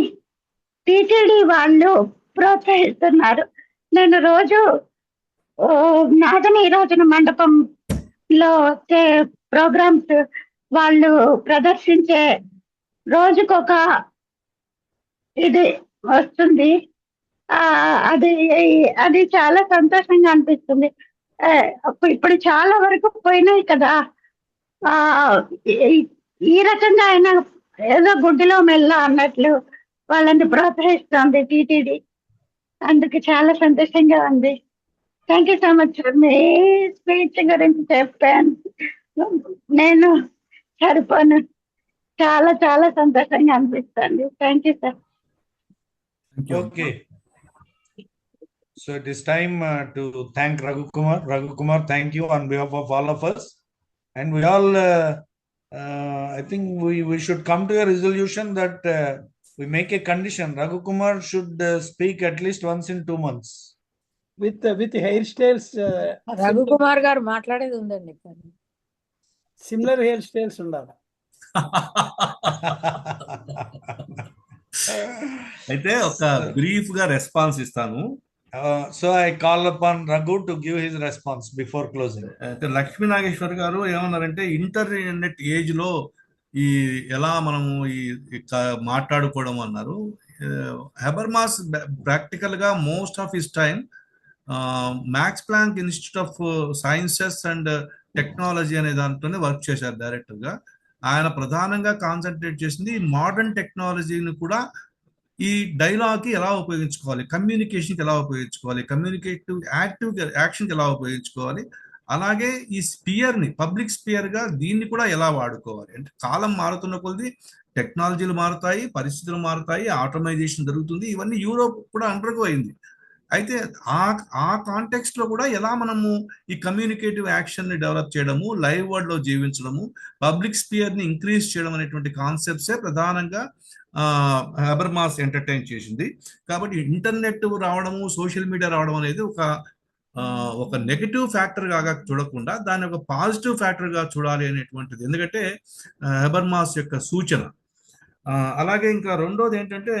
టీటీడీ వాళ్ళు ప్రోత్సహిస్తున్నారు. నేను రోజు నాగనీరాజన మండపంలో వచ్చే ప్రోగ్రామ్స్ వాళ్ళు ప్రదర్శించే రోజుకొక ఇది వస్తుంది. అది చాలా సంతోషంగా అనిపిస్తుంది. ఇప్పుడు చాలా వరకు పోయినాయి కదా. ఈ రకంగా ఆయన ఏదో గుడ్డిలో మెల్ల అన్నట్లు వాళ్ళని ప్రోత్సహిస్తుంది టీటీడీ. అందుకు చాలా సంతోషంగా ఉంది. Thank you so much. Me speech గురించి చెప్పాను, నేను సరిపోను. చాలా చాలా సంతోషంగా అనిపిస్తుంది. Thank you sir. Okay. So it is time to thank Raghu Kumar. Raghu Kumar, thank you on behalf of all of us. And we all, I think we should come to a resolution that we make a condition. Raghu Kumar should speak at least once in 2 months. With hairstyles. Raghu Kumar garu మాట్లాడేది ఉందండి. Similar hairstyles ఉండాలి. అయితే ఒక బ్రీఫ్ గా రెస్పాన్స్ ఇస్తాను. So I call upon Raghu to give his response before closing. అయితే లక్ష్మీ నాగేశ్వర్ గారు ఏమన్నారంటే ఇంటర్నెట్ ఏజ్ లో ఈ ఎలా మనము ఈ మాట్లాడుకోవడం అన్నారు. హెబర్మాస్ ప్రాక్టికల్ గా most of his time Max Planck institute of sciences and technology అనే దాంట్లోనే వర్క్ చేశారు డైరెక్టర్ గా. ఆయన ప్రధానంగా కాన్సన్ట్రేట్ చేసింది మోడర్న్ టెక్నాలజీని కూడా ఈ డైలాగ్కి ఎలా ఉపయోగించుకోవాలి, కమ్యూనికేషన్కి ఎలా ఉపయోగించుకోవాలి, కమ్యూనికేటివ్ యాక్షన్కి ఎలా ఉపయోగించుకోవాలి, అలాగే ఈ స్పియర్ని పబ్లిక్ స్పియర్గా దీన్ని కూడా ఎలా వాడుకోవాలి. అంటే కాలం మారుతున్న కొద్దీ టెక్నాలజీలు మారుతాయి, పరిస్థితులు మారుతాయి, ఆటోమైజేషన్ జరుగుతుంది. ఇవన్నీ యూరోప్ కూడా అండర్గో అయింది. అయితే ఆ కాంటెక్స్ట్ లో కూడా ఎలా మనము ఈ కమ్యూనికేటివ్ యాక్షన్ ని డెవలప్ చేయడము, లైవ్ వరల్డ్ లో జీవించడము, పబ్లిక్ స్పియర్ ని ఇంక్రీజ్ చేయడం అనేటువంటి కాన్సెప్ట్సే ప్రధానంగా హెబర్మాస్ ఎంటర్టైన్ చేసింది. కాబట్టి ఇంటర్నెట్ రావడము, సోషల్ మీడియా రావడం అనేది ఒక నెగటివ్ ఫ్యాక్టర్ గా చూడకుండా దాన్ని ఒక పాజిటివ్ ఫ్యాక్టర్ గా చూడాలి అనేటువంటిది, ఎందుకంటే హెబర్మాస్ యొక్క సూచన. అలాగే ఇంకా రెండోది ఏంటంటే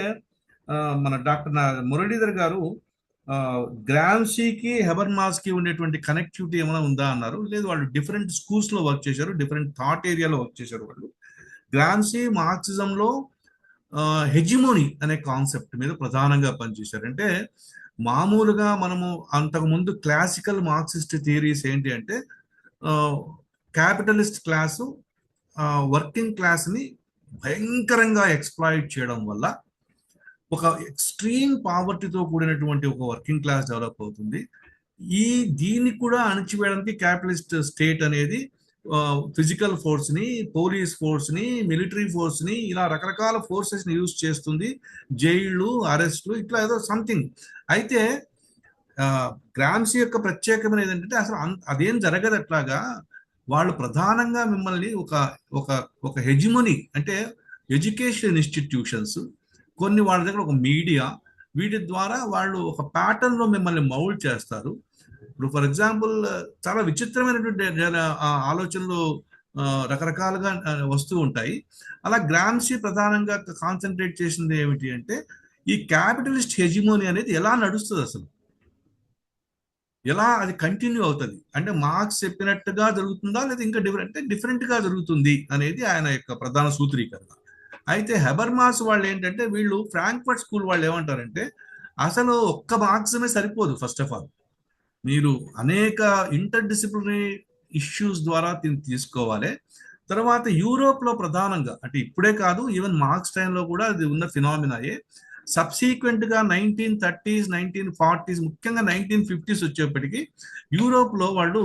మన డాక్టర్ మురళీధర్ గారు గ్రామ్సీకి హెబర్మాస్కి ఉండేటువంటి కనెక్టివిటీ ఏమైనా ఉందా అన్నారు. లేదు, వాళ్ళు డిఫరెంట్ స్కూల్స్ లో వర్క్ చేశారు, డిఫరెంట్ థాట్ ఏరియాలో వర్క్ చేశారు వాళ్ళు. గ్రామ్సీ మార్క్సిజంలో హెజిమోనీ అనే కాన్సెప్ట్ మీద ప్రధానంగా పనిచేశారు. అంటే మామూలుగా మనము అంతకుముందు క్లాసికల్ మార్క్సిస్ట్ థియరీస్ ఏంటి అంటే క్యాపిటలిస్ట్ క్లాసు వర్కింగ్ క్లాస్ని భయంకరంగా ఎక్స్ప్లాయిట్ చేయడం వల్ల ఒక ఎక్స్ట్రీమ్ పావర్టీతో కూడినటువంటి ఒక వర్కింగ్ క్లాస్ డెవలప్ అవుతుంది. దీన్ని కూడా అణిచివేయడానికి క్యాపిటలిస్ట్ స్టేట్ అనేది ఫిజికల్ ఫోర్స్ని, పోలీస్ ఫోర్స్ని, మిలిటరీ ఫోర్స్ని, ఇలా రకరకాల ఫోర్సెస్ని యూజ్ చేస్తుంది. జైళ్ళు, అరెస్టులు, ఇట్లా ఏదో సంథింగ్. అయితే గ్రామ్సీ యొక్క ప్రత్యేకమైన ఏంటంటే అసలు అదేం జరగదు. అట్లాగా వాళ్ళు ప్రధానంగా మిమ్మల్ని ఒక హెజిమోనీ అంటే ఎడ్యుకేషన్ ఇన్స్టిట్యూషన్స్, కొన్ని వాళ్ళ దగ్గర ఒక మీడియా, వీటి ద్వారా వాళ్ళు ఒక ప్యాటర్న్ లో మిమ్మల్ని మౌల్డ్ చేస్తారు. ఇప్పుడు ఫర్ ఎగ్జాంపుల్ చాలా విచిత్రమైనటువంటి ఆలోచనలు రకరకాలుగా వస్తూ ఉంటాయి. అలా గ్రామ్సీ ప్రధానంగా కాన్సన్ట్రేట్ చేసింది ఏమిటి అంటే ఈ క్యాపిటలిస్ట్ హెజిమోనీ అనేది ఎలా నడుస్తుంది, అసలు ఎలా అది కంటిన్యూ అవుతుంది, అంటే మార్క్స్ చెప్పినట్టుగా జరుగుతుందా లేదా ఇంకా డిఫరెంట్ గా జరుగుతుంది అనేది ఆయన యొక్క ప్రధాన సూత్రీకరణ. అయితే హెబర్మాస్ వాళ్ళు ఏంటంటే వీళ్ళు ఫ్రాంక్ఫర్ట్ స్కూల్ వాళ్ళు ఏమంటారంటే అసలు ఒక్క మార్క్సమే సరిపోదు. ఫస్ట్ ఆఫ్ ఆల్ మీరు అనేక ఇంటర్ డిసిప్లినరీ ఇష్యూస్ ద్వారా తీసుకోవాలి. తర్వాత యూరోప్లో ప్రధానంగా అంటే ఇప్పుడే కాదు, ఈవెన్ మార్క్స్ టైంలో కూడా అది ఉన్న ఫినామినాయే. సబ్సీక్వెంట్గా 1930s 1940s ముఖ్యంగా 1950s వచ్చేప్పటికీ యూరోప్లో వాళ్ళు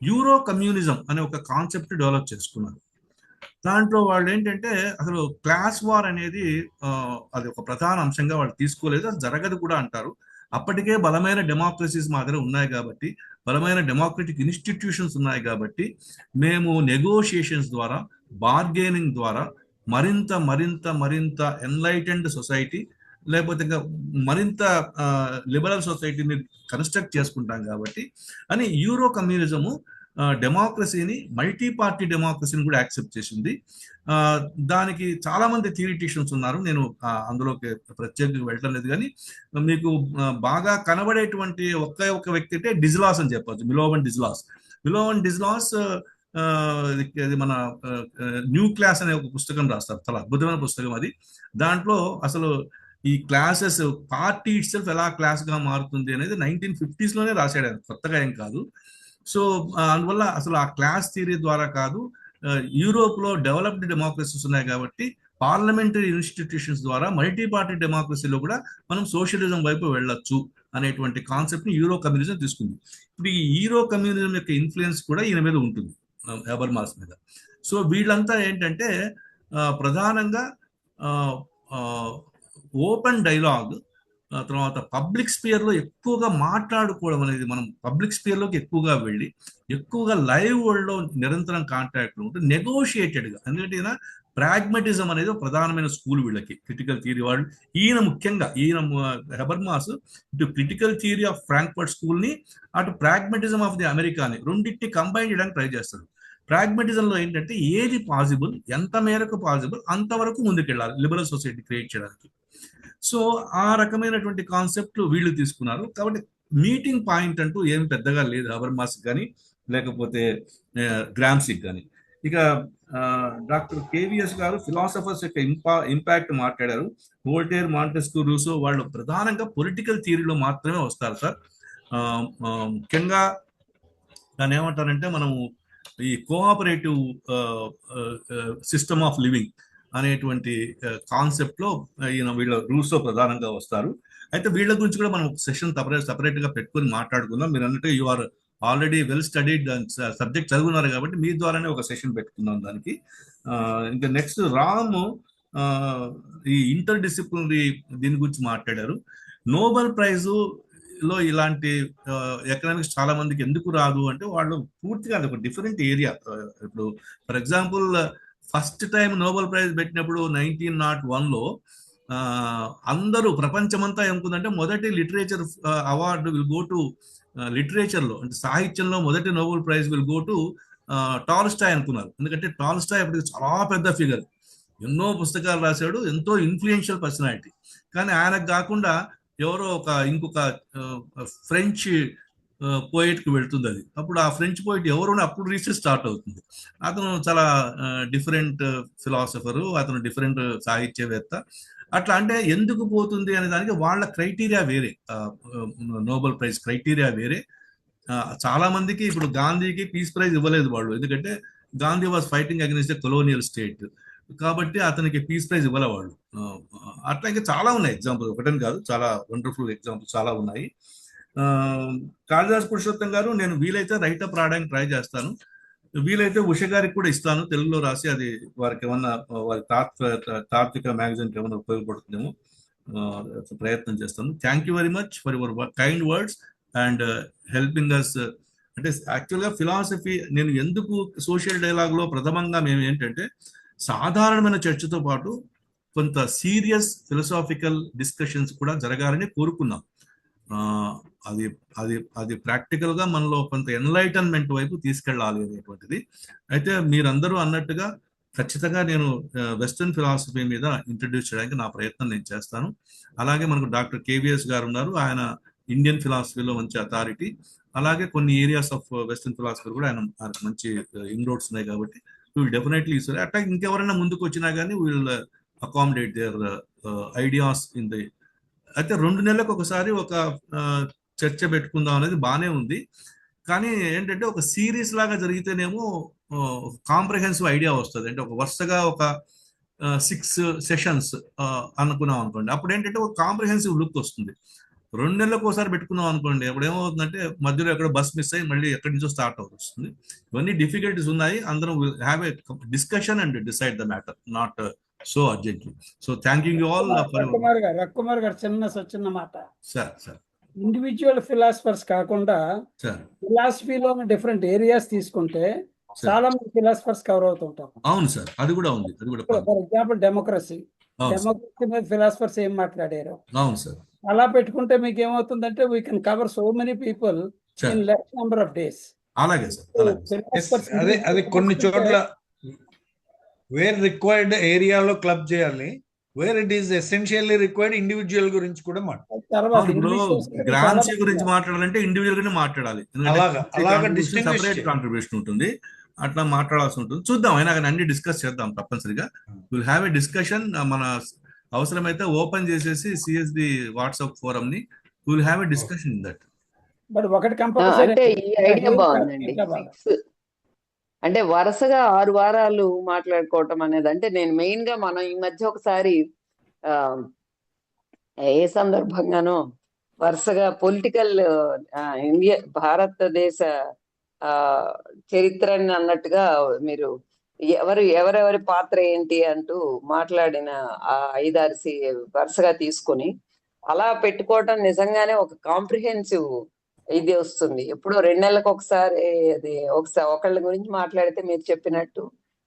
యూరో కమ్యూనిజం అనే ఒక కాన్సెప్ట్ డెవలప్ చేసుకున్నారు. దాంట్లో వాళ్ళు ఏంటంటే అసలు క్లాస్ వార్ అనేది అది ఒక ప్రధాన అంశంగా వాళ్ళు తీసుకోలేదు, అది జరగదు కూడా అంటారు. అప్పటికే బలమైన డెమోక్రసీస్ మా దగ్గర ఉన్నాయి కాబట్టి, బలమైన డెమోక్రటిక్ ఇన్స్టిట్యూషన్స్ ఉన్నాయి కాబట్టి మేము నెగోషియేషన్స్ ద్వారా, బార్గెనింగ్ ద్వారా మరింత మరింత మరింత ఎన్లైటెండ్ సొసైటీ లేకపోతే ఇంకా మరింత లిబరల్ సొసైటీని కన్స్ట్రక్ట్ చేసుకుంటాం కాబట్టి అని యూరో కమ్యూనిజము డెమోక్రసీని, మల్టీ పార్టీ డెమోక్రసీని కూడా యాక్సెప్ట్ చేసింది. దానికి చాలా మంది థియరిటిషియన్స్ ఉన్నారు, నేను అందులోకి ప్రత్యేకంగా వెళ్ళటం లేదు. కానీ మీకు బాగా కనబడేటువంటి ఒక్క వ్యక్తి అంటే డిజ్లాస్ అని చెప్పచ్చు, మిలోవన్ డిజ్లాస్. మిలోవన్ డిజ్లాస్ ఇది మన న్యూ క్లాస్ అనే ఒక పుస్తకం రాస్తారు, చాలా అద్భుతమైన పుస్తకం అది. దాంట్లో అసలు ఈ క్లాసెస్ పార్టీ ఇట్ సెల్ఫ్ ఎలా క్లాస్ గా మారుతుంది అనేది 1950s లోనే రాశాడు, కొత్తగా ఏం కాదు. సో అందువల్ల అసలు ఆ క్లాస్ థియరీ ద్వారా కాదు, యూరోప్లో డెవలప్డ్ డెమోక్రసీస్ ఉన్నాయి కాబట్టి పార్లమెంటరీ ఇన్స్టిట్యూషన్స్ ద్వారా మల్టీ పార్టీ డెమోక్రసీలో కూడా మనం సోషలిజం వైపు వెళ్ళొచ్చు అనేటువంటి కాన్సెప్ట్ని యూరో కమ్యూనిజం తీసుకుంది. ఇప్పుడు ఈ యూరో కమ్యూనిజం యొక్క ఇన్ఫ్లుయెన్స్ కూడా ఈయన మీద ఉంటుంది, హెబర్మాస్ మీద. సో వీళ్ళంతా ఏంటంటే ప్రధానంగా ఓపెన్ డైలాగ్, తర్వాత పబ్లిక్ స్పియర్లో ఎక్కువగా మాట్లాడుకోవడం అనేది, మనం పబ్లిక్ స్పియర్లోకి ఎక్కువగా వెళ్ళి ఎక్కువగా లైవ్ వరల్డ్లో నిరంతరం కాంటాక్ట్లో ఉంటూ నెగోషియేటెడ్గా, ఎందుకంటే ఈయన ప్రాగ్మటిజం అనేది ఒక ప్రధానమైన స్కూల్ వీళ్ళకి, క్రిటికల్ థియరీ వాళ్ళు. ఈయన హెబర్మాస్ ఇటు క్రిటికల్ థియరీ ఆఫ్ ఫ్రాంక్ఫర్ట్ స్కూల్ని, అటు ప్రాగ్మటిజం ఆఫ్ ది అమెరికాని రెండింటిని కంబైన్ చేయడానికి ట్రై చేస్తారు. ప్రాగ్మటిజంలో ఏంటంటే ఏది పాసిబుల్, ఎంత మేరకు పాసిబుల్ అంతవరకు ముందుకెళ్ళాలి లిబరల్ సొసైటీ క్రియేట్ చేయడానికి. సో ఆ రకమైనటువంటి కాన్సెప్ట్ వీళ్ళు తీసుకున్నారు. కాబట్టి మీటింగ్ పాయింట్ అంటూ ఏం పెద్దగా లేదు హెబర్మాస్ కానీ లేకపోతే గ్రామ్సీకి కానీ. ఇక డాక్టర్ కేవిఎస్ గారు ఫిలాసఫర్స్ యొక్క ఇంపాక్ట్ మాట్లాడారు. వోల్టేర్, మాంటెస్క్యూ, రూసో వాళ్ళు ప్రధానంగా పొలిటికల్ థియరీలో మాత్రమే వస్తారు సార్. ముఖ్యంగా దాన్ని ఏమంటారంటే మనము ఈ కోఆపరేటివ్ సిస్టమ్ ఆఫ్ లివింగ్ అనేటువంటి కాన్సెప్ట్లో వీళ్ళ రూల్స్లో ప్రధానంగా వస్తారు. అయితే వీళ్ళ గురించి కూడా మనం సెషన్ సపరేట్గా పెట్టుకొని మాట్లాడుకుందాం. మీరు అన్నట్టు you are already well studied subject చదువున్నారు కాబట్టి మీ ద్వారానే ఒక సెషన్ పెట్టుకుందాం దానికి. ఇంకా నెక్స్ట్ రామ్ ఈ ఇంటర్ డిసిప్లినరీ దీని గురించి మాట్లాడారు. నోబెల్ ప్రైజు లో ఇలాంటి ఎకనామిక్స్ చాలా మందికి ఎందుకు రాదు అంటే వాళ్ళు పూర్తిగా అది ఒక డిఫరెంట్ ఏరియా. ఇప్పుడు for example first time Nobel prize పెట్టినప్పుడు 1901లో అందరూ ప్రపంచమంతా ఏమనుకుందంటే మొదటి literature award will go to లిటరేచర్లో, అంటే సాహిత్యంలో మొదటి Nobel prize will go to Tolstoy అనుకున్నారు. ఎందుకంటే టాల్స్టాయ్ అప్పటికి చాలా పెద్ద ఫిగర్, ఎన్నో పుస్తకాలు రాశాడు, ఎంతో ఇన్ఫ్లుయెన్షియల్ పర్సనాలిటీ. కానీ ఆయనకు కాకుండా ఎవరో ఇంకొక ఫ్రెంచ్ పోయిట్కి వెళ్తుంది అది. అప్పుడు ఆ ఫ్రెంచ్ పోయిట్ ఎవరు అప్పుడు రీసెర్చ్ స్టార్ట్ అవుతుంది. అతను చాలా డిఫరెంట్ ఫిలాసఫరు, అతను డిఫరెంట్ సాహిత్యవేత్త. అట్లా అంటే ఎందుకు పోతుంది అనే దానికి వాళ్ళ క్రైటీరియా వేరే, నోబెల్ ప్రైజ్ క్రైటీరియా వేరే. చాలా మందికి ఇప్పుడు గాంధీకి పీస్ ప్రైజ్ ఇవ్వలేదు వాళ్ళు, ఎందుకంటే Gandhi was fighting against the colonial state కాబట్టి అతనికి పీస్ ప్రైజ్ ఇవ్వలే వాళ్ళు. అట్లా ఇంకా చాలా ఉన్నాయి ఎగ్జాంపుల్, ఒకటని కాదు, చాలా వండర్ఫుల్ ఎగ్జాంపుల్ చాలా ఉన్నాయి. కాళిదాస్ పురుషోత్తం గారు, నేను వీలైతే రైటప్ రాయడానికి ట్రై చేస్తాను, వీలైతే ఉష గారికి కూడా ఇస్తాను తెలుగులో రాసి, అది వారికి ఏమన్నా వారి తాత్విక మ్యాగజైన్కి ఏమన్నా ఉపయోగపడుతుందేమో ప్రయత్నం చేస్తాను. Thank you very much for your kind words and helping us. అంటే యాక్చువల్గా ఫిలాసఫీ నేను ఎందుకు సోషల్ డైలాగ్లో ప్రథమంగా మేము ఏంటంటే సాధారణమైన చర్చతో పాటు కొంత సీరియస్ ఫిలసాఫికల్ డిస్కషన్స్ కూడా జరగాలని కోరుకున్నాం. అది అది అది ప్రాక్టికల్గా మనలో కొంత ఎన్లైటన్మెంట్ వైపు తీసుకెళ్ళాలి అనేటువంటిది. అయితే మీరందరూ అన్నట్టుగా ఖచ్చితంగా నేను వెస్టర్న్ ఫిలాసఫీ మీద ఇంట్రడ్యూస్ చేయడానికి నా ప్రయత్నం నేను చేస్తాను. అలాగే మనకు డాక్టర్ కేవిఎస్ గారు ఉన్నారు, ఆయన ఇండియన్ ఫిలాసఫీలో మంచి అథారిటీ. అలాగే కొన్ని ఏరియాస్ ఆఫ్ వెస్టర్న్ ఫిలాసఫీ కూడా ఆయనకు మంచి ఇన్రోడ్స్ ఉన్నాయి కాబట్టి విల్ డెఫినెట్లీ ఇస్తారు. అట్లా ఇంకెవరైనా ముందుకు వచ్చినా కానీ will accommodate their ideas in the. అయితే 2 నెలలకు ఒకసారి ఒక చర్చ పెట్టుకుందాం అనేది బాగానే ఉంది. కానీ ఏంటంటే ఒక సిరీస్ లాగా జరిగితేనేమో కాంప్రహెన్సివ్ ఐడియా వస్తుంది. అంటే ఒక వరుసగా ఒక 6 సెషన్స్ అనుకున్నాం అనుకోండి, అప్పుడు ఏంటంటే ఒక కాంప్రహెన్సివ్ లుక్ వస్తుంది. 2 నెలలకు ఒకసారి పెట్టుకున్నాం అనుకోండి, అప్పుడు ఏమవుతుందంటే మధ్యలో ఎక్కడ బస్ మిస్ అయ్యి మళ్ళీ ఎక్కడి నుంచో స్టార్ట్ అవుతుంది. ఇవన్నీ డిఫికల్టీస్ ఉన్నాయి. అందరం will have a discussion and decide the matter, not so urgently. So thanking you all. Ravikumar గారు చిన్న మాట సార్, ఇండివిజువల్ ఫిలాసఫర్స్ కాకుండా ఫిలాసఫీలో డిఫరెంట్ ఏరియాస్ తీసుకుంటే చాలా మంది ఫిలాసఫర్స్ కవర్ అవుతుంటారు. అవును సార్, అది కూడా ఉంది. ఫర్ ఎగ్జాంపుల్ డెమోక్రసీ మీద ఫిలాసఫర్స్ ఏం మాట్లాడారు. అవును సార్, అలా పెట్టుకుంటే మీకు ఏమవుతుందంటే we can cover so many people in less number of days. అలాగే సార్, అదే కొన్ని చోట్ల వేర్ రిక్వైర్డ్ ఏరియాలో క్లబ్ చేయాలి, where it is essentially required individual గురించి కూడా మాట్లాడాలి. ఇప్పుడు గ్రాంసీ గురించి మాట్లాడాలంటే ఇండివిజువల్ గానే మాట్లాడాలి, సపరేట్ కాంట్రిబ్యూషన్ ఉంటుంది, అట్లా మాట్లాడాల్సి ఉంటుంది. చూద్దాం, అయినా కానీ అన్ని డిస్కస్ చేద్దాం తప్పనిసరిగా. Will have a discussion. మన అవసరమైతే ఓపెన్ చేసేసి సిఎస్డి వాట్సాప్ ఫోరం ని will have a discussion in that. But ఒకటి కంపల్సరీ అంటే ఈ ఐడియా బాగుందండి. అంటే వరుసగా 6 వారాలు మాట్లాడుకోవటం అనేది, అంటే నేను మెయిన్ గా మనం ఈ మధ్య ఒకసారి ఏ సందర్భంగానో వరుసగా పొలిటికల్ ఇండియా భారతదేశ చరిత్రని అన్నట్టుగా మీరు ఎవరెవరి పాత్ర ఏంటి అంటూ మాట్లాడిన ఆ 5-6 వరుసగా తీసుకొని అలా పెట్టుకోవటం నిజంగానే ఒక కాంప్రిహెన్సివ్ ఇది వస్తుంది. ఎప్పుడో 2 నెలలకు ఒకసారి అది ఒకళ్ళ గురించి మాట్లాడితే మీరు చెప్పినట్టు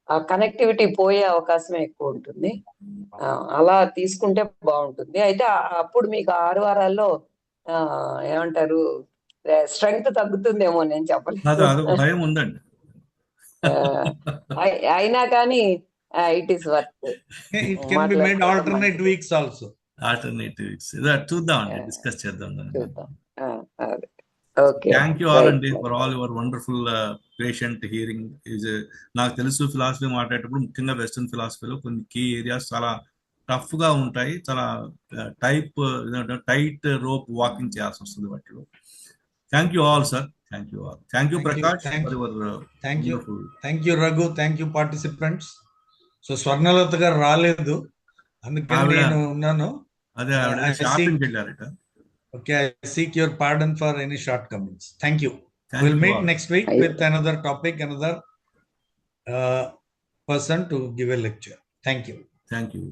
ఆ కనెక్టివిటీ పోయే అవకాశం ఎక్కువ ఉంటుంది. అలా తీసుకుంటే బాగుంటుంది. అయితే అప్పుడు మీకు 6 వారాల్లో ఏమంటారు స్ట్రెంగ్త్ తగ్గుతుందేమో, నేను చెప్పలేదు. భయం ఉందండి. అయినా కానీ it is worth. It can be made alternate weeks also. Alternate weeks చూద్దాం, డిస్కస్ చేద్దాం. అదే okay thank you all right అండి for all your wonderful patient hearing. నాకు తెలుసు ఫిలాసఫీ మాట్లాడేటప్పుడు ముఖ్యంగా వెస్టర్న్ ఫిలాసఫీలో కొన్ని కీ ఏరియాస్ చాలా టఫ్ గా ఉంటాయి, చాలా టైట్ రోప్ వాకింగ్ చేయాల్సి వస్తుంది వాటిలో. Thank you all sir, thank you all. Thank you Prakash for your wonderful. Thank you Raghu, thank you participants. So Swarnalatha గారు రాలేదు, అందుకని నేను ఉన్నాను. అదే షాపింగ్కి వెళ్ళారట. Okay, I seek your pardon for any shortcomings. Thank you. Thank We'll you meet all. next week with another topic, another person to give a lecture. Thank you. Thank you.